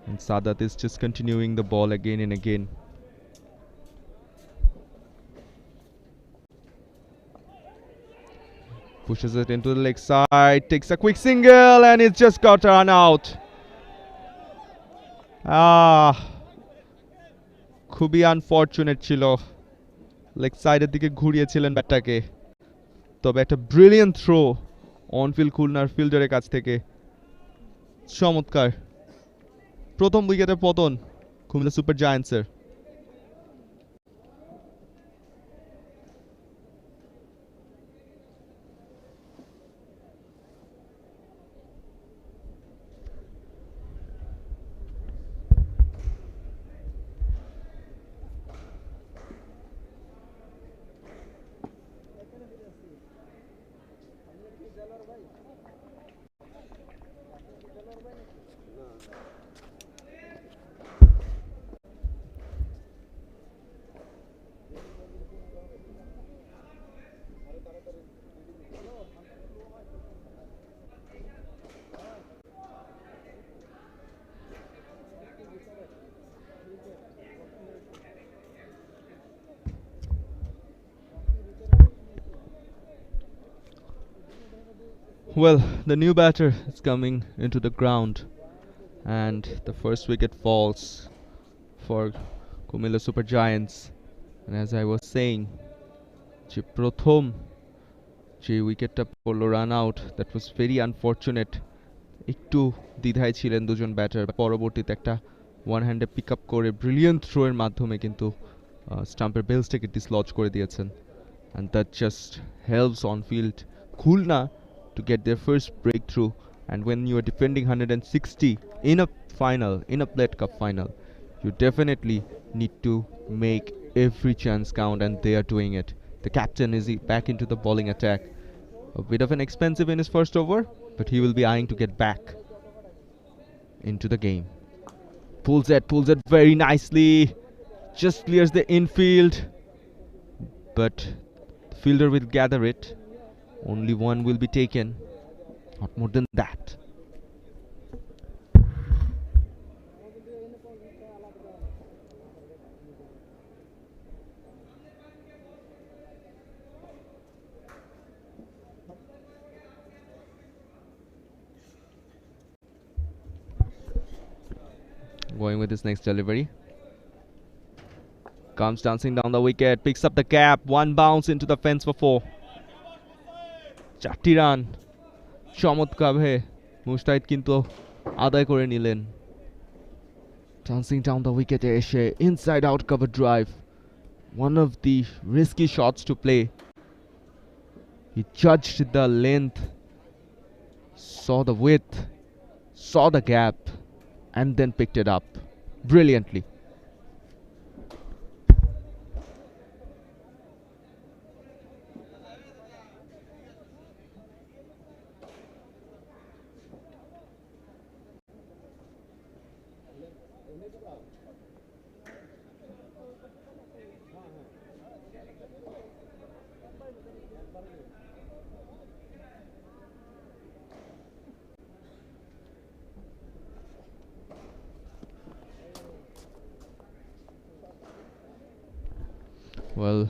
and Sadat is just continuing the ball again and again. Pushes it into the leg side, takes a quick single, and it's just got run out. খুবই unfortunate ছিল, leg সাইডের দিকে ঘুরিয়েছিলেন ব্যাটটাকে, তবে একটা brilliant throw on-field খুলনার ফিল্ডারের কাছ থেকে, চমৎকার। প্রথম উইকেটের পতন কুমিল্লা সুপার জায়ান্টসের। Well, the new batter is coming into the ground, and the first wicket falls for Cumilla Super Giants. And as I was saying, যে প্রথম যে উইকেটটা পড়লো run out, that was very unfortunate. একটু দ্বিধায় ছিলেন দুজন ব্যাটার, পরবর্তীতে একটা ওয়ান হ্যান্ডে পিক আপ করে ব্রিলিয়েন্ট থ্রো এর মাধ্যমে কিন্তু স্টাম্পের বেলসটাকে ডিসলজ করে দিয়েছেন, and that just helps on field Khulna to get their first breakthrough. And when you are defending 160 in a final, in a Plate Cup final, you definitely need to make every chance count, and they are doing it. The captain is back into the bowling attack. A bit of an expensive in his first over, but he will be eyeing to get back into the game. Pulls it very nicely, just clears the infield, but the fielder will gather it. Only one will be taken, not more than that. Going with his next delivery. Comes dancing down the wicket, picks up the gap, one bounce into the fence for 4. 4টি run চমৎকারভাবে মুস্তাহিদ কিন্তু আদায় করে নিলেন। Dancing down the wicket এসে inside out cover drive, one of the risky shots to play. He judged the length, saw the width, saw the gap, and then picked it up brilliantly. Well,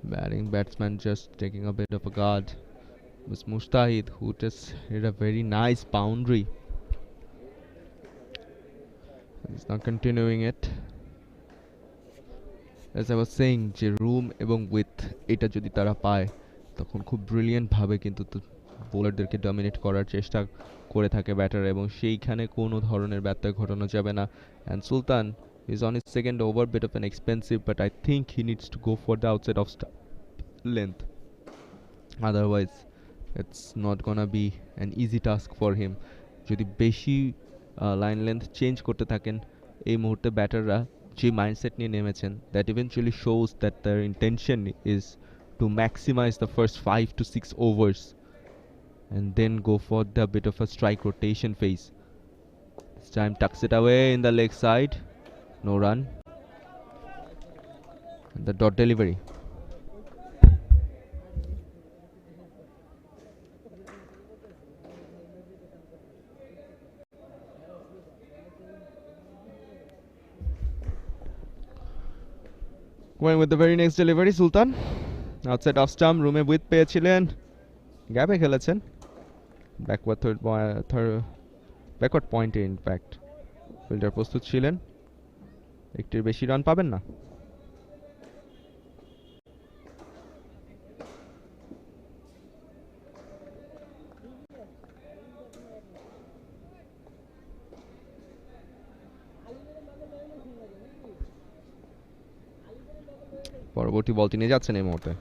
batting batsman just taking a bit of a guard was Mustahid, who just hit a very nice boundary. He's not continuing it. As I was saying, যে room এবং width এটা যদি তারা পায় তখন খুব brilliant ভাবে কিন্তু বোলারদেরকে ডমিনেট করার চেষ্টা করে থাকে ব্যাটার, এবং সেইখানে কোনো ধরনের ব্যত্যয় ঘটানো যাবে না. And Sultan is on his second over, bit of an expensive, but I think he needs to go for the outside of length. Otherwise, it's not gonna be an easy task for him. যদি বেশি line length change করতে থাকেন এই মুহূর্তে ব্যাটাররা যে mindset নিয়ে নেমেছেন, that eventually shows that their intention is to maximize the first 5 to 6 overs and then go for the bit of a strike rotation phase. This time tucks it away in the leg side, no run, and the dot delivery. Going with the very next delivery, Sultan outside off stump, room with পেয়েছিলেন, গ্যাপে খেলেছেন, backward পয়েন্টে in fact fielder প্রস্তুত ছিলেন, একটির বেশি run পাবেন না. পরবর্তী বলটি নিয়ে যাচ্ছেন এই মুহূর্তে.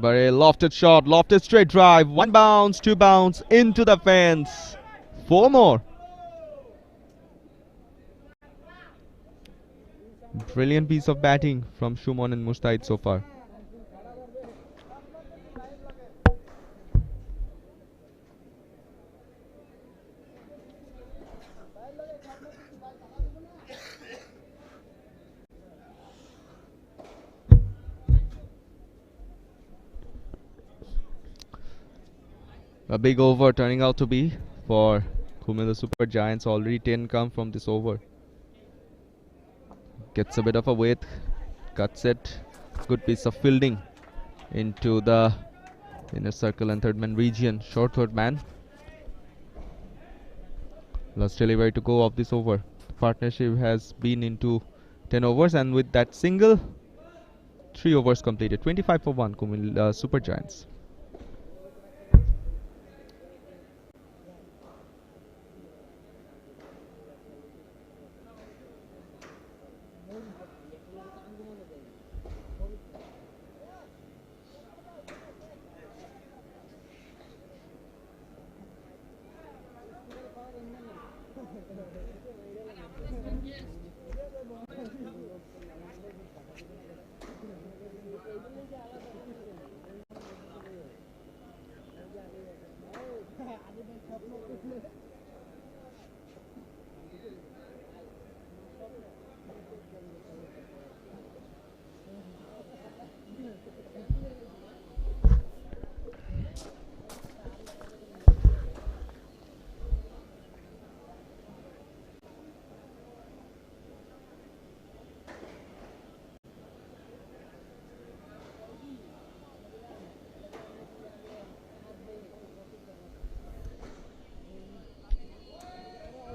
But a lofted shot, lofted straight drive, 1 bounce, 2 bounce into the fence, 4 more. Brilliant piece of batting from Shumon and Mustahid so far. A big over turning out to be for Cumilla Super Giants. Already 10 come from this over. Gets a bit of a width, cuts it. Good piece of fielding into the inner circle and third man region. Short third man. Last delivery to go of this over. Partnership has been into 10 overs, and with that single, 3 overs completed. 25 for 1 Cumilla Super Giants.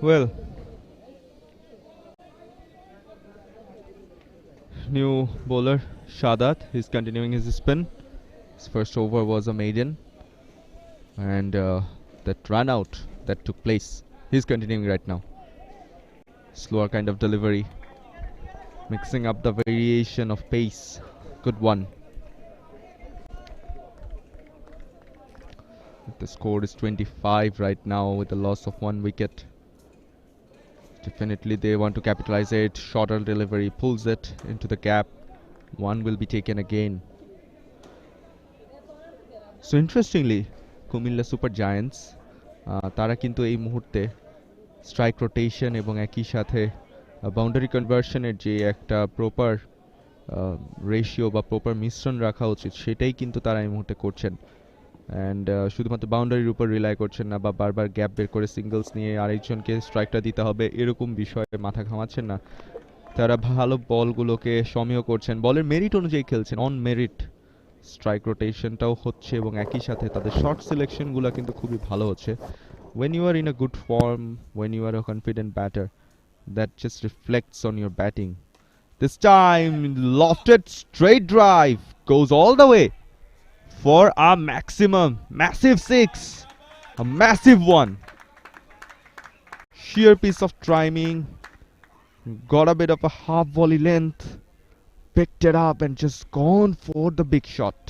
Well, new bowler Shadat is continuing his spin. His first over was a maiden, and that run out that took place, he's continuing right now. Slower kind of delivery, mixing up the variation of pace. Good one. The score is 25 right now with the loss of 1 wicket. Definitely they want to capitalize it. Shorter delivery, pulls it into the gap. 1 will be taken again. So interestingly, Cumilla Super Giants তারা কিন্তু এই মুহূর্তে strike rotation এবং একই সাথে boundary কনভার্সনের যে একটা proper ratio বা প্রপার মিশ্রণ রাখা উচিত সেটাই কিন্তু তারা এই মুহূর্তে করছেন। অ্যান্ড শুধুমাত্র বাউন্ডারির উপর রিলাই করছেন না বা বারবার গ্যাপ বের করে সিঙ্গলস নিয়ে আরেকজনকে স্ট্রাইকটা দিতে হবে এরকম বিষয়ে মাথা ঘামাচ্ছেন না। তারা ভালো বলগুলোকে সমীহ করছেন, বলের মেরিট অনুযায়ী খেলছেন, অন মেরিট। স্ট্রাইক রোটেশনটাও হচ্ছে এবং একই সাথে তাদের শর্ট সিলেকশনগুলো কিন্তু খুবই ভালো হচ্ছে। When you are in a good form, when you are a confident batter, that just reflects on your batting. This time, lofted straight drive goes all the way for a maximum, massive six, a massive one. Sheer piece of timing, got a bit of a half volley length, picked it up and just gone for the big shot.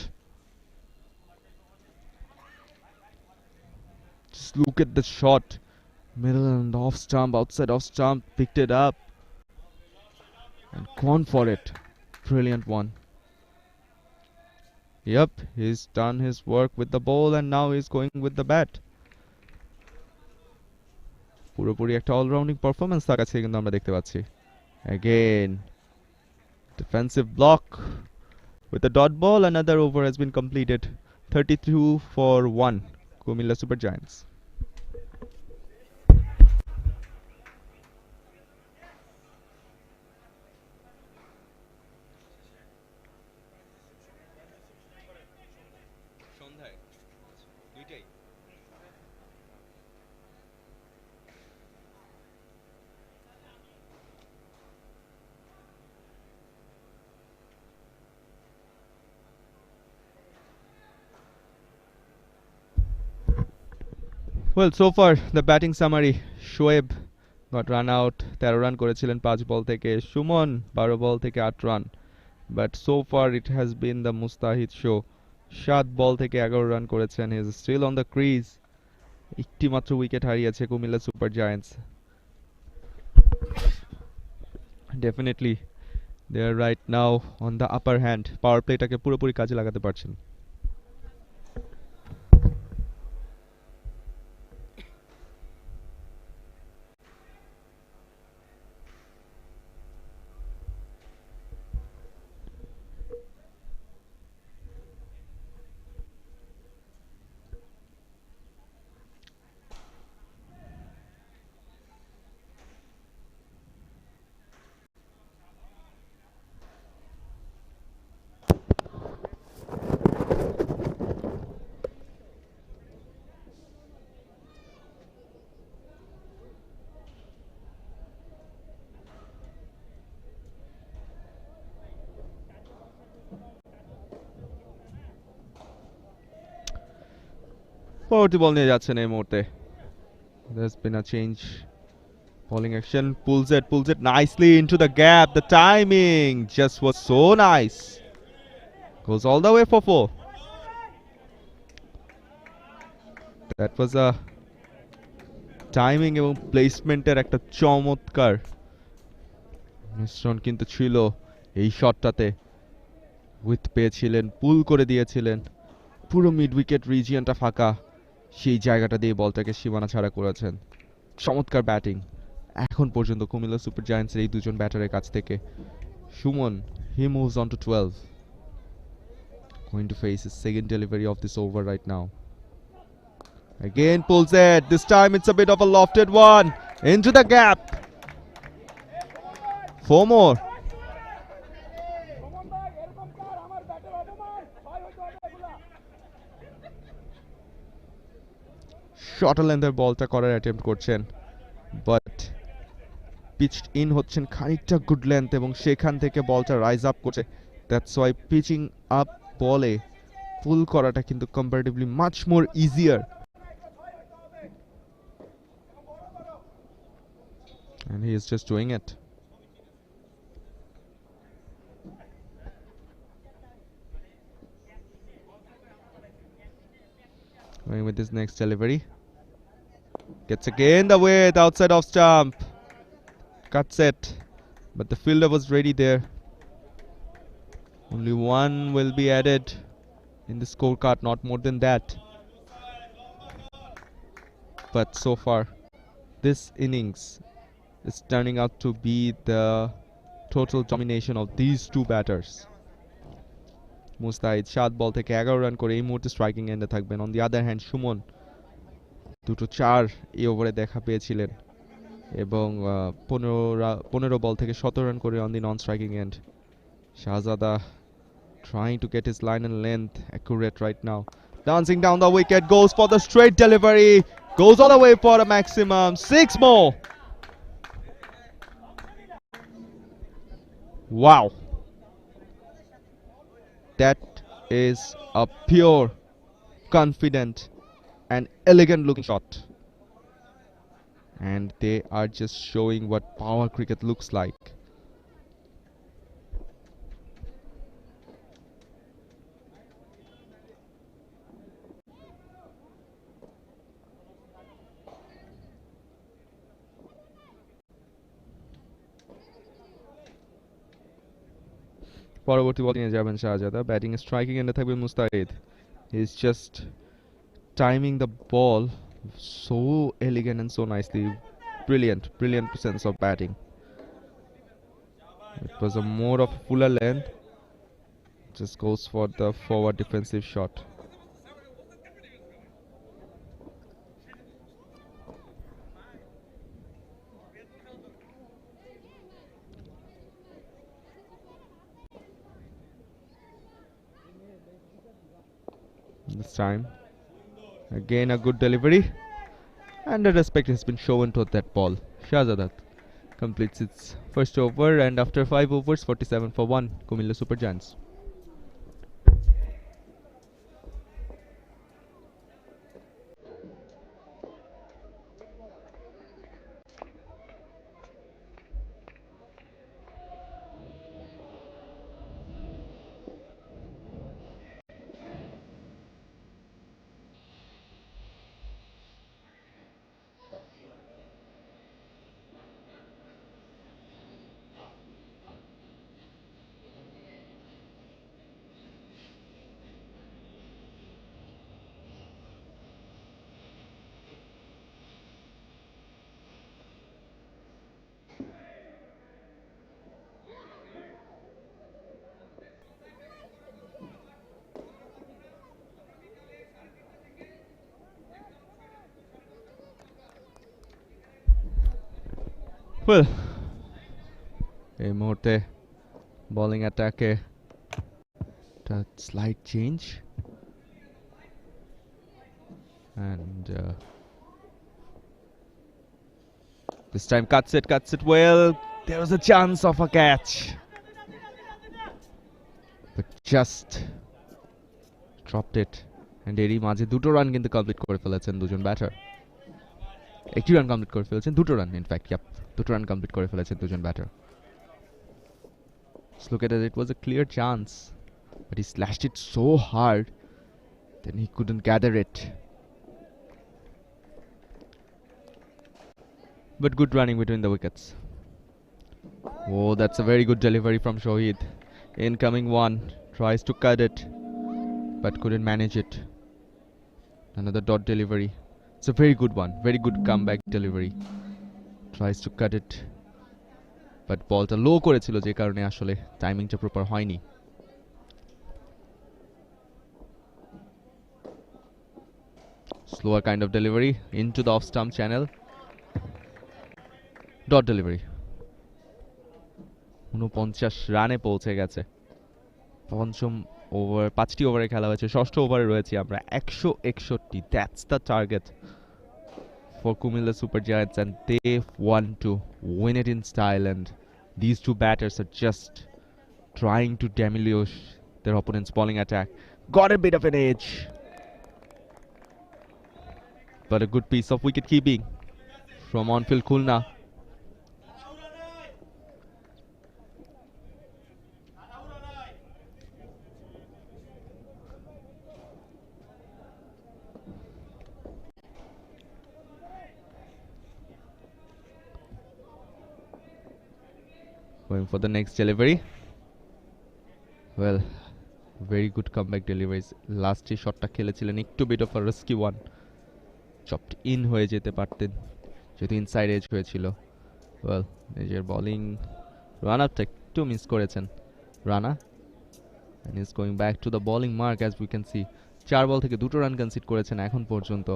Just look at the shot, middle and off stump, outside off stump, picked it up and gone for it. Brilliant one. Yep, he's done his work with the ball and now he's going with the bat. পুরোপুরি একটা all-rounding performance তার কাছে কিন্তু আমরা দেখতে পাচ্ছি। Again, defensive block with the dot ball. Another over has been completed. 32 for 1. Cumilla Super Giants. সন্ধ্যায় দুইটাই। Well, so far the batting summary. Shoaib got run out, 13 run করেছিলেন 5 বল থেকে। সুমন 12 বল থেকে 8 run. But so far it has been the Mustahid show. 7 বল থেকে 11 run করেছেন। He is still on the crease. একটি মাত্র wicket হারিয়েছে Comilla super giants. Definitely they are right now on the upper hand. পাওয়ার প্লেটাকে পুরোপুরি কাজে লাগাতে পারছেন। পরবর্তী বল নিয়ে যাচ্ছেন এই মুহূর্তে। There's been a change. Bowling action, pulls it nicely into the gap. The timing just was so nice. Goes all the way for 4. That was a timing এবং প্লেসমেন্টের একটা চমৎকার মিশ্রণ কিন্তু ছিল এই শটটাতে। উইথ পেয়েছিলেন, পুল করে দিয়েছিলেন, পুরো মিড উইকেট রিজিয়নটা ফাঁকা, সেই জায়গাটা দিয়ে বলটাকে সীমানা ছাড়া করেছেন। চমৎকার ব্যাটিং এখন পর্যন্ত কুমিল্লা সুপার জায়ান্টসের এই দুজন ব্যাটারের কাছ থেকে। Suman, he moves on to 12. Going to face his second delivery of this over right now. Again pulls it. This time it's a bit of a lofted one into the gap. 4 more. Short লেন্থের বলটা করার attempt করছেন, but pitched in হচ্ছেন খানিকটা good length এবং সেখান থেকে বলটা rise up করছে। দ্যাটস ওয়াই পিচিং আপ বলে পুল করাটা কিন্তু comparatively much more easier. And he is just doing it. Going with his next delivery. Gets again the width outside off stump. Cuts it. But the fielder was ready there. Only one will be added in the scorecard, not more than that. But so far, this innings is turning out to be the total domination of these two batters. মুস্তাহিদ 7 বল থেকে 11 run করে এই মুহূর্তে striking এন্ডে থাকবেন। On the other hand Suman 2 4 এই ওভারে দেখা পেয়েছিলেন এবং 15 বল থেকে 17 রান করে on the non-striking end. Shahzada trying to get his line and length accurate right now. Dancing down the wicket, goes for the straight delivery, goes all the way for a maximum. 6 more. Wow. That is a pure, confident and elegant looking shot. And they are just showing what power cricket looks like. পরবর্তী bowling এ যাবেন Shahzada, batting striking এন্ডে থাকবে Mustahid. He is just timing the ball so elegant and so nicely. Brilliant sense of batting. It was a more of fuller length. Just goes for the forward defensive shot. This time again a good delivery and the respect has been shown to that ball. Shahzada completes its first over and after 5 overs 47 for 1 Cumilla Super Giants. Well, এই মুহূর্তে bowling অ্যাটাকে একটা slight change and this time cuts it well. There was a chance of a catch but just dropped it and এরই মাঝে দুটো run কিন্তু complete করে ফেলেছেন দুজন ব্যাটার. একটি রান কমপ্লিট করে ফেলেছেন, দুটো রান ইনফ্যাক্ট, দুটো রান কমপ্লিট করে ফেলেছেন দুজন batter. Just look at it, it was a clear chance but he slashed it so hard then he couldn't gather it. But good running between the wickets. Oh, that's a very good delivery from Shohid. Incoming one, tries to cut it but couldn't manage it. Another dot delivery. It's a very good one, very good comeback delivery. Tries to cut it but বলটা লো করেছিল যে কারণে আসলে টাইমিংটা proper হয়নি. Slower kind of delivery into the off stump channel. Dot delivery. 49 রানে পৌঁছে গেছে. পঞ্চম ওভার, 5টি ওভারে খেলা হয়েছে, ষষ্ঠ ওভারে রয়েছি আমরা. 161, that's the target for Cumilla Super Giants and they want to win it in style and these two batters are just trying to demolish their opponent's bowling attack. Got a bit of an edge but a good piece of wicket keeping from on-field Khulna. Going for the next delivery. Well, very good comeback deliveries. Last shotটা খেলেছিলেন একটু bit of a risky one. Chopped in হয়ে যেতে পারতেন যেহেতু inside edge হয়েছিল. Well, নিজের bowling run আপটা একটু মিস করেছেন Rana and is going back to the bowling mark as we can see. 4 বল থেকে দুটো রান কনসিড করেছেন এখন পর্যন্ত.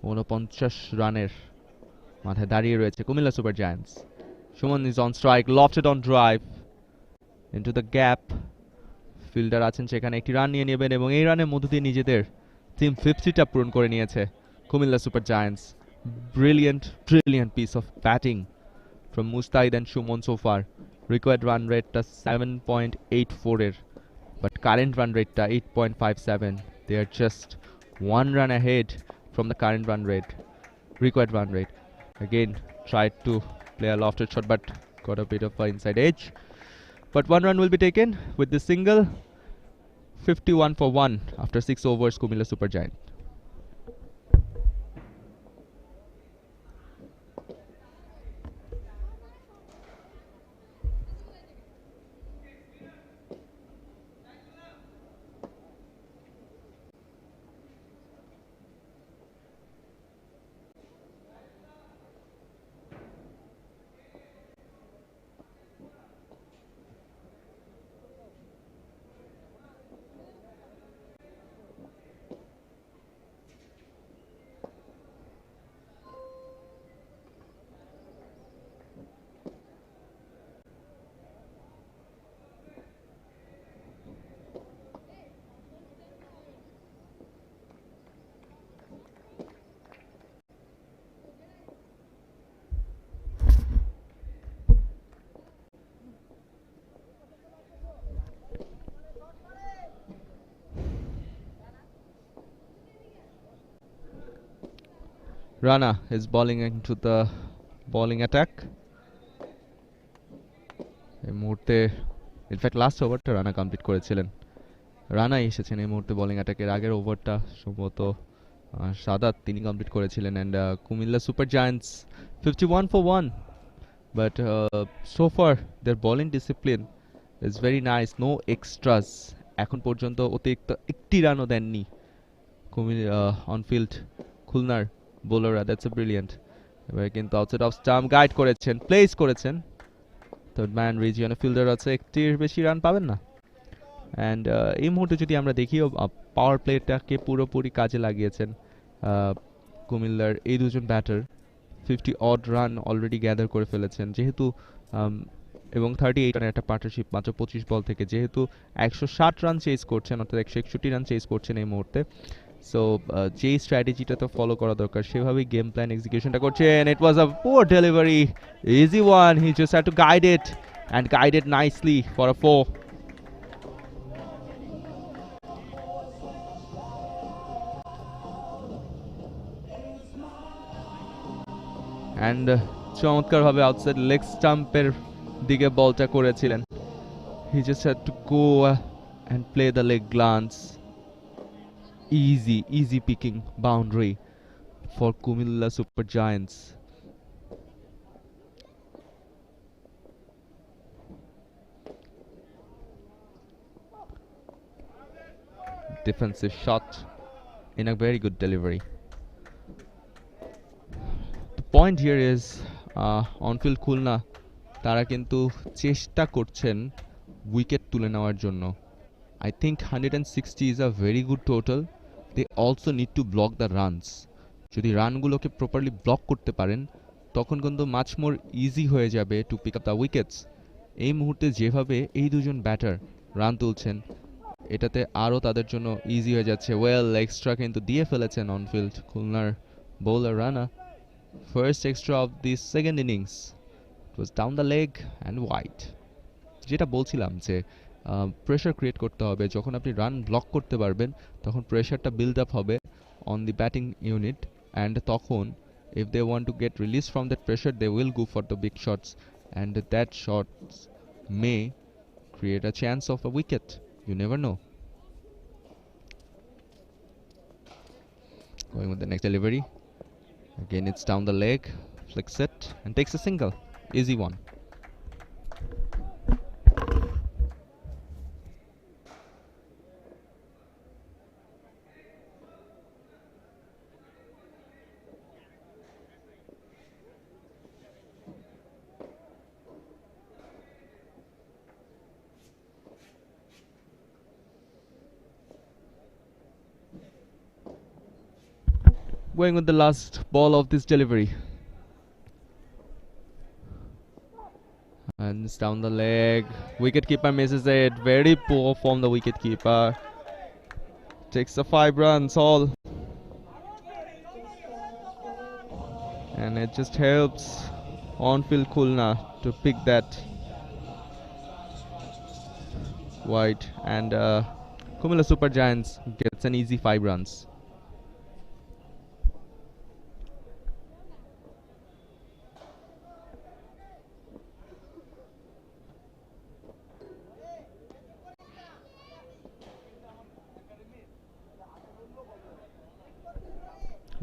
49 রানের মাথায় দাঁড়িয়ে রয়েছে Comilla super giants. Suman is on strike, lofted on drive into the gap. Fielder আছেন সেখানে, একটি রান নিয়ে নেবেন এবং এই রানের মধ্য দিয়ে নিজেদের টিম 50টা পূরণ করে নিয়েছে Comilla super giants. Brilliant piece of batting from Mustaid and Shumon so far. Required run rate টা 7.84 এর, but current run rate টা 8.57. They are just one run ahead from the current run rate. Required run rate. Again, tried to play a lofted shot, but got a bit of an inside edge. But one run will be taken with the single. 51 for 1 after 6 overs, Cumilla Super Giant. Rana is bowling into the bowling attack. এই মুহূর্তে in fact last ওভারটা Rana complete করেছিলেন। রানাই এসেছেন এই মুহূর্তে bowling অ্যাটাকের আগের ওভারটা সম্ভবত সাদাত তিনি কমপ্লিট করেছিলেন। And Cumilla super giants 51 for 1, but so far their bowling discipline is very nice, no extras. এখন পর্যন্ত অতিরিক্ত একটি রানও দেননি অনফিল্ড খুলনার বোলাররা। That's a brilliant. এবার কিন্তু আউটসাইড অফ স্টাম্প গাইড করেছেন, প্লেস করেছেন। থার্ড ম্যান রিজিয়নে ফিল্ডার আছে, একটির বেশি রান পাবেন না। অ্যান্ড এই মুহূর্তে যদি আমরা দেখি পাওয়ার প্লেটাকে পুরোপুরি কাজে লাগিয়েছেন কুমিল্লার এই দুজন batter. 50 odd run already gather করে ফেলেছেন যেহেতু, এবং 38 রানের একটা পার্টনারশিপ মাত্র 25 বল থেকে, যেহেতু 160 রান চেস করছেন, অর্থাৎ 161 রান চেস করছেন এই মুহূর্তে। সো যেই স্ট্র্যাটেজিটা তো ফলো করা দরকার সেভাবেই গেম প্ল্যান এক্সিকিউশনটা করছেন। It was a poor delivery, easy one, he just had to guide it and guide it nicely for a 4. And চমৎকারভাবে আউটসাইড লেগ স্টাম্পের দিকে বলটা করেছিলেন। He just had to go and play the leg glance. Easy picking boundary for Cumilla Super Giants. Defensive shot in a very good delivery. The point here is on-field Khulna তারা কিন্তু চেষ্টা করছেন wicket তুলে নেওয়ার জন্য। I think 160 is a very good total. They also need to block the runs. যদি রানগুলোকে properly block করতে পারেন তখন কিন্তু মাচ মোর ইজি হয়ে যাবে to pick up the wickets. এই মুহূর্তে যেভাবে এই দুজন ব্যাটার রান তুলছেন এটাতে আরও তাদের জন্য ইজি হয়ে যাচ্ছে। ওয়েল এক্সট্রা কিন্তু দিয়ে ফেলেছেন অনফিল্ড খুলনার bowler Rana. First extra of the second innings, it was down the leg and wide. যেটা বলছিলাম যে প্রেশার ক্রিয়েট করতে হবে, যখন আপনি রান ব্লক করতে পারবেন তখন প্রেশারটা বিল্ড আপ হবে on the batting unit, and তখন if they want to get released from that pressure they will go for the big shots, and that shots may create a chance of a wicket. You never know. Going with the next delivery, again it's down the leg, flicks it and takes a single. Easy one. Going with the last ball of this delivery. Spins down the leg. Wicketkeeper misses it. Very poor from the wicketkeeper. Takes the 5 runs all. And it just helps on-field Khulna to pick that wide. And Cumilla Super Giants gets an easy 5 runs.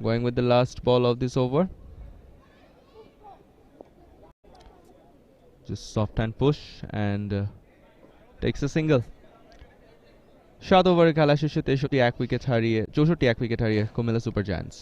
Going with the last ball of this over. Just soft hand push and takes a single. 7 ওভারে খেলা শেষে 63 এক wicket হারিয়ে 64 এক wicket হারিয়ে Comilla super giants.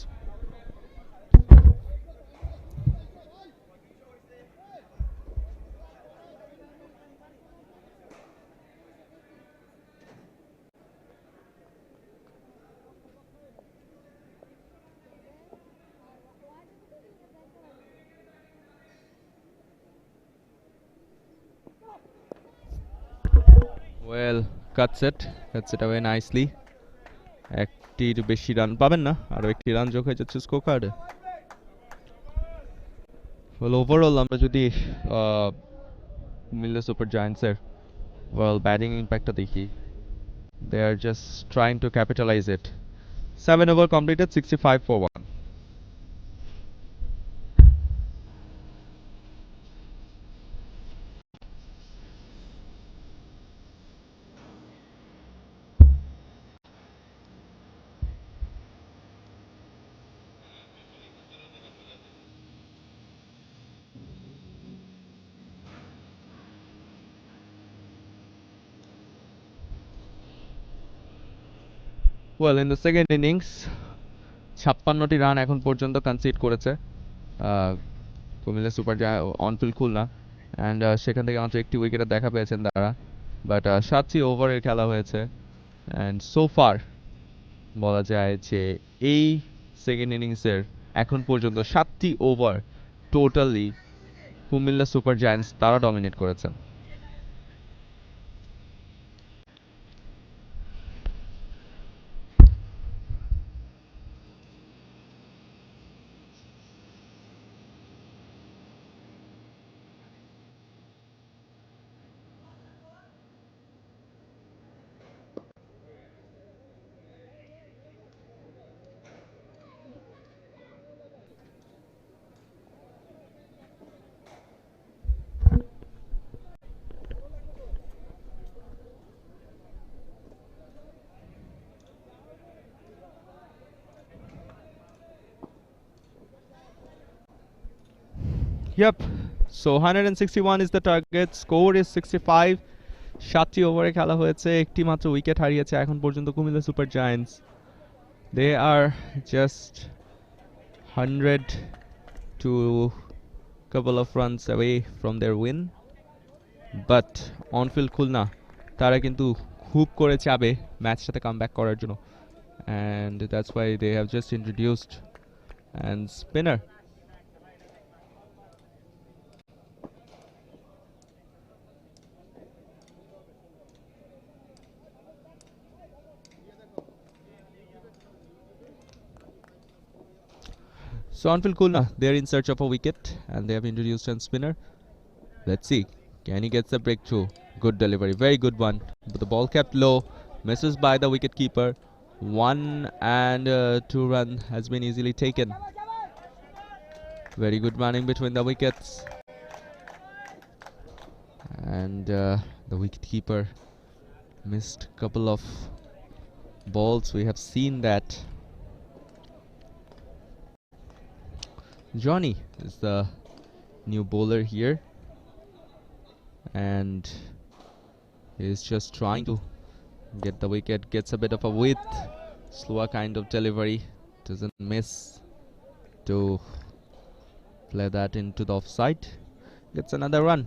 Well, cuts it away nicely. একটির বেশি run পাবেন না, আরো একটি রান যোগ হয়ে যাচ্ছে স্কোর কার্ডে। Well, overall আমরা যদি কুমিল্লা সুপার জায়ান্টসের well ব্যাটিং ইম্প্যাক্টটা দেখি, they are just trying to capitalize it. 7 over completed, 65 for 1. Well, in the second innings 56টি রান এখন পর্যন্ত কনসিড করেছে Cumilla super on field Khulna, and সেখান থেকে মাত্র একটি উইকেটে দেখা পেয়েছেন তারা, বাট 7টি ওভারের খেলা হয়েছে, অ্যান্ড সো ফার বলা যায় যে এই সেকেন্ড ইনিংসের এখন পর্যন্ত 7টি over totally Cumilla super giants তারা ডমিনেট করেছেন। Yep, so 161 is the target, score is 65. 7টি ওভারে খেলা হয়েছে, একটি মাত্র উইকেট হারিয়েছে এখন পর্যন্ত Cumilla super giants. They are just 100 to couple of runs away from their win, but on-field Khulna তারা কিন্তু খুব করে চাবে ম্যাচটাতে কামব্যাক করার জন্য, and that's why they have just introduced and spinner. So on-field Khulna, they are in search of a wicket and they have introduced a spinner. Let's see, can he get the breakthrough? Good delivery, very good one, but the ball kept low, misses by the wicket keeper. 1 and 2 run has been easily taken. Very good running between the wickets, and the wicket keeper missed couple of balls. We have seen that. Johnny is the new bowler here, and he's just trying to get the wicket, gets a bit of a width, slower kind of delivery, doesn't miss to play that into the offside, gets another run.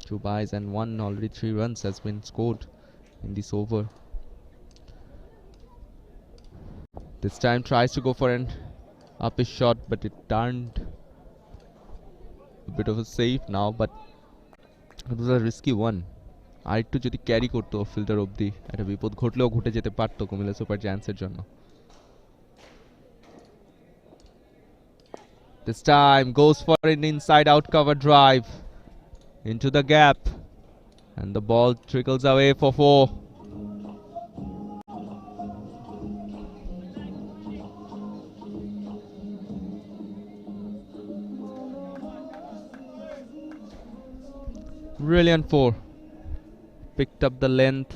2 byes and 1, already 3 runs has been scored in this over. This time tries to go for an up his shot, but it turned a bit of a save now, but It was a risky one. আরেকটু যদি carry করতো fielder অবধি একটা বিপদ ঘটলেও ঘটে যেতে পারতো কুমিল্লা সুপার জায়ান্টসের জন্য. This time goes for an inside out cover drive into the gap, and the ball trickles away for 4. Brilliant 4. Picked up the length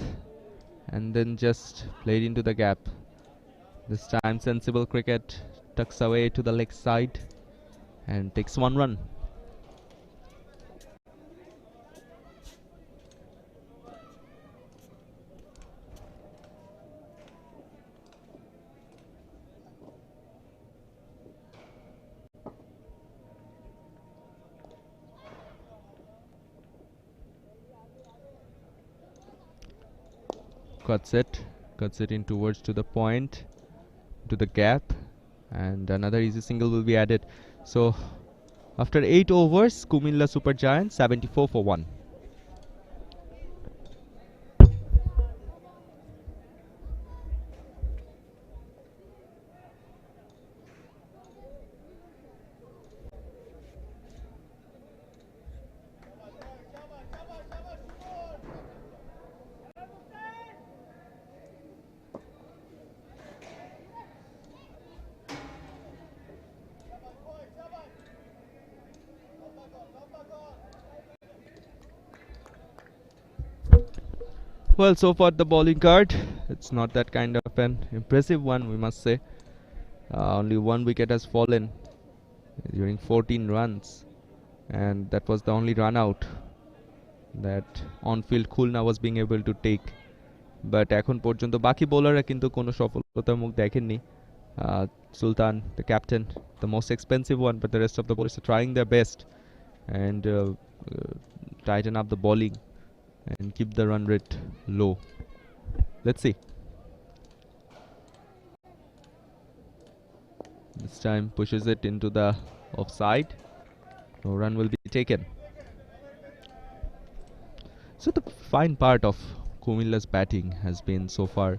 and then just played into the gap. This time sensible cricket, tucks away to the leg side and takes 1 run. Cuts it in towards to the point, to the gap, and another easy single will be added. So after 8 overs, Cumilla Super Giants 74 for 1. Well, so far the bowling card, it's not that kind of an impressive one, we must say. Only 1 wicket has fallen during 14 runs, and that was the only run out that on-field Khulna was being able to take. But এখন পর্যন্ত বাকি বোলাররা কিন্তু কোনো সফলতার মুখ দেখেননি. Sultan, the captain, the most expensive one, but the rest of the bowlers are trying their best and tighten up the bowling and keep the run rate low. Let's see. This time pushes it into the offside. No run will be taken. So the fine part of Cumilla's batting has been so far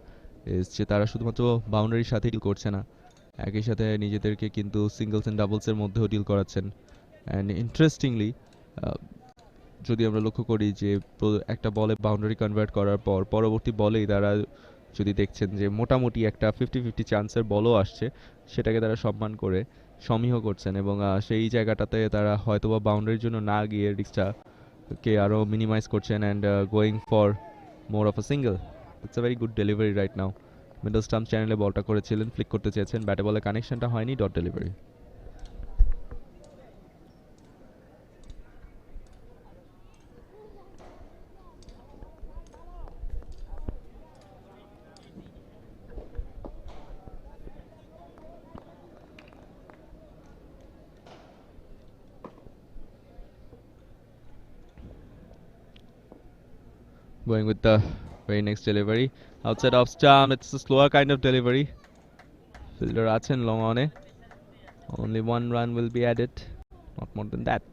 is যে তারা শুধুমাত্র বাউন্ডারির সাথে deal করছে না, একই সাথে নিজেদেরকে কিন্তু সিঙ্গলস এন্ড ডাবলসের মধ্যেও ডিল করাচ্ছেন. অ্যান্ড ইন্টারেস্টিংলি যদি আমরা লক্ষ্য করি যে একটা বলে বাউন্ডারি কনভার্ট করার পর পরবর্তী বলেই তারা যদি দেখছেন যে মোটামুটি একটা 50-50 চান্সের বলও আসছে, সেটাকে তারা সম্মান করে সমীহ করছেন এবং সেই জায়গাটাতে তারা হয়তোবা বাউন্ডারির জন্য না গিয়ে রিস্কটাকে আরও মিনিমাইজ করছেন and going for more of a single. It's a very good delivery right now. Middle stump চ্যানেলে বলটা করেছিলেন, ফ্লিক করতে চেয়েছেন, ব্যাটে বলে কানেকশনটা হয়নি, dot delivery. Going with the very next delivery outside off stump. It's a slower kind of delivery. Fielder achen long on it. Only 1 run will be added, not more than that.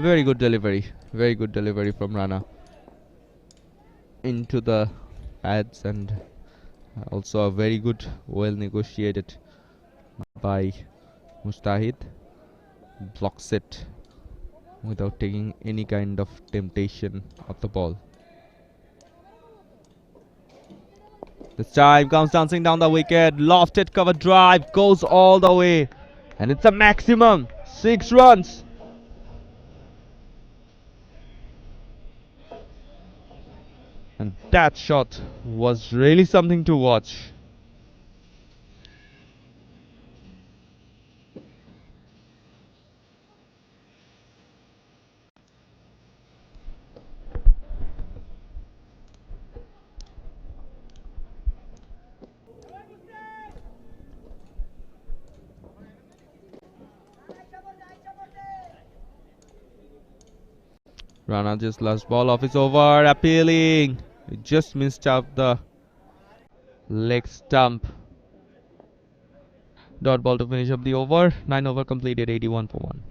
Very good delivery from Rana into the pads, and also a very good, well negotiated by Mustahid. Blocks it without taking any kind of temptation of the ball. This time comes dancing down the wicket, lofted cover drive, goes all the way, and it's a maximum 6 runs. And that shot was really something to watch. Rana just last ball off is over. Appealing. He just missed out the leg stump. Dot ball to finish up the over. 9 over completed. 81 for 1.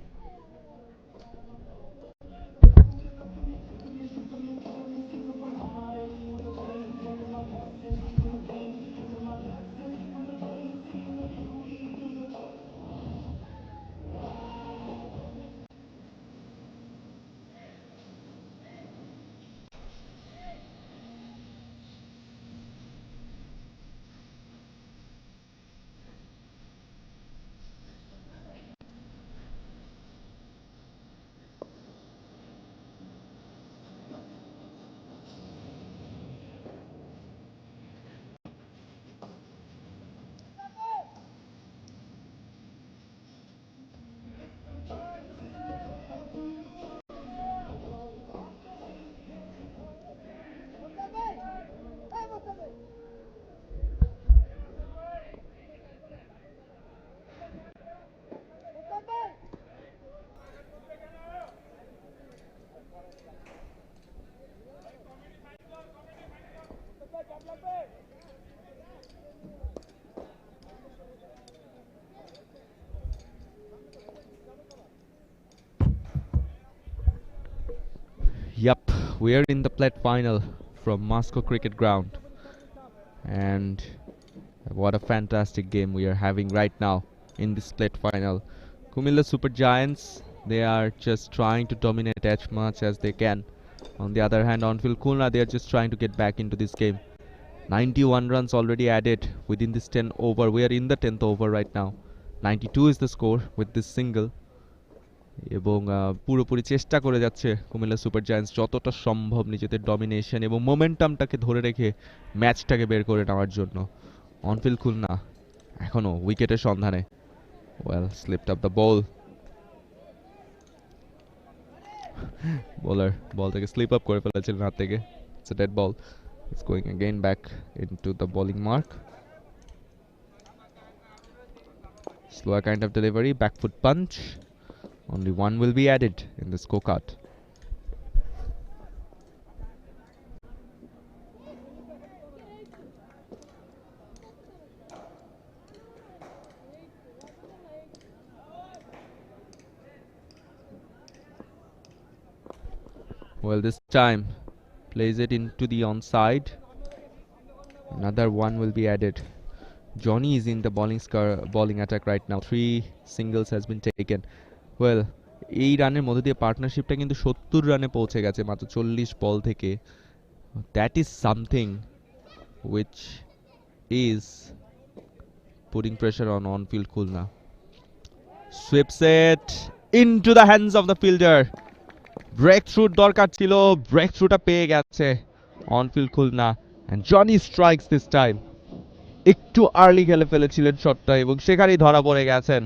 Yup, we are in the plate final from Moscow Cricket Ground. And what a fantastic game we are having right now in this plate final. Cumilla Super Giants, they are just trying to dominate as much as they can. On the other hand, on-field Khulna, they are just trying to get back into this game. 91 runs already added within this 10 over. We are in the 10th over right now. 92 is the score with this single. এবং পুরোপুরি চেষ্টা করে যাচ্ছে Cumilla super giants যতটা সম্ভব নিজেদের domination এবং মোমেন্টামটাকে ধরে রেখে ম্যাচটাকে বের করে নেওয়ার জন্য। অনফিল্ড খুলনা এখনো উইকেটের সন্ধানে। Well slipped up the ball, bowler বলটাকে স্লিপ আপ করে ফেলেছিলেন হাত থেকে। It's a dead ball. It's going again back into the bowling mark. Slower kind of delivery, back foot punch. Only one will be added in the scorecard. Well, this time plays it into the onside. Another one will be added. Johnny is in the bowling attack right now. 3 singles has been taken. Well, এই রানের মধ্যে দিয়ে পার্টনারশিপটা কিন্তু 70 রানে পৌঁছে গেছে মাত্র 40 বল থেকে। That is something which is putting pressure on on-field Khulna. Sweeps it into the hands of the fielder. Breakthrough দরকার ছিল, ব্রেকথ্রুটা পেয়ে গেছে on-field Khulna, and Johnny strikes this time. একটু আর্লি খেলে ফেলেছিলেন শটটা এবং সেখানেই ধরা পড়ে গেছেন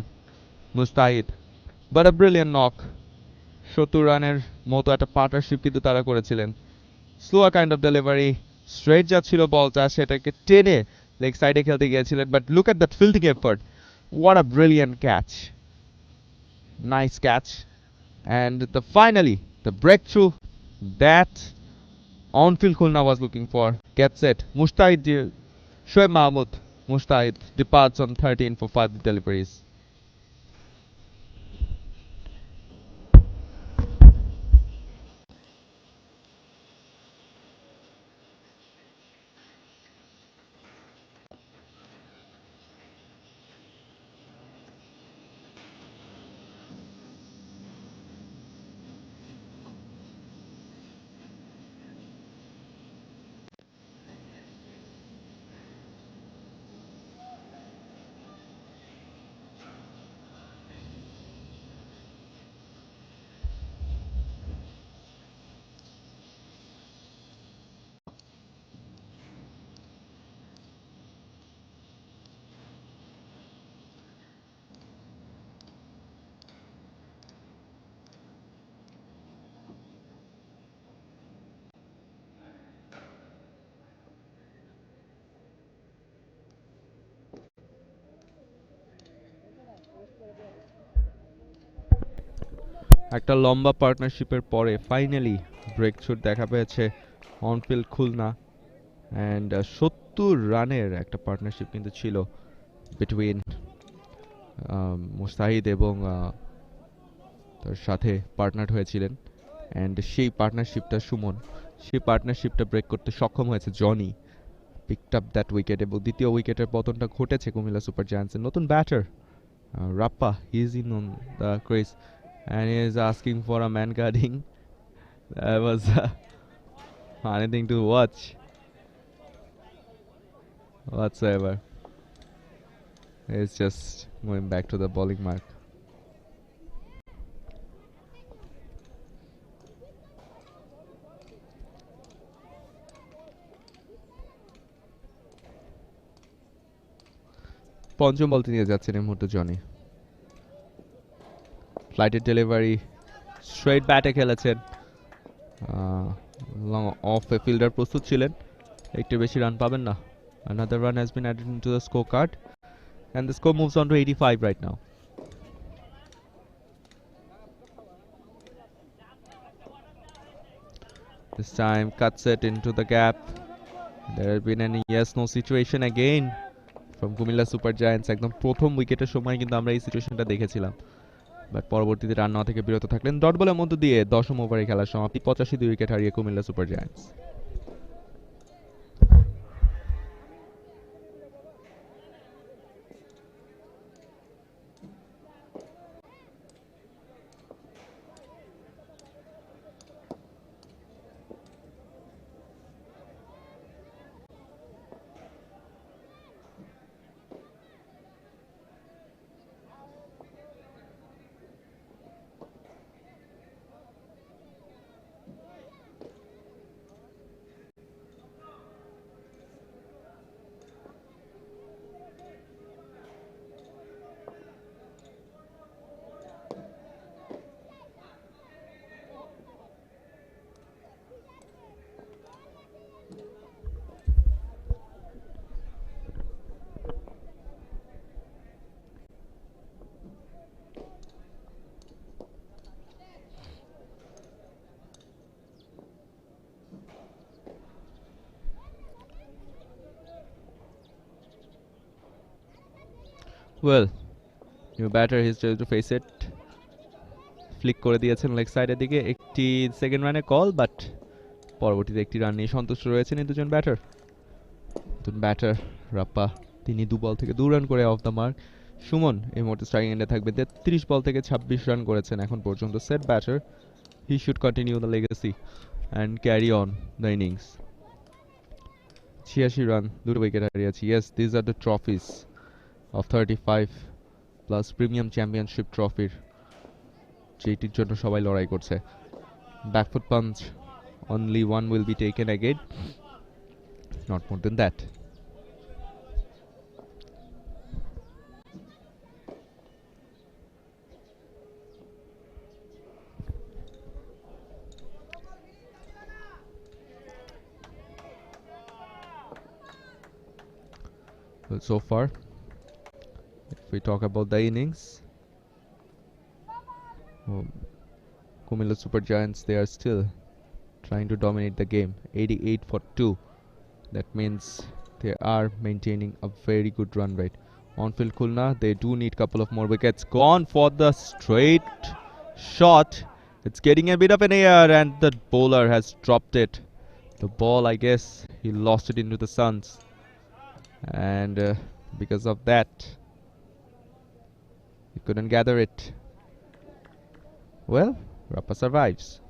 Mustahid. But a brilliant knock. 70 রানের মতো একটা পার্টনারশিপ কিন্তু তারা করেছিলেন। Slower kind of delivery, straight যাচ্ছিল বলটা, সেটাকে টেনে লেগ সাইডে খেলতে গিয়েছিলেন। But look at that fielding effort, what a brilliant catch, nice catch, and the finally the breakthrough that on-field Khulna was looking for gets it. Mustahid, Shoaib Mahmood Mustahid departs on 13 for 5 deliveries. একটা লম্বা পার্টনারশিপের পরে finally break through দেখা পেয়েছে on-field Khulna and 70 রানের একটা partnership কিন্তু ছিল between মুস্তাহিদ এবং তার সাথে পার্টনার হয়েছিলেন অ্যান্ড সেই পার্টনারশিপটা সুমন সেই পার্টনারশিপটা ব্রেক করতে সক্ষম হয়েছে Johnny picked up that wicket এবং দ্বিতীয় উইকেটের পতনটা ঘটেছে কুমিল্লা সুপার জায়ান্টসের নতুন batter Rappa he is in on the crease and he is asking for a man guarding. That was anything to watch whatsoever. He's just going back to the bowling mark. পঞ্চম বলতে নিয়ে যাচ্ছেন এই মুহূর্তে জনি ফ্লাইটের delivery straight ব্যাটে খেলেছেন long of A fielder প্রস্তুত ছিলেন একটু বেশি রান পাবেন না another run has been added into the scorecard and the score moves on to 85 right now. This time cuts it into the gap. There has been any yes no situation again from Cumilla Super Giants. একদম প্রথম উইকেটের সময় কিন্তু আমরা এই সিচুয়েশনটা দেখেছিলাম but পরবর্তীতে রান নেওয়া থেকে বিরত থাকলেন ডট বলের মধ্য দিয়ে দশম ওভারে খেলার সমাপ্তি 85 উইকেট হারিয়ে Comilla super giants Well, new batter, he's ready to face it. Flick করে দিয়েছেন লেগ সাইডের দিকে একটি সেকেন্ড রানের কল বাট পরবর্তীতে একটি রান নিয়ে সন্তুষ্ট রয়েছেন এই দুজন ব্যাটার নতুন ব্যাটার রাপ্পা তিনি 2 বল থেকে 2 রান করে অফ দ্য মার্ক সুমন এই মুহূর্তে স্ট্রাইকিং এন্ডে থাকবে 33 বল থেকে 26 রান করেছেন এখন পর্যন্ত set batter he should continue the legacy and carry on the innings 86 run 2 wicket হারিয়েছে yes this are the trophies of 35 plus premium championship trophy যেটির জন্য সবাই লড়াই করছে backfoot punch only one will be taken again not more than that well, so far if we talk about the innings Cumilla Super Giants they are still trying to dominate the game 88 for 2 that means they are maintaining a very good run rate on field Khulna they do need couple of more wickets gone for the straight shot it's getting a bit of an air and the bowler has dropped it the ball I guess he lost it into the suns and because of that he couldn't gather it well Rappa survives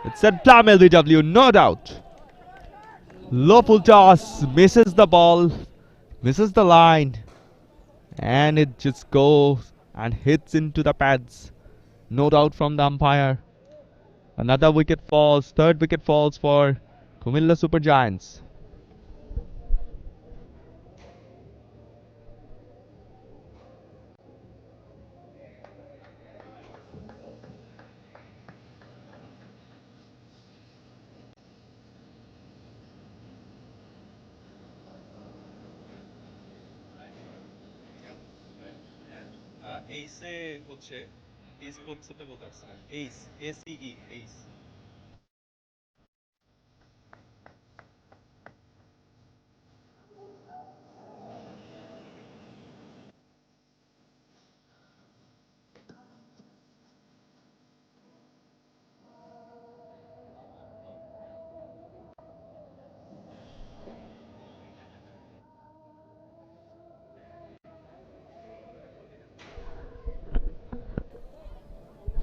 it's a plum LBW no doubt low full toss misses the ball misses the line and it just goes and hits into the pads no doubt from the umpire another wicket falls third wicket falls for Cumilla Super Giants এইসে হচ্ছে এইস কনসেপ্টে বলতে পারছিলেন এইস এসিই এইস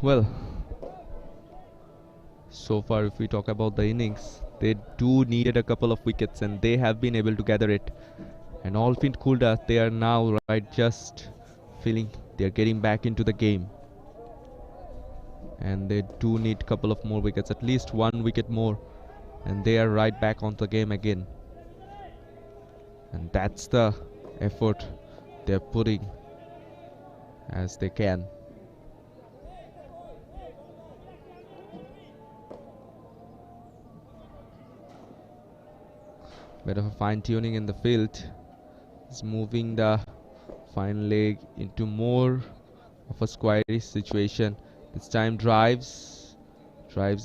Well, so far, if we talk about the innings, they do needed a couple of wickets and they have been able to gather it. And all field Khulna, they are now right just feeling they are getting back into the game. And they do need a couple of more wickets, at least 1 wicket more. And they are right back on the game again. And that's the effort they're putting as they can. Bit of a fine tuning in the field. Is moving the fine leg into more of a squarish situation. This time drives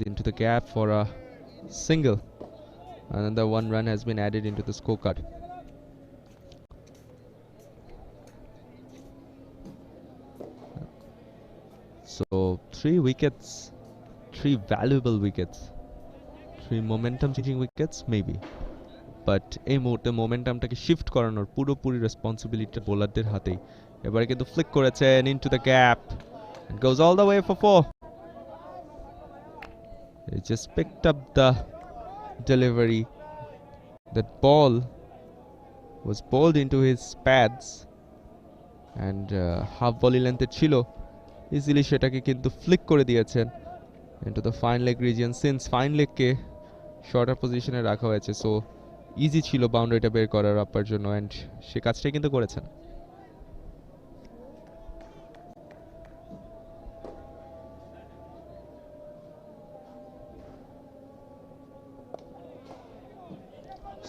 into the gap for a single. Another 1 run has been added into the scorecard. So 3 wickets, 3 valuable wickets, 3 momentum changing wickets maybe. But এই মুহূর্তে মোমেন্টামটাকে shift করানোর পুরোপুরি responsibility বোলারদের হাতেই। এবারে কিন্তু Flick করেছেন into the gap and goes all the way for 4. He just picked up the delivery. That ball was bowled into his pads and half volley length ছিল, ইজিলি সেটাকে কিন্তু ফ্লিক করে দিয়েছেন into the fine leg region, since fine leg K shorter পজিশনে রাখা হয়েছে, so easy ছিল বাউন্ডারিটা বের করার আপার জন্য এন্ড সে কাজটাই কিন্তু করেছেন।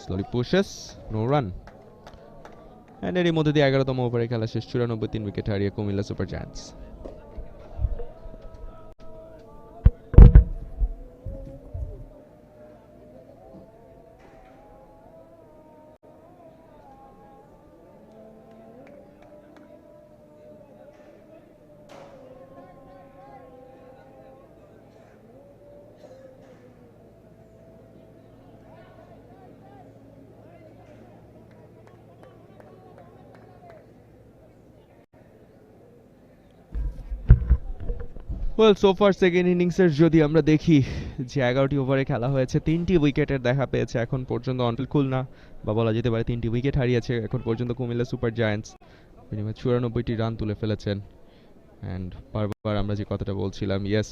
Slowly pushes, no run. And এরই মধ্যে দিয়ে 11তম ওভারে খেলা শেষ, 94 3 উইকেট হারিয়ে Comilla super giants. Well so far second ইনিংসের যদি আমরা দেখি যে 11টি ওভারে খেলা হয়েছে, 3টি উইকেটের দেখা পেয়েছে এখন পর্যন্ত অনফিল্ড খুলনা, বা বলা যেতে পারে 3টি উইকেট হারিয়েছে এখন পর্যন্ত কুমিল্লা সুপার জায়ান্টস। মিনিমাম 94টি রান তুলে ফেলেছেন অ্যান্ড বারবার আমরা যে কথাটা বলছিলাম, yes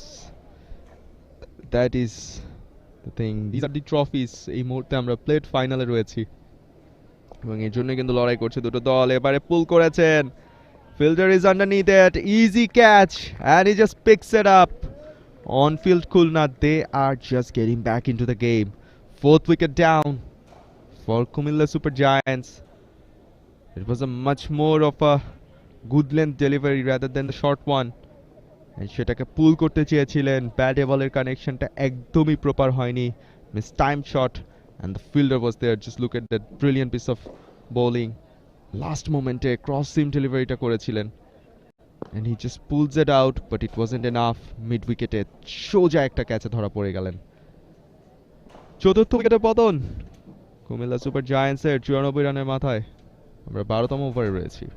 that is the thing, this are the trophies. এই মুহূর্তে আমরা প্লেট ফাইনালে রয়েছি এবং এর জন্য কিন্তু লড়াই করছে দুটো দল। এবারে পুল করেছেন, fielder is underneath it, easy catch and he just picks it up. On field Khulna, they are just getting back into the game. 4th wicket down for Cumilla Super Giants. It was a much more of a good length delivery rather than the short one, and সেটাকে পুল করতে চেয়েছিলেন, ব্যাটে বলের কানেকশনটা একদমই proper হয়নি, miss time shot and the fielder was there. Just look at that brilliant piece of bowling. Last মোমেন্টে cross সিম ডেলিভারিটা করেছিলেন and he just pulls it out, but it wasn't enough. Mid উইকেটে সোজা একটা ক্যাচে ধরা পড়ে গেলেন। 4র্থ উইকেটে পতন কুমিল্লা সুপার জায়ান্টসের 94 রানের মাথায়। আমরা 12তম ওভারে রয়েছি।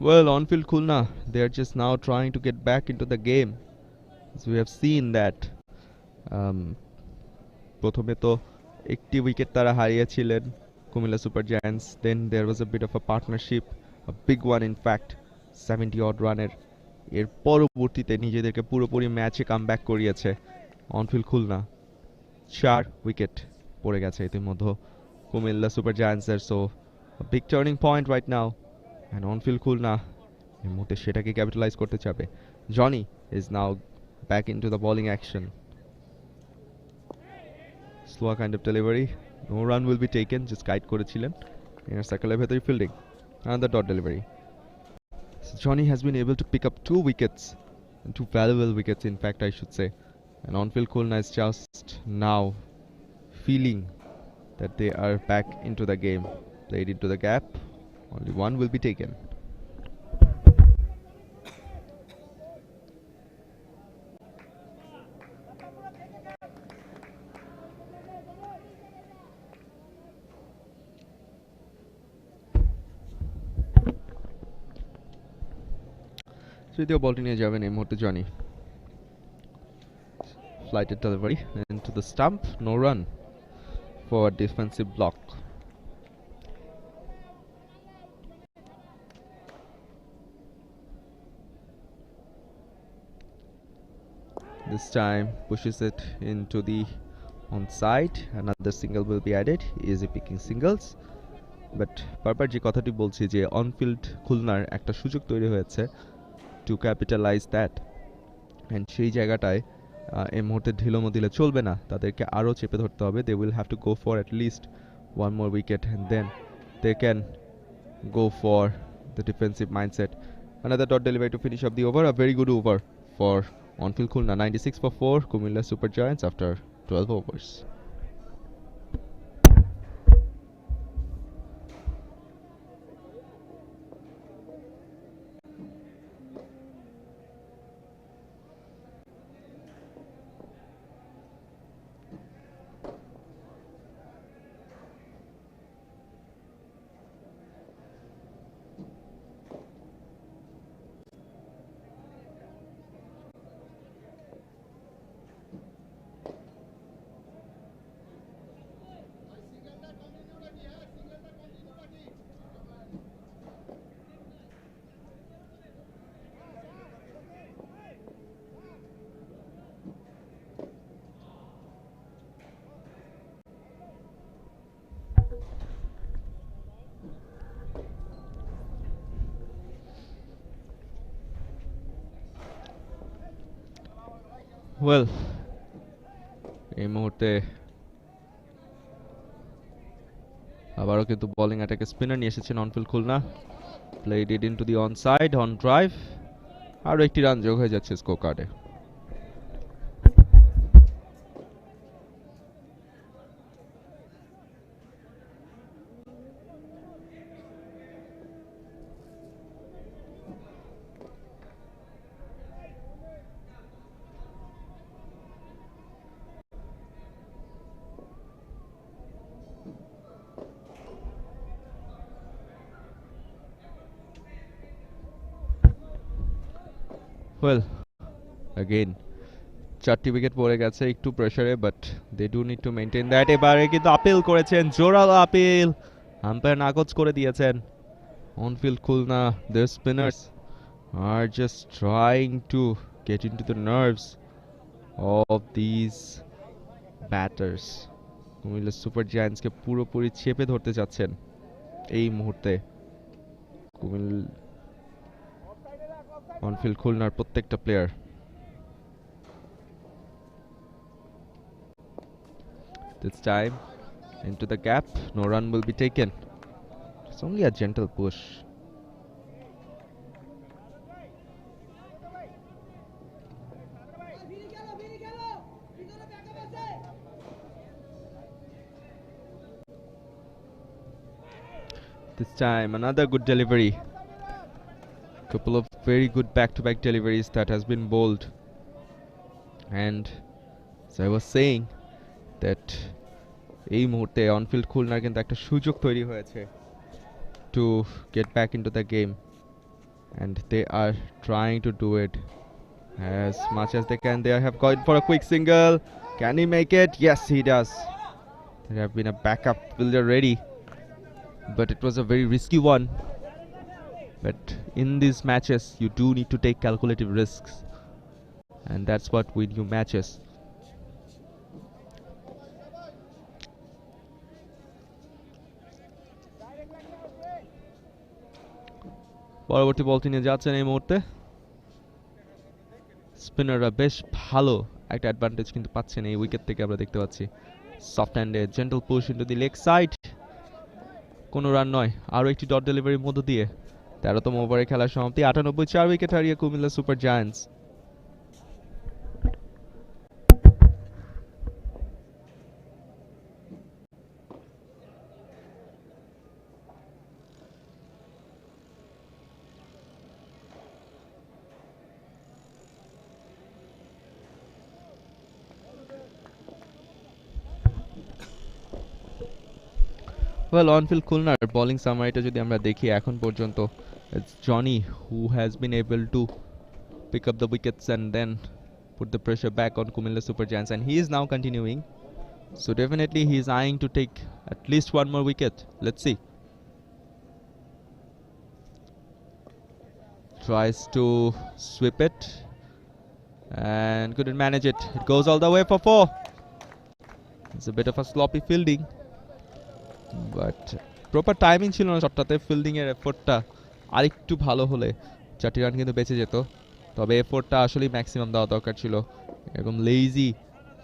Well, on-field Khulna, they are just now trying to get back into the game. So we have seen that প্রথমে তো একটি উইকেট তারা হারিয়েছিলেন Cumilla super giants, then there was a bit of a partnership, a big one in fact, 70 odd রানের। এর পরবর্তীতে নিজেদেরকে পুরোপুরি ম্যাচে কামব্যাক করিয়েছে অনফিল্ড খুলনা। 4 উইকেট পড়ে গেছে ইতিমধ্যে কুমিল্লা সুপার জায়ান্টসের। So big turning point right now, and on field Khulna এই মুহূর্তে সেটাকে ক্যাপিটালাইজ করতে চাবে। Johnny is now back in to the bowling action. Slow kind of delivery, no run will be taken, just guide করেছিলেন ইনার সার্কেলের ভেতরে fielding, and the dot delivery. Johnny has been able to pick up 2 wickets, and 2 valuable wickets in fact I should say, and on-field Khulna is just now feeling that they are back into the game. Played into the gap, only one will be taken. তৃতীয় বলটি নিয়ে যাবেন এই মুহূর্তে Johnny. Flighted delivery into the stump, no run for a defensive block. This time pushes it into the onside, another single will be added, easy picking singles. But বারবার যে কথাটি বলছি যে অনফিল্ড খুলনার একটা সুযোগ তৈরি হয়েছে টু ক্যাপিটালাইজ দ্যাট, অ্যান্ড সেই জায়গাটায় এই মুহূর্তে ঢিলমো দিলে চলবে না, তাদেরকে আরও চেপে ধরতে হবে। They will have to go for at least one more wicket, and then they can go for the defensive mindset. Another dot delivery to finish up the over, a very good over for on-field Khulna. 96 for 4 Cumilla Super Giants after 12 overs. Well এই মুহূর্তে আবারও কিন্তু bowling অ্যাটাকে spinner নিয়ে এসেছেন Onfield Khulna. Played it into the on side, on drive, আরও একটি run যোগ হয়ে যাচ্ছে স্কোর কার্ডে। ওয়েল অ্যাগেইন 4টি উইকেট পড়ে গেছে একটু প্রেসারে, but they do need to maintain that. এবারে কিন্তু আপিল করেছেন, জোরালো আপিল, আম্পায়ার নাকচ করে দিয়েছেন। Onfield Khulna, their spinners are just trying to get into the nerves of these batters. Cumilla super জায়ান্টসকে পুরোপুরি চেপে ধরতে যাচ্ছেন এই মুহূর্তে অনফিল্ড খুলনার প্রত্যেকটা player. This time into the gap, no run will be taken. It's only a gentle push. This time another good delivery. Couple of very good back-to-back deliveries that has been bowled, and as I was saying that এই মুহূর্তে on field খুলনার কিন্তু একটা সুযোগ তৈরি হয়েছে to get back into the game, and they are trying to do it as much as they can. They have gone for a quick single, Can he make it? Yes, he does. There have been a backup fielder ready, but it was a very risky one. But in these matches, you do need to take calculative risks, and that's what win you matches. পরবর্তী বলটি নিয়ে যাচ্ছেন এই মুহূর্তে স্পিনাররা বেশ ভালো একটা advantage কিন্তু পাচ্ছেন এই উইকেট থেকে আমরা দেখতে পাচ্ছি সফট হ্যান্ডে gentle push into the leg side কোনো রান নয় আরও একটি ডট ডেলিভারির মধ্য দিয়ে 13তম ওভারে খেলার সমাপ্তি 98 4 উইকেট হারিয়ে Comilla super giants Well, on-field Khulnaর bowling summaryটা যদি আমরা দেখি এখন পর্যন্ত it's Johnny who has been able to pick up the wickets and then put the pressure back on Cumilla Super Giants and he is now continuing. So definitely he is eyeing to take at least one more wicket. Let's see. Tries to sweep it and couldn't manage it. It goes all the way for 4. It's a bit of a sloppy fielding. But proper timing ছিল না শটটাতে ফিল্ডিংয়ের এফোর্টটা আরেকটু ভালো হলে 4টি run কিন্তু বেঁচে যেত তবে এফোর্টটা আসলেই ম্যাক্সিমাম দেওয়া দরকার ছিল এরকম লেজি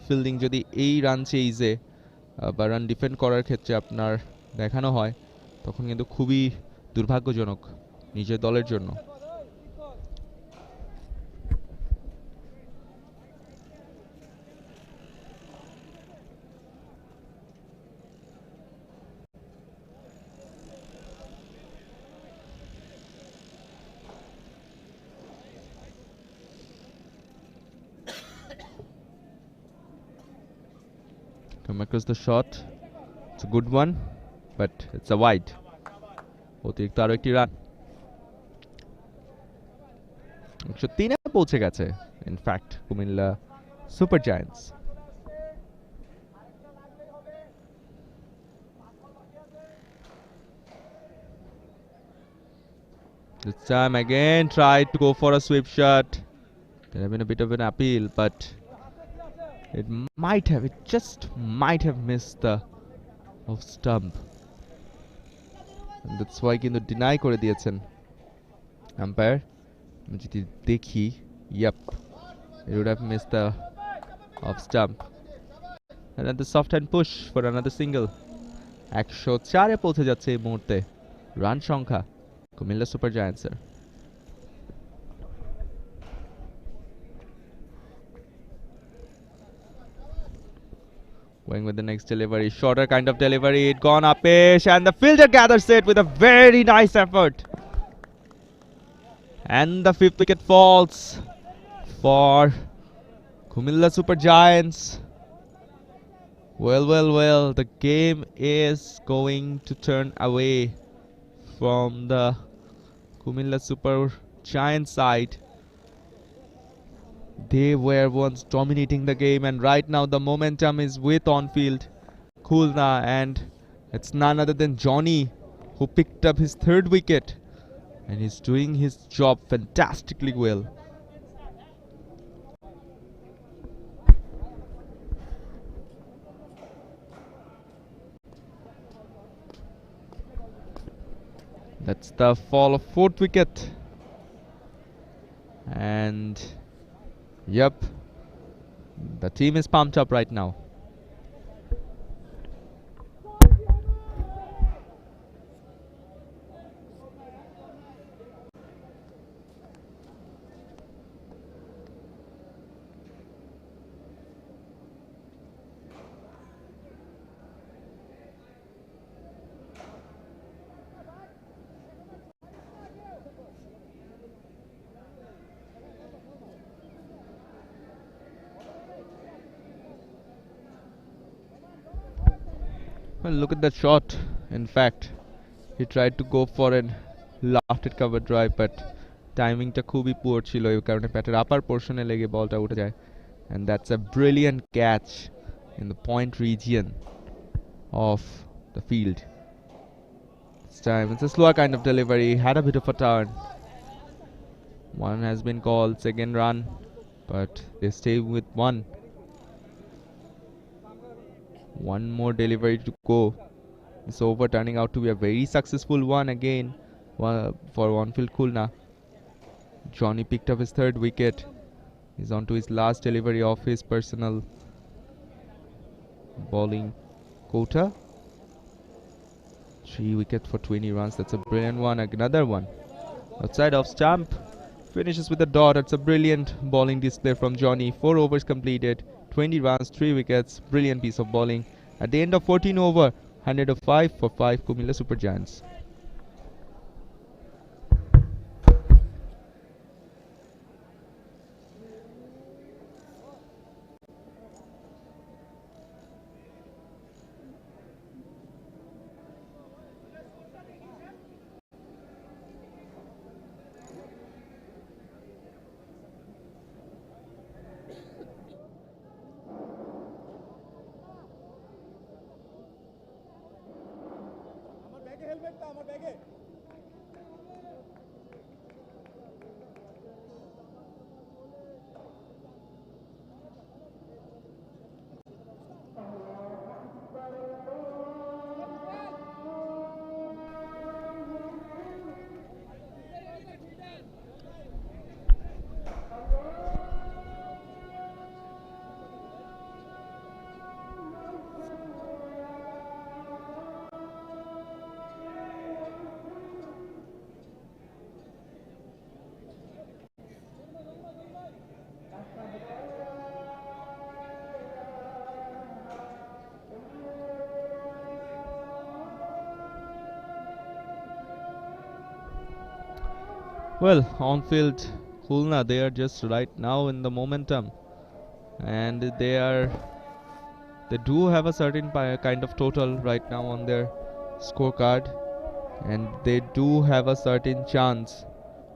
ফিল্ডিং যদি এই রান চেইজে বা রান ডিফেন্ড করার ক্ষেত্রে আপনার দেখানো হয় তখন কিন্তু খুবই দুর্ভাগ্যজনক নিজের দলের জন্য Come across the shot. It's a good one, but it's a wide. অতিরিক্ত আরো একটি রান 103 এ পৌঁছে গেছে in fact Comilla super giants This time again tried to go for a sweep shot. There have been a bit of an appeal, but it just might have missed the off stump. And that's why কিন্তু deny করে দিয়েছেন umpire. যদি দেখি, yep, it would have missed the off stump. And then the soft hand push for another single. 104 এ পৌঁছে যাচ্ছে এই মুহূর্তে run সংখ্যা কুমিল্লা সুপার জায়ান্টসের Going with the next delivery, shorter kind of delivery, it gone up-ish and the fielder gathers it with a very nice effort. And the 5th wicket falls for Cumilla Super Giants. Well, the game is going to turn away from the Cumilla Super Giants side. They were once dominating the game and right now the momentum is with on-field Khulna and it's none other than Johnny who picked up his 3rd wicket and he's doing his job fantastically well. That's the fall of 4th wicket and yep, the team is pumped up right now. Well, look at that shot. In fact, he tried to go for a lofted cover drive, but timingটা খুবই poor ছিল এই কারণে ব্যাটের আপার পোর্শনে লেগে বলটা উঠে যায় And that's a brilliant catch in the point region of the field. This time it's a slower kind of delivery, had a bit of a turn. One has been called, second run, but they stay with one. One more delivery to go. This over turning out to be a very successful one again for on-field Khulna. Johnny picked up his third wicket. He's on to his last delivery of his personal bowling quota. 3 wickets for 20 runs. That's a brilliant one. Another one outside of stump. Finishes with a dot. It's a brilliant bowling display from Johnny. 4 overs completed, 20 runs, 3 wickets. Brilliant piece of bowling. At the end of 14 over, 105 for 5 Cumilla Super Giants. Well, on-field Khulna, they are just right now in the momentum, and they do have a certain kind of total right now on their scorecard, and they do have a certain chance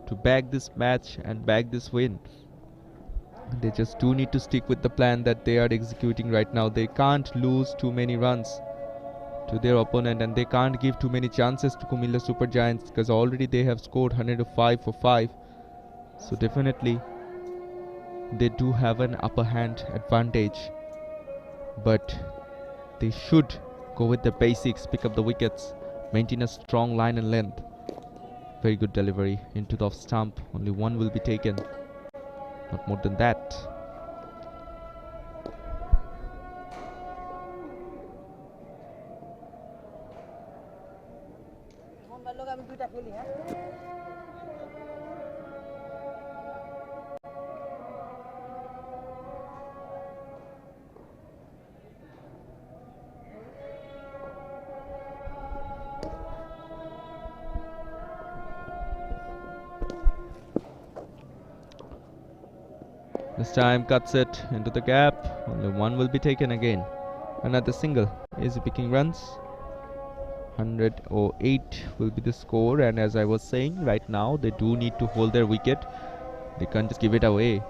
to bag this match and bag this win. They just do need to stick with the plan that they are executing right now. They can't lose too many runs to their opponent, and they can't give too many chances to Cumilla Super Giants, because already they have scored 105 for 5. So definitely they do have an upper hand advantage, but they should go with the basics, pick up the wickets, maintain a strong line and length. Very good delivery into the off stump. Only one will be taken, not more than that. This time cuts it into the gap. Only one will be taken again. Another single. Easy picking runs. 108 will be the score, and as I was saying, right now they do need to hold their wicket. They can't just give it away.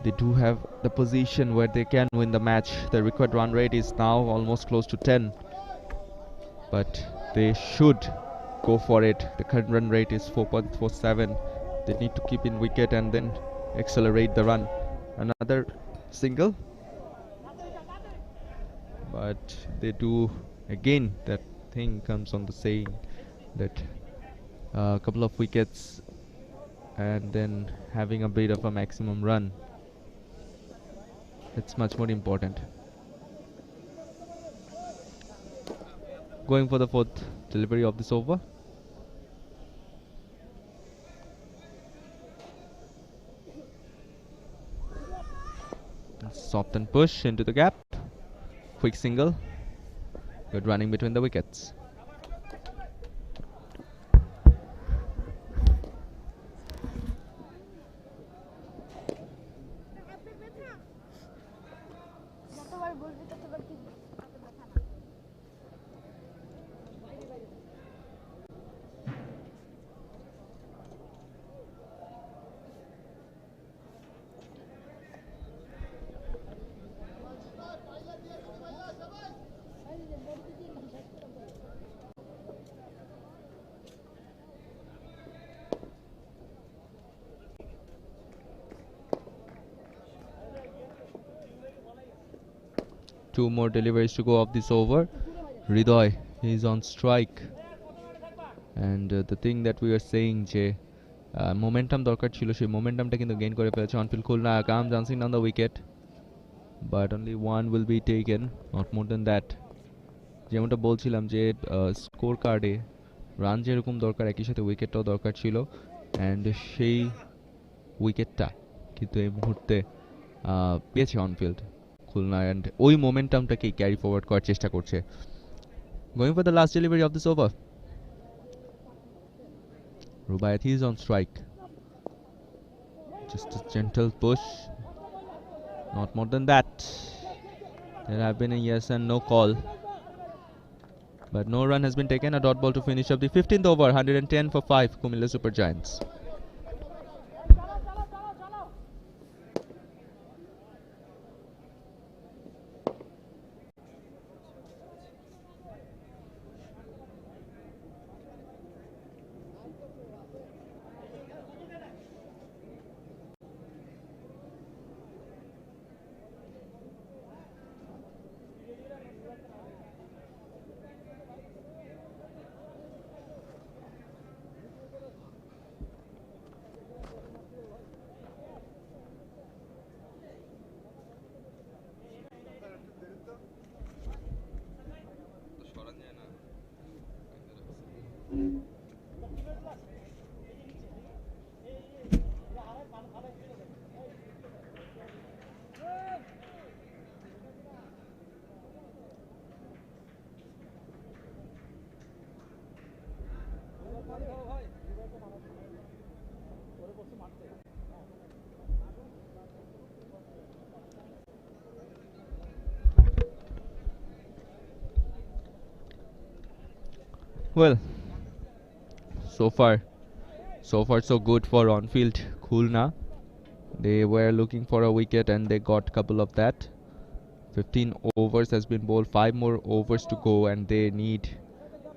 They do have the position where they can win the match. The required run rate is now almost close to 10, but they should go for it. The current run rate is 4.47. They need to keep in wicket and then accelerate the run. Another single, but they do again, that thing comes on the saying that a couple of wickets and then having a bit of a maximum run, it's much more important. Going for the fourth delivery of this over. Soft and push into the gap. Quick single. Good running between the wickets. 2 more deliveries to go of this over. Hridoy is on strike. And the thing that we are saying যে momentum দরকার ছিল, সেই momentumটা কিন্তু gain করে ফেলেছে Onfield Khulna. Comes dancing down the wicket, but only one will be taken, not more than that. যেমনটা বলছিলাম যে স্কোর কার্ডে রান যেরকম দরকার একই সাথে উইকেটটাও দরকার ছিল, অ্যান্ড সেই উইকেটটা কিন্তু এই মুহূর্তে পেয়েছে অনফিল্ড খুলনা, অ্যান্ড ওই মোমেন্টামটাকেই ক্যারি ফরওয়ার্ড করার চেষ্টা করছে. Going for the last delivery of this over. Rubaiyat is on strike. Just a gentle push, not more than that. There have been a yes and no call, but no run has been taken. A dot ball to finish up the 15th over. 110 for 5 Cumilla Super Giants. Well, so far so good for on-field Khulna. They were looking for a wicket and they got a couple of that. 15 overs has been bowled, 5 more overs to go, and they need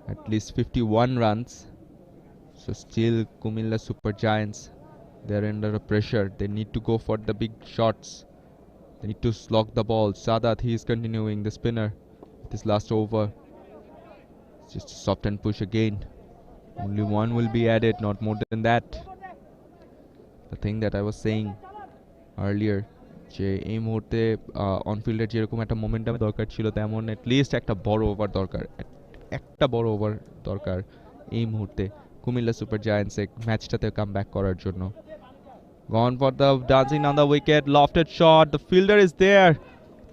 at least 51 runs. So still Cumilla Super Giants, they're under pressure. They need to go for the big shots. They need to slog the ball. Sadat, he is continuing, the spinner, this last over. Just a soft and push again. Only one will be added, not more than that. The thing that I was saying earlier, যে এই মুহূর্তে অনফিল্ডের যেরকম একটা momentum দরকার ছিল, তেমন at least একটা বড় ওভার দরকার, একটা বড় ওভার দরকার এই মুহূর্তে কুমিল্লা সুপার জায়ান্টস ম্যাচটাতে কাম ব্যাক করার জন্য. Gone for the dancing on the wicket, lofted shot, the fielder is there.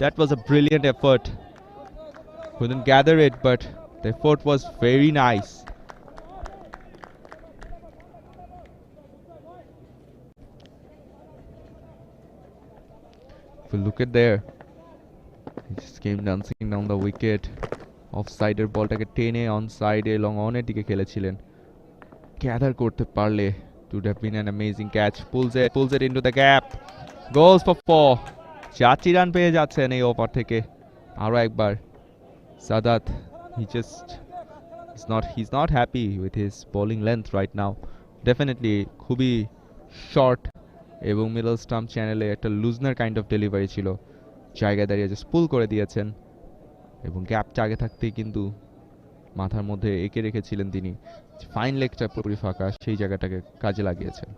That was a brilliant effort. Couldn't gather it, but the effort was very nice. If you look at there, he just came dancing down the wicket. Offside-এর বলটাকে টেনে on সাইডে long অনের দিকে খেলেছিলেন. Gather করতে পারলে it would have been an amazing catch. Pulls it into the gap. Goes for 4. 4টি run পেয়ে যাচ্ছেন এই ওভার থেকে. আরো একবার Sadat, he's not happy with his bowling length right now. Definitely খুবই short এবং মিডল স্টাম্প চ্যানেলে একটা লুজনার কাইন্ড অফ ডেলিভারি ছিল. জায়গায় দাঁড়িয়ে জাস্ট পুল করে দিয়েছেন এবং গ্যাপটা আগে থাকতেই কিন্তু মাথার মধ্যে এঁকে রেখেছিলেন তিনি. ফাইন লেগটা পুরোপুরি ফাঁকা, সেই জায়গাটাকে কাজে লাগিয়েছেন.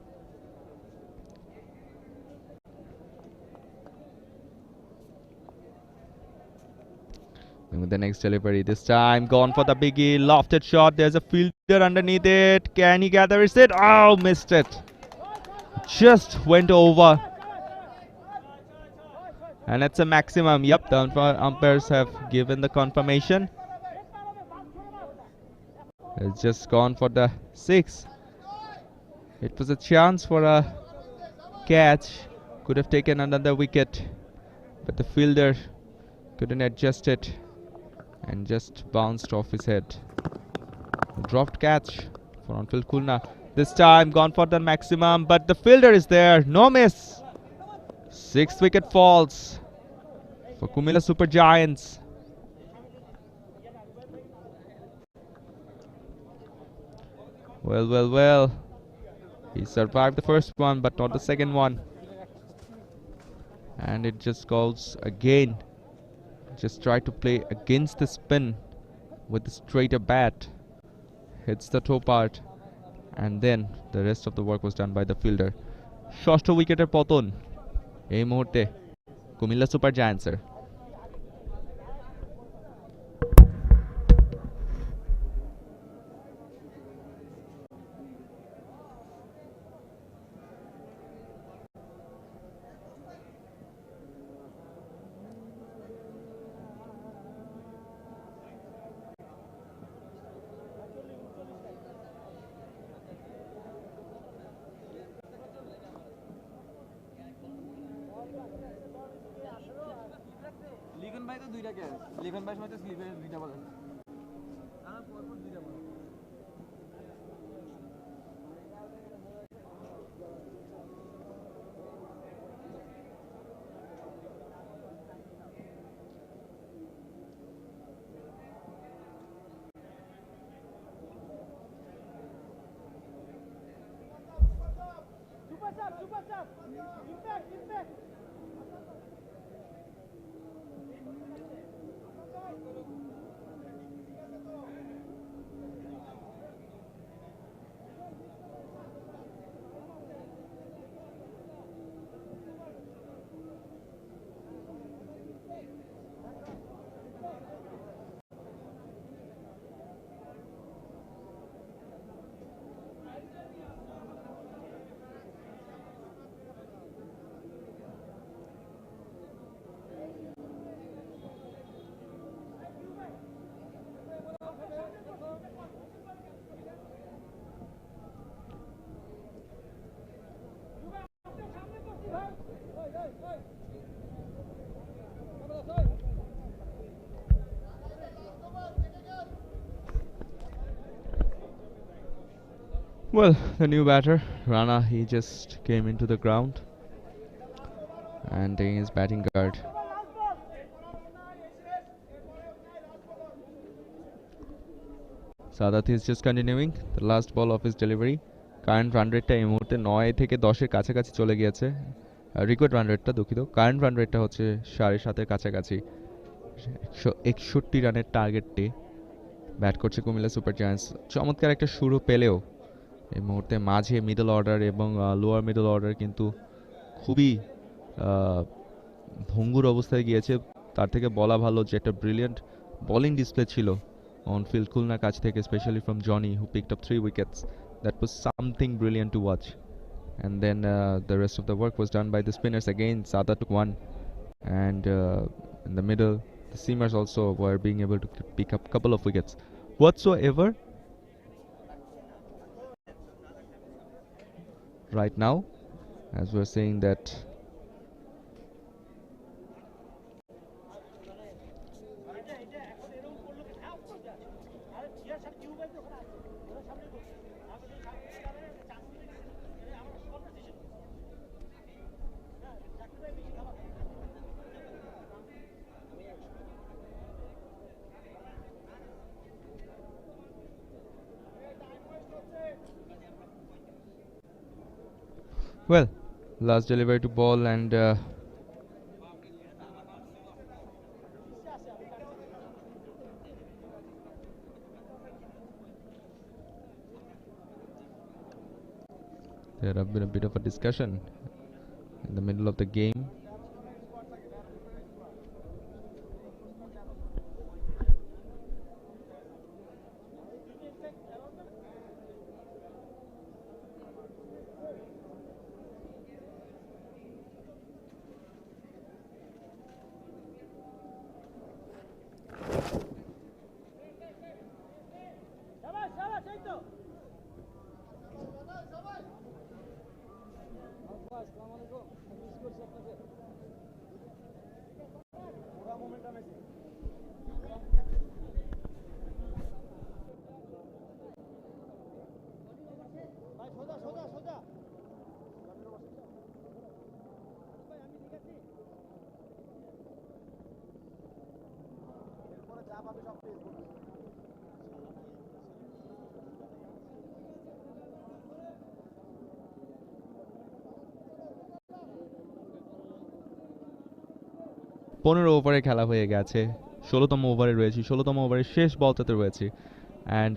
With the next delivery, this time gone for the biggie, lofted shot. There's a fielder underneath it. Can he gather it? Oh, missed it. Just went over. And it's a maximum. Yep, the umpires have given the confirmation. It's just gone for the 6. It was a chance for a catch. Could have taken another wicket, but the fielder couldn't adjust it and just bounced off his head. Dropped catch for on-field Khulna. This time gone for the maximum, but the fielder is there. No miss. 6th wicket falls for Cumilla Super Giants. Well. He survived the first one, but not the second one. And it just goes again. just tried to play against the spin with the straighter bat. Hits the toe part, and then the rest of the work was done by the fielder. ষষ্ঠ উইকেটের পতন এই মুহূর্তে Cumilla super জায়ান্টসের। লিখন ভাই তো দুইটা catch, লিখন ভাই সময় তো স্লিপে দুইটা বল আছে। পরপর দুইটা বল। Super sub. Impact. Well, the new batter, Rana, he just came into the ground and taking his batting guard. Sadat is just continuing the last ball of his delivery. Current run rate টা এই মুহূর্তে 9 থেকে 10 এর কাছাকাছি চলে গিয়েছে। Required run রেটটা দুঃখিত, কারেন্ট রান রেটটা হচ্ছে 7.5 এর কাছাকাছি। 161 রানের টার্গেটটি ব্যাট করছে কুমিল্লা সুপার জায়ান্টস। চমৎকার একটা শুরু পেলেও এই মুহূর্তে মাঝে মিডল অর্ডার এবং লোয়ার মিডল অর্ডার কিন্তু খুবই ভঙ্গুর অবস্থায় গিয়েছে। তার থেকে বলা ভালো যে একটা ব্রিলিয়ান্ট বোলিং ডিসপ্লে ছিল অন ফিল্ড খুলনার কাছ থেকে, specially from Jony who picked up 3 wickets. That was something brilliant to watch. And then the rest of the work was done by the spinners again. Sada took one, and in the middle the seamers also were being able to pick up a couple of wickets whatsoever. Right now, as we're saying that well, last delivery to ball, and there have been a bit of a discussion in the middle of the game. 15 ওভারে খেলা হয়ে গেছে, 16তম ওভারে রয়েছে, 16তম ওভারের শেষ বলটাতে রয়েছে, and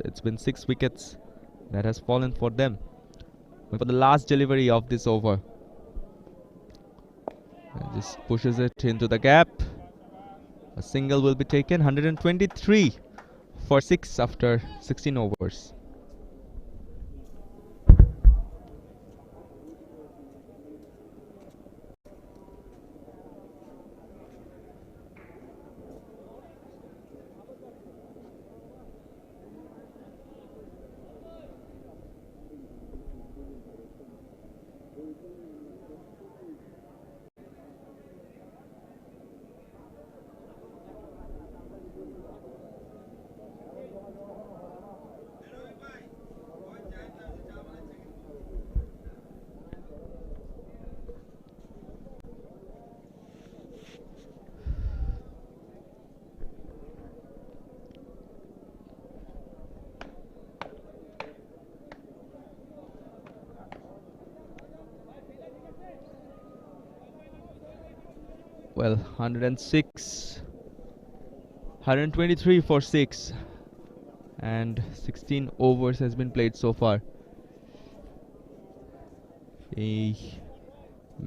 it's been 6 wickets that has fallen for them for the last delivery of this over, and just pushes it into the gap. A single will be taken. 123 for 6 after 16 overs. Well, 106, 123 for 6, and 16 overs has been played so far. এই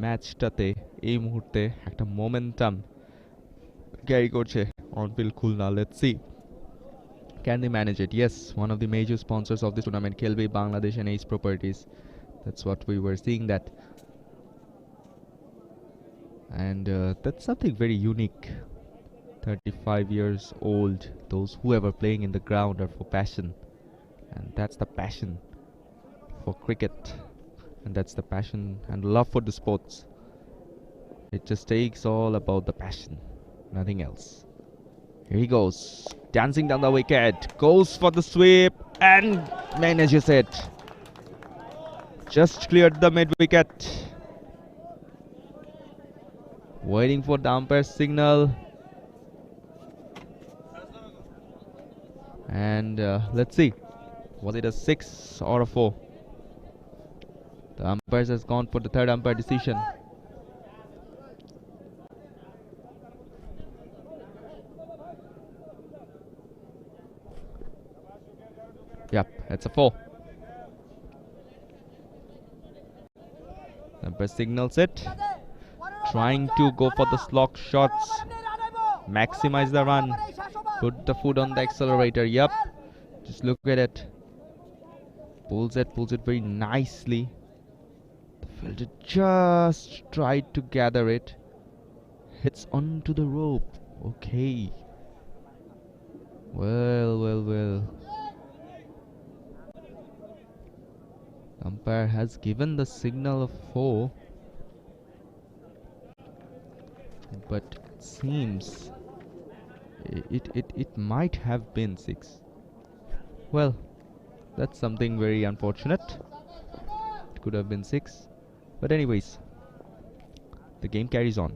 ম্যাচটাতে এই মুহূর্তে একটা momentum carry করছে Onfield Khulna. Let's see, can they manage it? Yes, one of the major sponsors of this tournament, Kelby Bangladesh and Ace Properties. That's what we were seeing that. And that's something very unique. 35 years old, those whoever playing in the ground are for passion, and that's the passion for cricket, and that's the passion and love for the sports. It just takes all about the passion, nothing else. Here he goes, dancing down the wicket, goes for the sweep and manages it. Just cleared the mid wicket, waiting for the umpire's signal. And let's see, was it a 6 or a 4? The umpires has gone for the third umpire decision. Yep, it's a 4. The umpire signals it, trying to go for the slog shots, maximize the run, put the foot on the accelerator. Yep, just look at it, pulls it very nicely. The fielder just tried to gather it, hits onto the rope. Okay, well, umpire has given the signal of 4, but it seems it might have been 6. Well, that's something very unfortunate. It could have been 6, but anyways, the game carries on.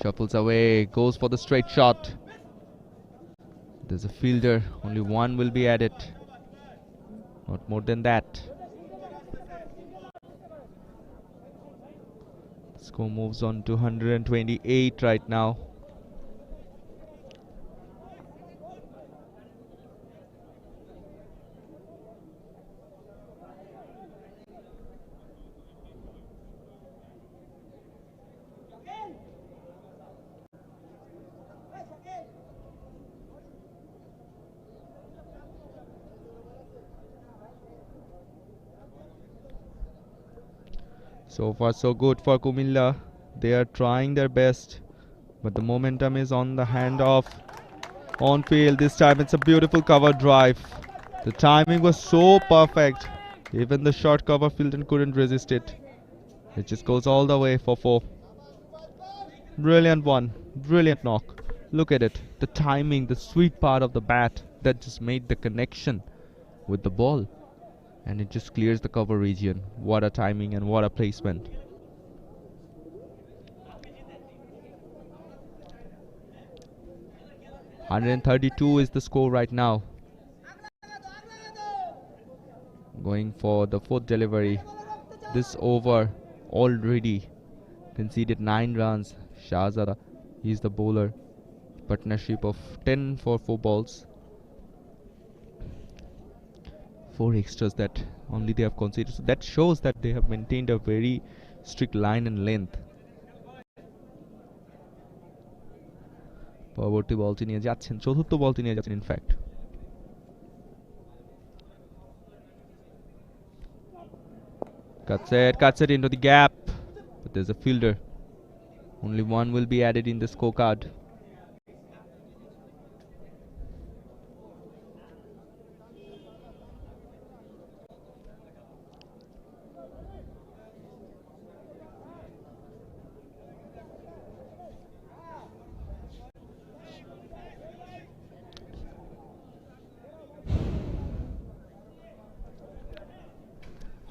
Shuffles away, goes for the straight shot. There's a fielder, only one will be added, not more than that. Score moves on to 128 right now. So far so good for Cumilla. They are trying their best, but the momentum is on the hand of on field. This time it's a beautiful cover drive. The timing was so perfect. Even the short cover fielder couldn't resist it. It just goes all the way for 4. Brilliant one. Brilliant knock. Look at it. The timing, the sweet part of the bat that just made the connection with the ball. And it just clears the cover region. What a timing and what a placement. $132 is the score right now. Going for the 4th delivery. This over already conceded 9 runs. Shahzada, he's the bowler. Partnership of 10 for 4 balls. 4 extras that only they have conceded. So that shows that they have maintained a very strict line and length. পরবর্তী বলটি নিয়ে যাচ্ছেন, চতুর্থ বলটি নিয়ে যাচ্ছেন in fact. Cuts it into the gap, but there's a fielder. Only one will be added in the scorecard.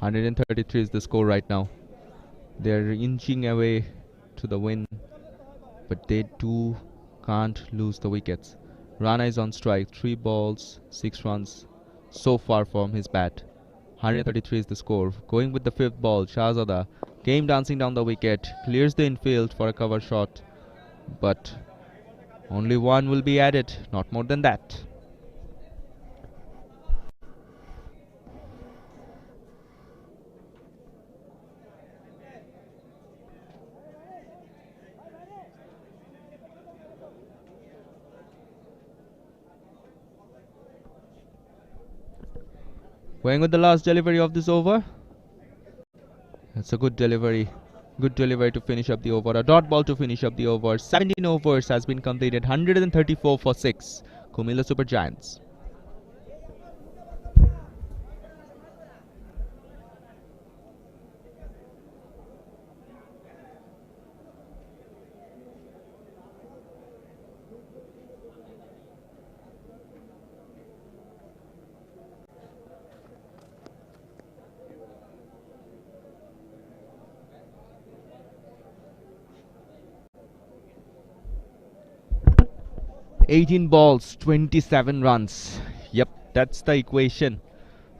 .133 is the score right now. They're inching away to the win, but they too can't lose the wickets. Rana is on strike, 3 balls, 6 runs so far from his bat. 133 is the score. Going with the 5th ball, Shahzada came dancing down the wicket, clears the infield for a cover shot, but only one will be added, not more than that. Going with the last delivery of this over. That's a good delivery. Good delivery to finish up the over. A dot ball to finish up the over. 17 overs has been completed. 134 for 6. Cumilla Super Giants. $18 balls, 27 runs. Yep, that's the equation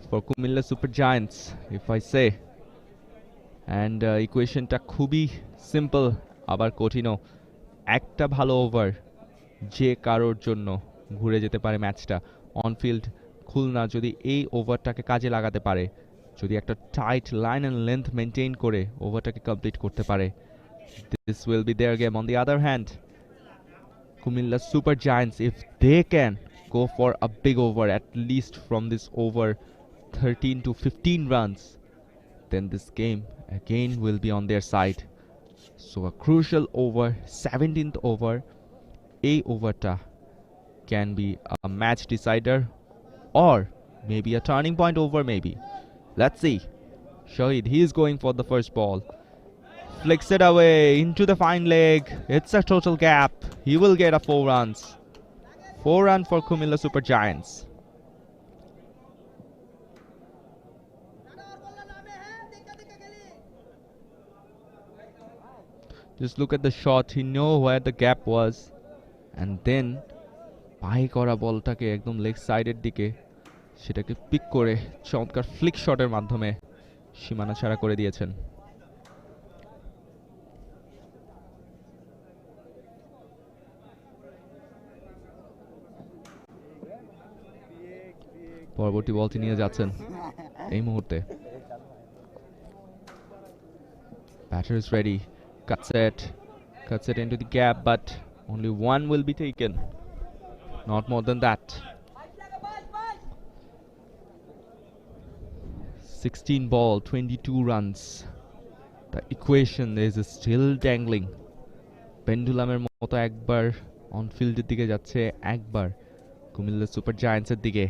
for Cumilla Super Giants, if I say. And equation ta খুবই simple, আবার কঠিনও। একটা ভালো over যে কারোর জন্য ঘুরে যেতে পারে ম্যাচটা। অনফিল্ড খুলনা যদি এই ওভারটাকে কাজে লাগাতে পারে, যদি একটা tight line and length maintain করে ওভারটাকে কমপ্লিট করতে পারে, this will be their game. On the other hand, Cumilla Super Giants, if they can go for a big over, at least from this over 13 to 15 runs, then this game again will be on their side. So a crucial over, 17th over, a overta can be a match decider or maybe a turning point over maybe. Let's see. Shahid, he is going for the first ball. Flicks it away into the fine leg. It's a total gap. He will get a 4 runs. 4 runs for Cumilla Super Giants. Just look at the shot. He knew where the gap was. And then পায়ে করা বলটাকে একদম leg সাইডের দিকে সেটাকে pick করে চমৎকার Flick শটের মাধ্যমে সীমানা ছাড়া করে দিয়েছেন। পরবর্তী বলটি নিয়ে যাচ্ছেন এই মুহূর্তে। Batter is ready. Cuts it into the gap, but only one will be taken. Not more than that. 16 ball, 22 runs. The equation is still dangling. পেন্ডুলামের মতো একবার অন ফিল্ডের দিকে যাচ্ছে, একবার কুমিল্লা সুপার জায়ান্টসের দিকে।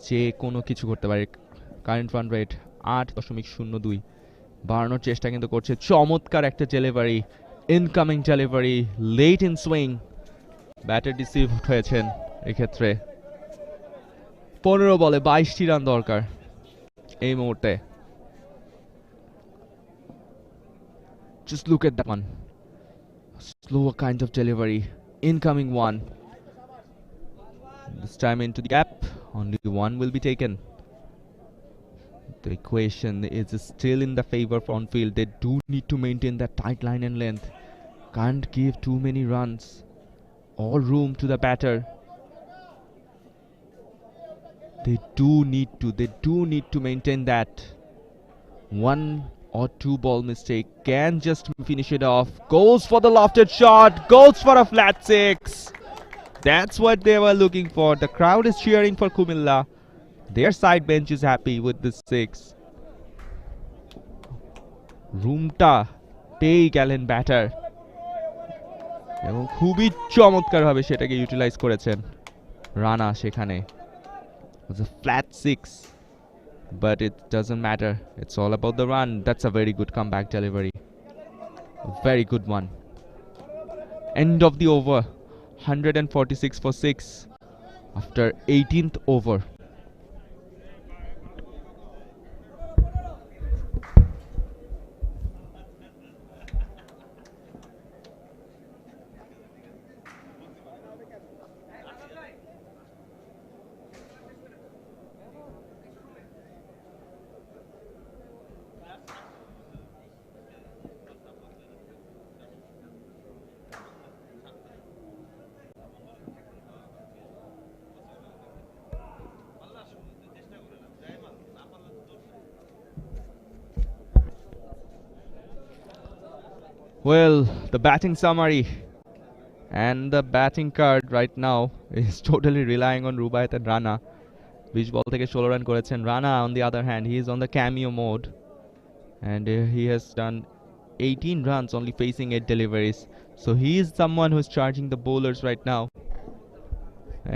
যে কোনো কিছু করতে পারে। কারেন্ট রান রেট 8.02, বাড়ানোর চেষ্টা কিন্তু করছে। চমৎকার একটা delivery, incoming delivery, late in swing. Batter deceive হয়েছেন এক্ষেত্রে। 15 বলে 22টি রান দরকার এই মুহূর্তে। Just look at that one. Slower kind of delivery. Incoming one. This time into the gap. Only one will be taken. The equation is still in the favor of on-field. They do need to maintain that tight line and length. Can't give too many runs. All room to the batter. They do need to maintain that. One or two ball mistake can just finish it off. Goes for the lofted shot. Goes for a flat six. That's what they were looking for. The crowd is cheering for Cumilla. Their side bench is happy with this six. রুমটা পেয়ে গেলেন batter এবং খুবই চমৎকারভাবে সেটাকে utilise করেছেন রানা সেখানে was a flat six but it doesn't matter, it's all about the run. That's a very good comeback delivery, a very good one. End of the over, 146 for 6 after 18th over. Well, the batting summary and the batting card right now is totally relying on Rubaiyat and Rana. 20 ball থেকে 16 run করেছেন Rana. On the other hand, he is on the cameo mode and he has done 18 runs only facing 8 deliveries. So he is someone who is charging the bowlers right now.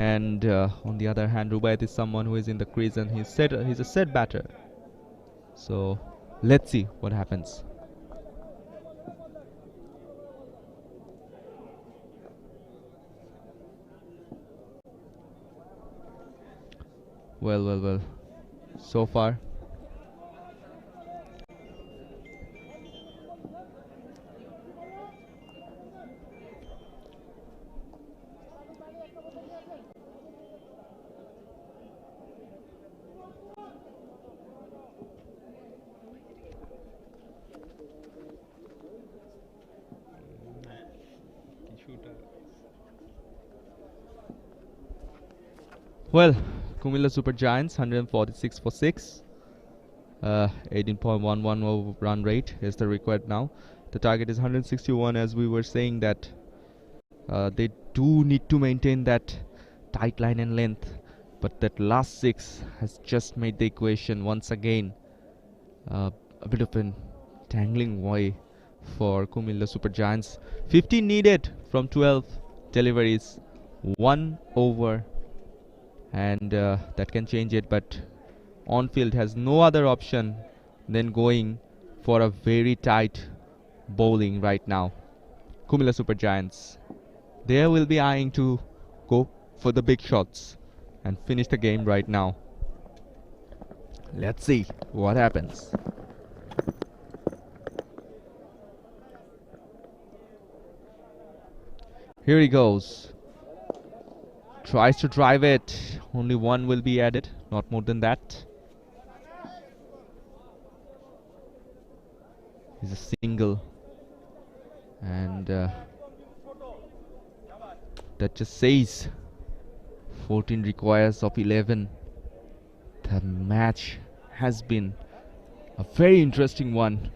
And on the other hand, Rubaiyat is someone who is in the crease and he's a set batter. So let's see what happens. Well. So far, well, Cumilla Super Giants 146 for 6. 18.11 run rate is the required now. The target is 161, as we were saying that they do need to maintain that tight line and length. But that last six has just made the equation once again a bit of an tangling way for Cumilla Super Giants. 15 needed from 12 deliveries, 1 over, and that can change it. But on field has no other option than going for a very tight bowling right now. Cumilla Super Giants, they will be eyeing to go for the big shots and finish the game right now. Let's see what happens. Here he goes. Tries to drive it. Only one will be added, not more than that. He's a single. And that just says 14 requires of 11. The match has been a very interesting one.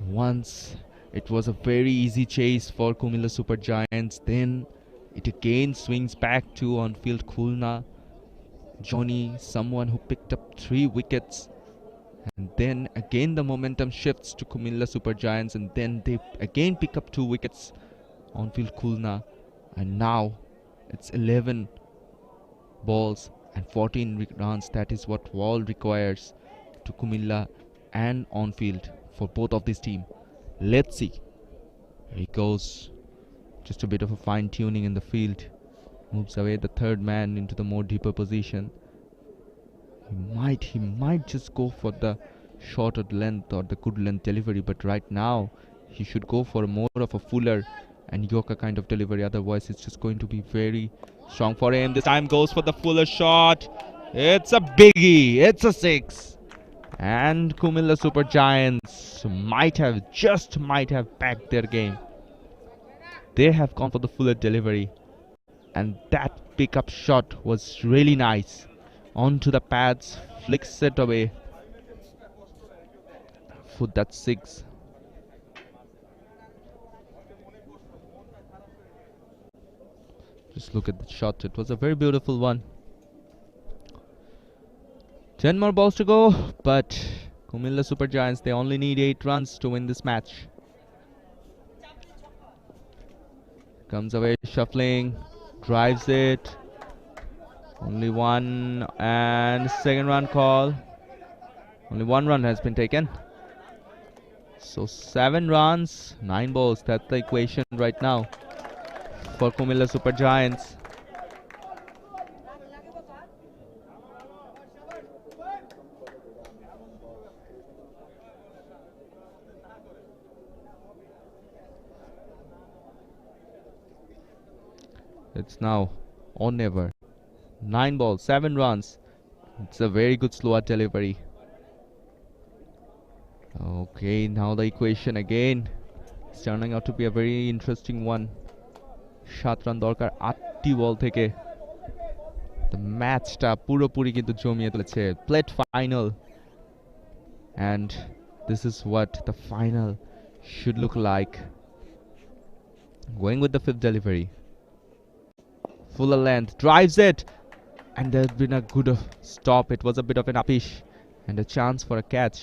Once it was a very easy chase for Cumilla Super Giants, then it again swings back to on-field Khulna. Johnny, someone who picked up 3 wickets. And then again the momentum shifts to Cumilla Super Giants, and then they again pick up 2 wickets on-field Khulna. And now it's 11 balls and 14 runs. That is what Wall requires to Cumilla and on-field for both of these teams. Let's see. Here he goes. Just a bit of a fine-tuning in the field. Moves away the third man into the more deeper position. He might just go for the shorter length or the good length delivery, but right now he should go for more of a fuller and Yorker kind of delivery. Otherwise it's just going to be very strong for him. This time goes for the fuller shot. It's a biggie. It's a 6. And Cumilla Super Giants might have backed their game. They have gone for the fuller delivery, and that pickup shot was really nice. Onto the pads, flicks it away. For that 6. Just look at the shot. It was a very beautiful one. 10 more balls to go, but Cumilla Super Giants, they only need 8 runs to win this match. Comes away shuffling, drives it. Only one, and second run call. Only 1 run has been taken. So 7 runs, 9 balls. That's the equation right now for Cumilla Super Giants. It's now or never. 9 balls, 7 runs. It's a very good slower delivery. Okay, now the equation again. It's turning out to be a very interesting one. 7 run দরকার 8টি বল থেকে। The matchটা পুরোপুরি কিন্তু জমিয়ে তুলেছে। Plate final. And this is what the final should look like. Going with the 5th delivery. Fuller length, drives it. And there's been a good stop. It was a bit of an upish and a chance for a catch.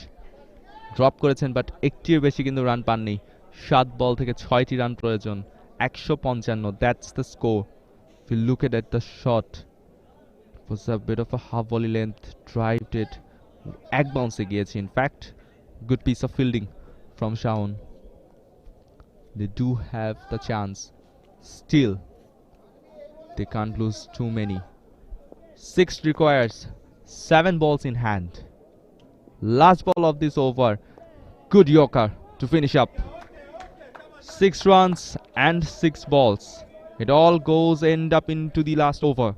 Drop করেছেন, but একটির বেশি কিন্তু run পাননি। 7 বল থেকে 6টি run প্রয়োজন। 155, that's the score. If you look at the shot, it was a bit of a half volley length, drived it. এক bounce গিয়েছে, in fact. Good piece of fielding from Shaun. They do have the chance. Still, they can't lose too many. 6 requires 7 balls in hand. Last ball of this over. Good yorker to finish up. 6 runs and 6 balls. It all end up into the last over.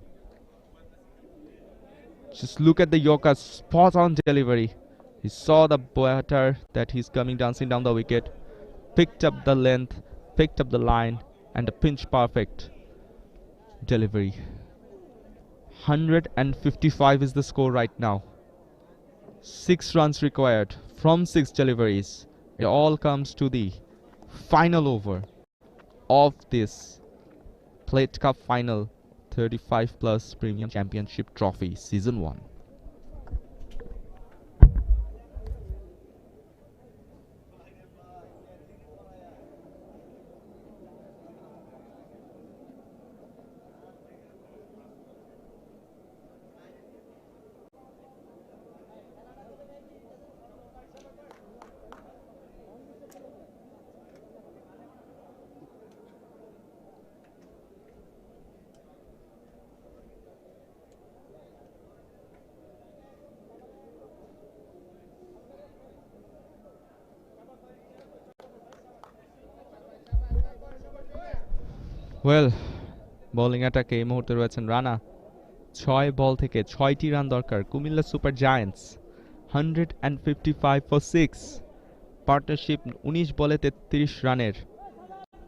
Just look at the yorker, spot on delivery. He saw the batter that he's coming dancing down the wicket, picked up the length, picked up the line, and a pinch perfect delivery. 155 is the score right now. 6 runs required from 6 deliveries. It all comes to the final over of this Plate Cup final 35 plus Premium Championship Trophy Season 1. Well, bowling attack এই মুহূর্তে রয়েছেন রানা। 6 বল থেকে 6টি run দরকার Comilla super giants. 155 for 6. Partnership 19 বলে 33 রানের।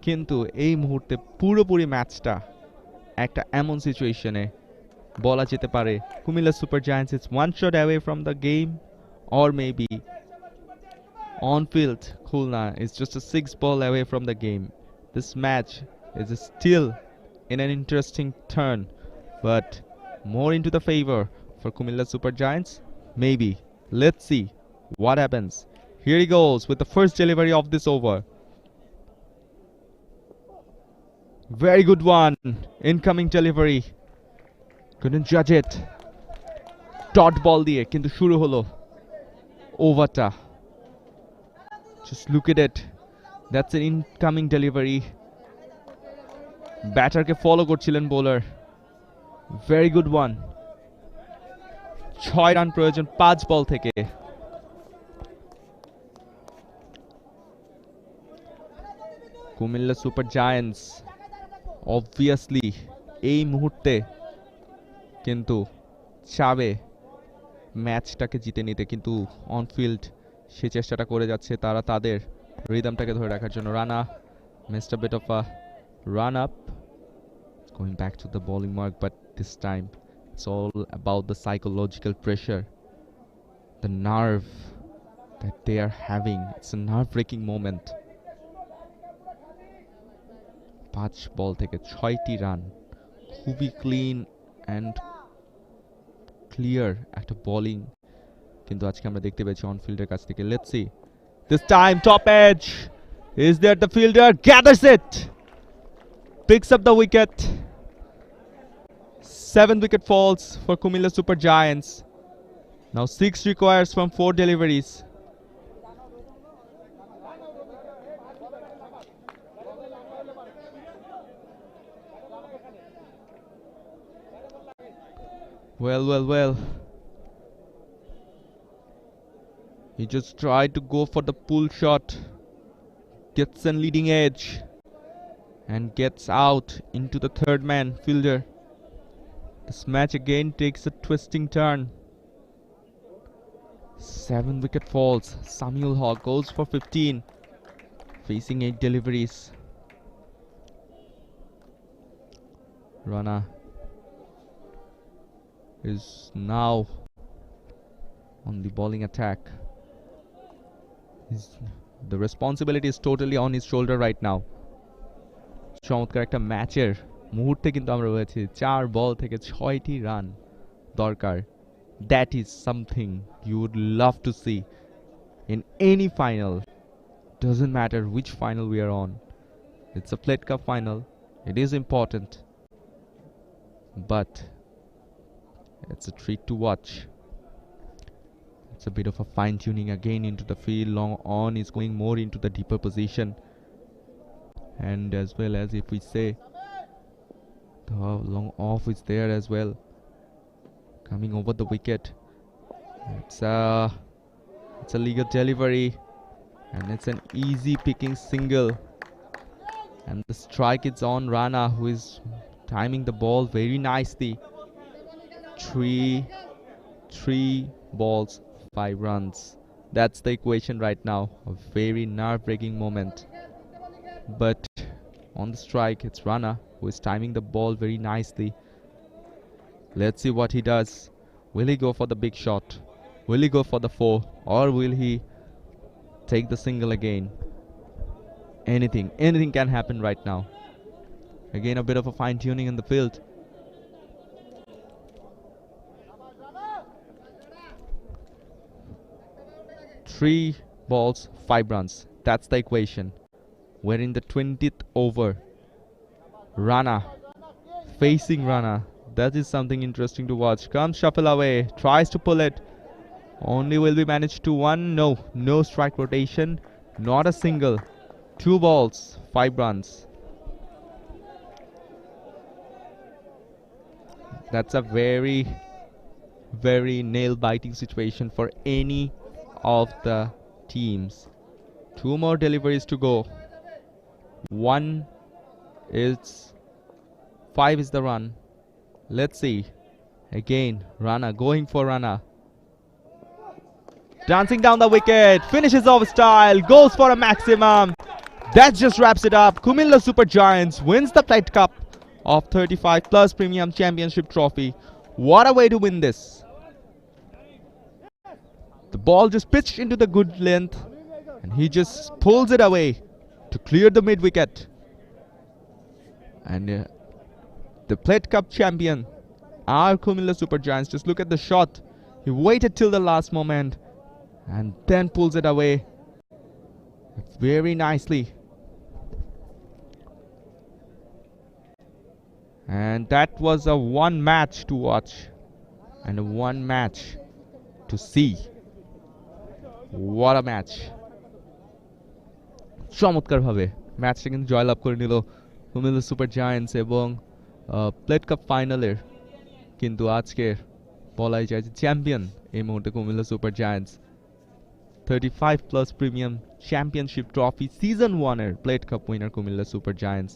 কিন্তু এই মুহূর্তে পুরোপুরি ম্যাচটা একটা এমন সিচুয়েশনে বলা যেতে পারে Comilla super giants is one shot away from the game, or maybe on field Khulna is just a 6 ball away from the game. This match is still in an interesting turn, but more into the favor for Cumilla Super Giants. Maybe. Let's see what happens. Here he goes with the first delivery of this over. Very good one. Incoming delivery. Couldn't judge it. Dot ball diye kintu shuru holo overta. Just look at it. That's an incoming delivery. ব্যাটারকে follow করছিলেন bowler. Very good one. 6 run প্রয়োজন 5 বল থেকে। Comilla super giants obviously এই মুহূর্তে কিন্তু চাবে ম্যাচটাকে জিতে নিতে, কিন্তু অন ফিল্ড সে চেষ্টাটা করে যাচ্ছে তারা তাদের রিদমটাকে ধরে রাখার জন্য। Rana missed a bit of a run up, going back to the bowling mark, but this time it's all about the psychological pressure, the nerve that they are having. It's a nerve-wracking moment. 5 বল থেকে 6টি run, খুবই clean and clear একটা bowling কিন্তু আজকে আমরা দেখতে পেয়েছি on ফিল্ডের কাছ থেকে। Let's see this time top edge, is there the fielder, gathers it, picks up the wicket. 7 wicket falls for Cumilla Super Giants. Now 6 requires from 4 deliveries. Well. He just tried to go for the pull shot, gets a leading edge, and gets out into the third man fielder. This match again takes a twisting turn. 7 wicket falls. Samuel Hogg goes for 15, facing 8 deliveries. Rana is now on the bowling attack. The responsibility is totally on his shoulder right now. চমৎকার একটা ম্যাচের মুহূর্তে কিন্তু আমরা রয়েছি। 4 বল থেকে 6টি run দরকার। That is something you would love to see in any final. Doesn't matter which final we are on. It's a Plate Cup final. It is important. But it's a treat to watch. It's a bit of a fine-tuning again into the field. Long on is going more into the deeper position. And as well as if we say the long off is there as well, coming over the wicket. It's a legal delivery and it's an easy picking single, and the strike is on Rana, who is timing the ball very nicely. 3 balls 5 runs. That's the equation right now. A very nerve-wracking moment. But on the strike, it's Rana who is timing the ball very nicely. Let's see what he does. Will he go for the big shot? Will he go for the 4? Or will he take the single again? Anything can happen right now. Again, a bit of a fine-tuning in the field. Three balls, 5 runs. That's the equation. We're in the 20th over. Rana, facing Rana. That is something interesting to watch. Comes shuffle away, tries to pull it. Only will be managed to 1. No strike rotation. Not a single. 2 balls, 5 runs. That's a very, very nail-biting situation for any of the teams. 2 more deliveries to go. 1 is 5 is the run. Let's see. Again, Rana going for Rana. Dancing down the wicket, finishes off style, goes for a maximum. That just wraps it up. Cumilla Super Giants wins the Plate Cup of 35 Plus Premium Championship Trophy. What a way to win this. The ball just pitched into the good length and he just pulls it away to clear the mid-wicket. And the Plate Cup champion are Cumilla Super Giants. Just look at the shot. He waited till the last moment and then pulls it away very nicely. And that was a 1 match to watch and a 1 match to see. What a match. চমৎকার ভাবে ম্যাচটা কিন্তু জয়লাভ করে নিল Comilla super giants এবং plate cup ফাইনালের কিন্তু আজকের বলাই যায় যে চ্যাম্পিয়ন এই মুহূর্তে Cumilla super giants 35 plus premium championship trophy season 1 এর plate cup winner Comilla super giants.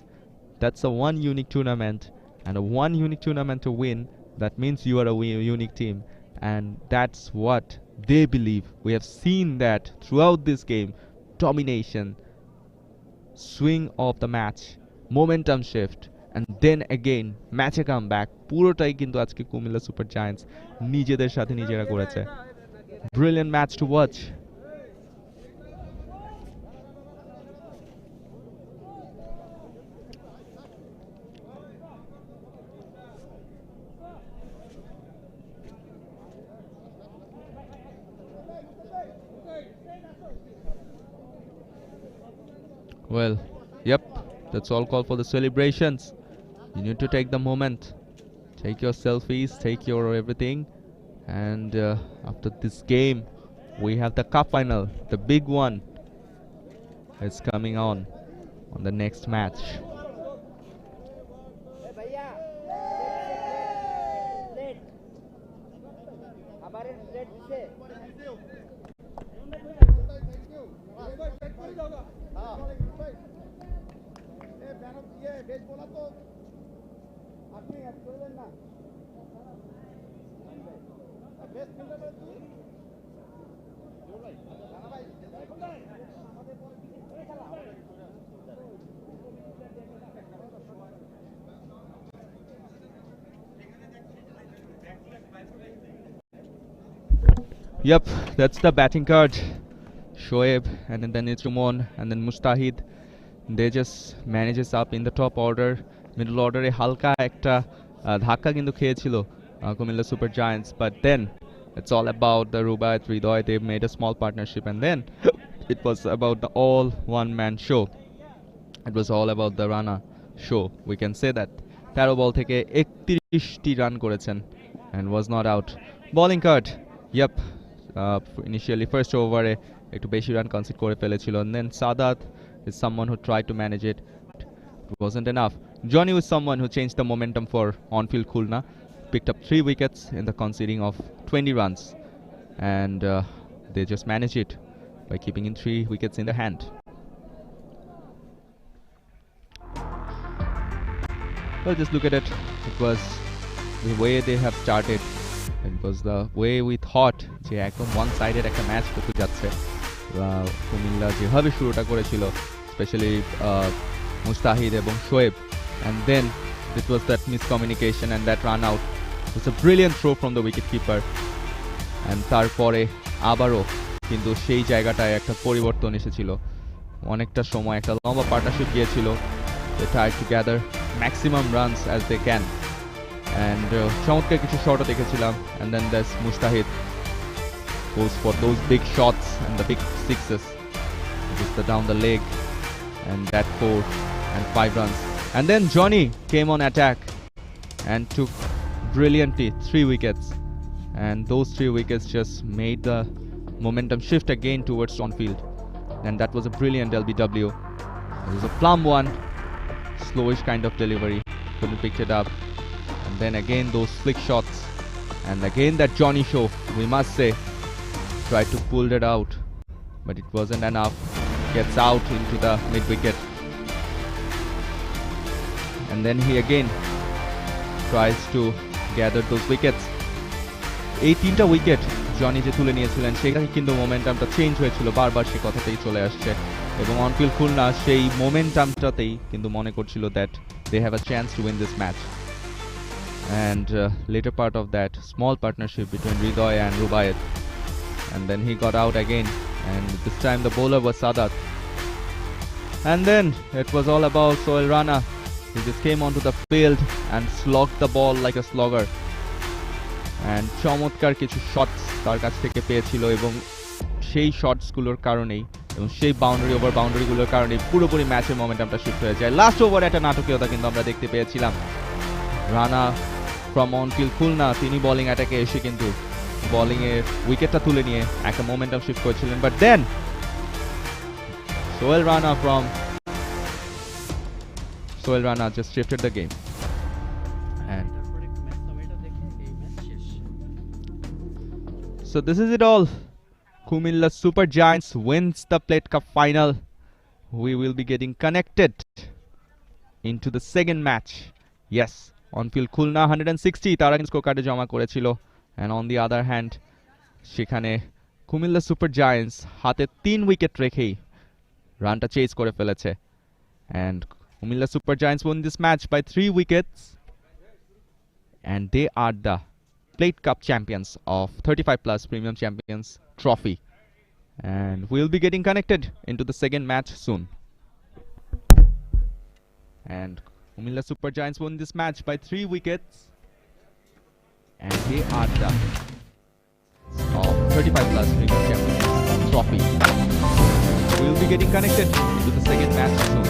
That's a one unique tournament and a one unique tournament to win. That means you are a unique team. and that's what they believe. We have seen that throughout this game. Domination, swing of the match, momentum shift, and then again ম্যাচে comeback, পুরোটাই কিন্তু আজকে Comilla super giants নিজেদের সাথে নিজেরা করেছে. Brilliant match to watch. Well, yep, that's all call for the celebrations. You need to take the moment, take your selfies, take your everything, and after this game we have the cup final, the big one is coming on the next match. Yep, that's the batting card. Shoaib, and then it's Rumon, and then Mustahid. They just manages up in the top order. Middle order এ হালকা একটা ধাক্কা কিন্তু খেয়েছিল Comilla super giants, but then it's all about the Rubaiyat Hridoy. They made a small partnership, and then it was about the all one man show. It was all about the Rana show. We can say that 13 বল থেকে 31টি run করেছেন and was not out. Bowling card. Yep, initially first over একটু বেশি run concede করে ফেলেছিল, and then Sadat is someone who tried to manage it. It wasn't enough. Johnny was someone who changed the momentum for on-field Khulna, picked up 3 wickets in the conceding of 20 runs, and they just managed it by keeping in 3 wickets in the hand. Well, just look at it. It was the way they have started. It was the way we thought যে একদম one sided একটা match হতে যাচ্ছে. কুমিল্লা যেভাবে শুরুটা করেছিল, specially মুস্তাহিদ এবং Shoaib, and then it was that miscommunication and that run out. It was a brilliant throw from the wicket keeper, and তারপরে আবারও কিন্তু সেই জায়গাটায় একটা পরিবর্তন এসেছিল. অনেকটা সময় একটা লম্বা পার্টনারশিপ গিয়েছিল. They tried to gather maximum runs as they can, and চমৎকার কিছু শটও দেখেছিলাম, and then this Mustahid goes for those big shots and the big sixes, just the down the leg, and that 4 and 5 runs. And then Johnny came on attack and took brilliantly 3 wickets, and those 3 wickets just made the momentum shift again towards on-field, and that was a brilliant LBW. It was a plumb one, slowish kind of delivery, couldn't pick it up, and then again those flick shots, and again that Johnny show, we must say, tried to pull it out, but it wasn't enough. Gets out into the mid-wicket, and then he again tries to gather those wickets. 18টা wicket Johnny যে তুলে নিয়েছিলেন, সেখানে কিন্তু মোমেন্টামটা change হয়েছিল, বারবার সে কথাতেই চলে আসছে, এবং অনফিল্ড খুলনা সেই মোমেন্টামটাতেই কিন্তু মনে করছিল that they have a chance to win this match. And later part of that small partnership between Hridoy and Rubaiyat, and then he got out again, and this time the bowler was Sadat, and then it was all about Sohail Rana. He just came onto the field and slogged the ball like a slogger, and চমৎকার কিছু shorts তার কাছ থেকে পেয়েছিল, এবং সেই শটসগুলোর কারণেই এবং সেই বাউন্ডারি ওভার বাউন্ডারিগুলোর কারণেই পুরোপুরি ম্যাচের মোমেন্টামটা শিফট হয়ে যায়. লাস্ট ওভারে একটা নাটকীয়তা কিন্তু আমরা দেখতে পেয়েছিলাম. রানা ফ্রম অনফিল্ড খুলনা, তিনি বোলিং অ্যাটাকে এসে কিন্তু বোলিংয়ের উইকেটটা তুলে নিয়ে একটা মোমেন্টাম শিফট করেছিলেন, but then Sohail Rana just shifted the game. And so this is it all. Cumilla Super Giants wins the Plate Cup final. We will be getting connected into the second match. Yes, on field Khulna 160 তারা কিন্তু score কার্ডে জমা করেছিল, and on the other hand সেখানে Comilla super giants হাতে 3 wicket রেখেই রানটা Chase করে ফেলেছে and Cumilla Super Giants won this match by 3 wickets and they are the Plate Cup champions of 35 plus Premium Champions Trophy and we'll be getting connected into the second match soon and Cumilla Super Giants won this match by 3 wickets and they are the of 35 plus Premium Champions Trophy. We'll be getting connected into the second match soon.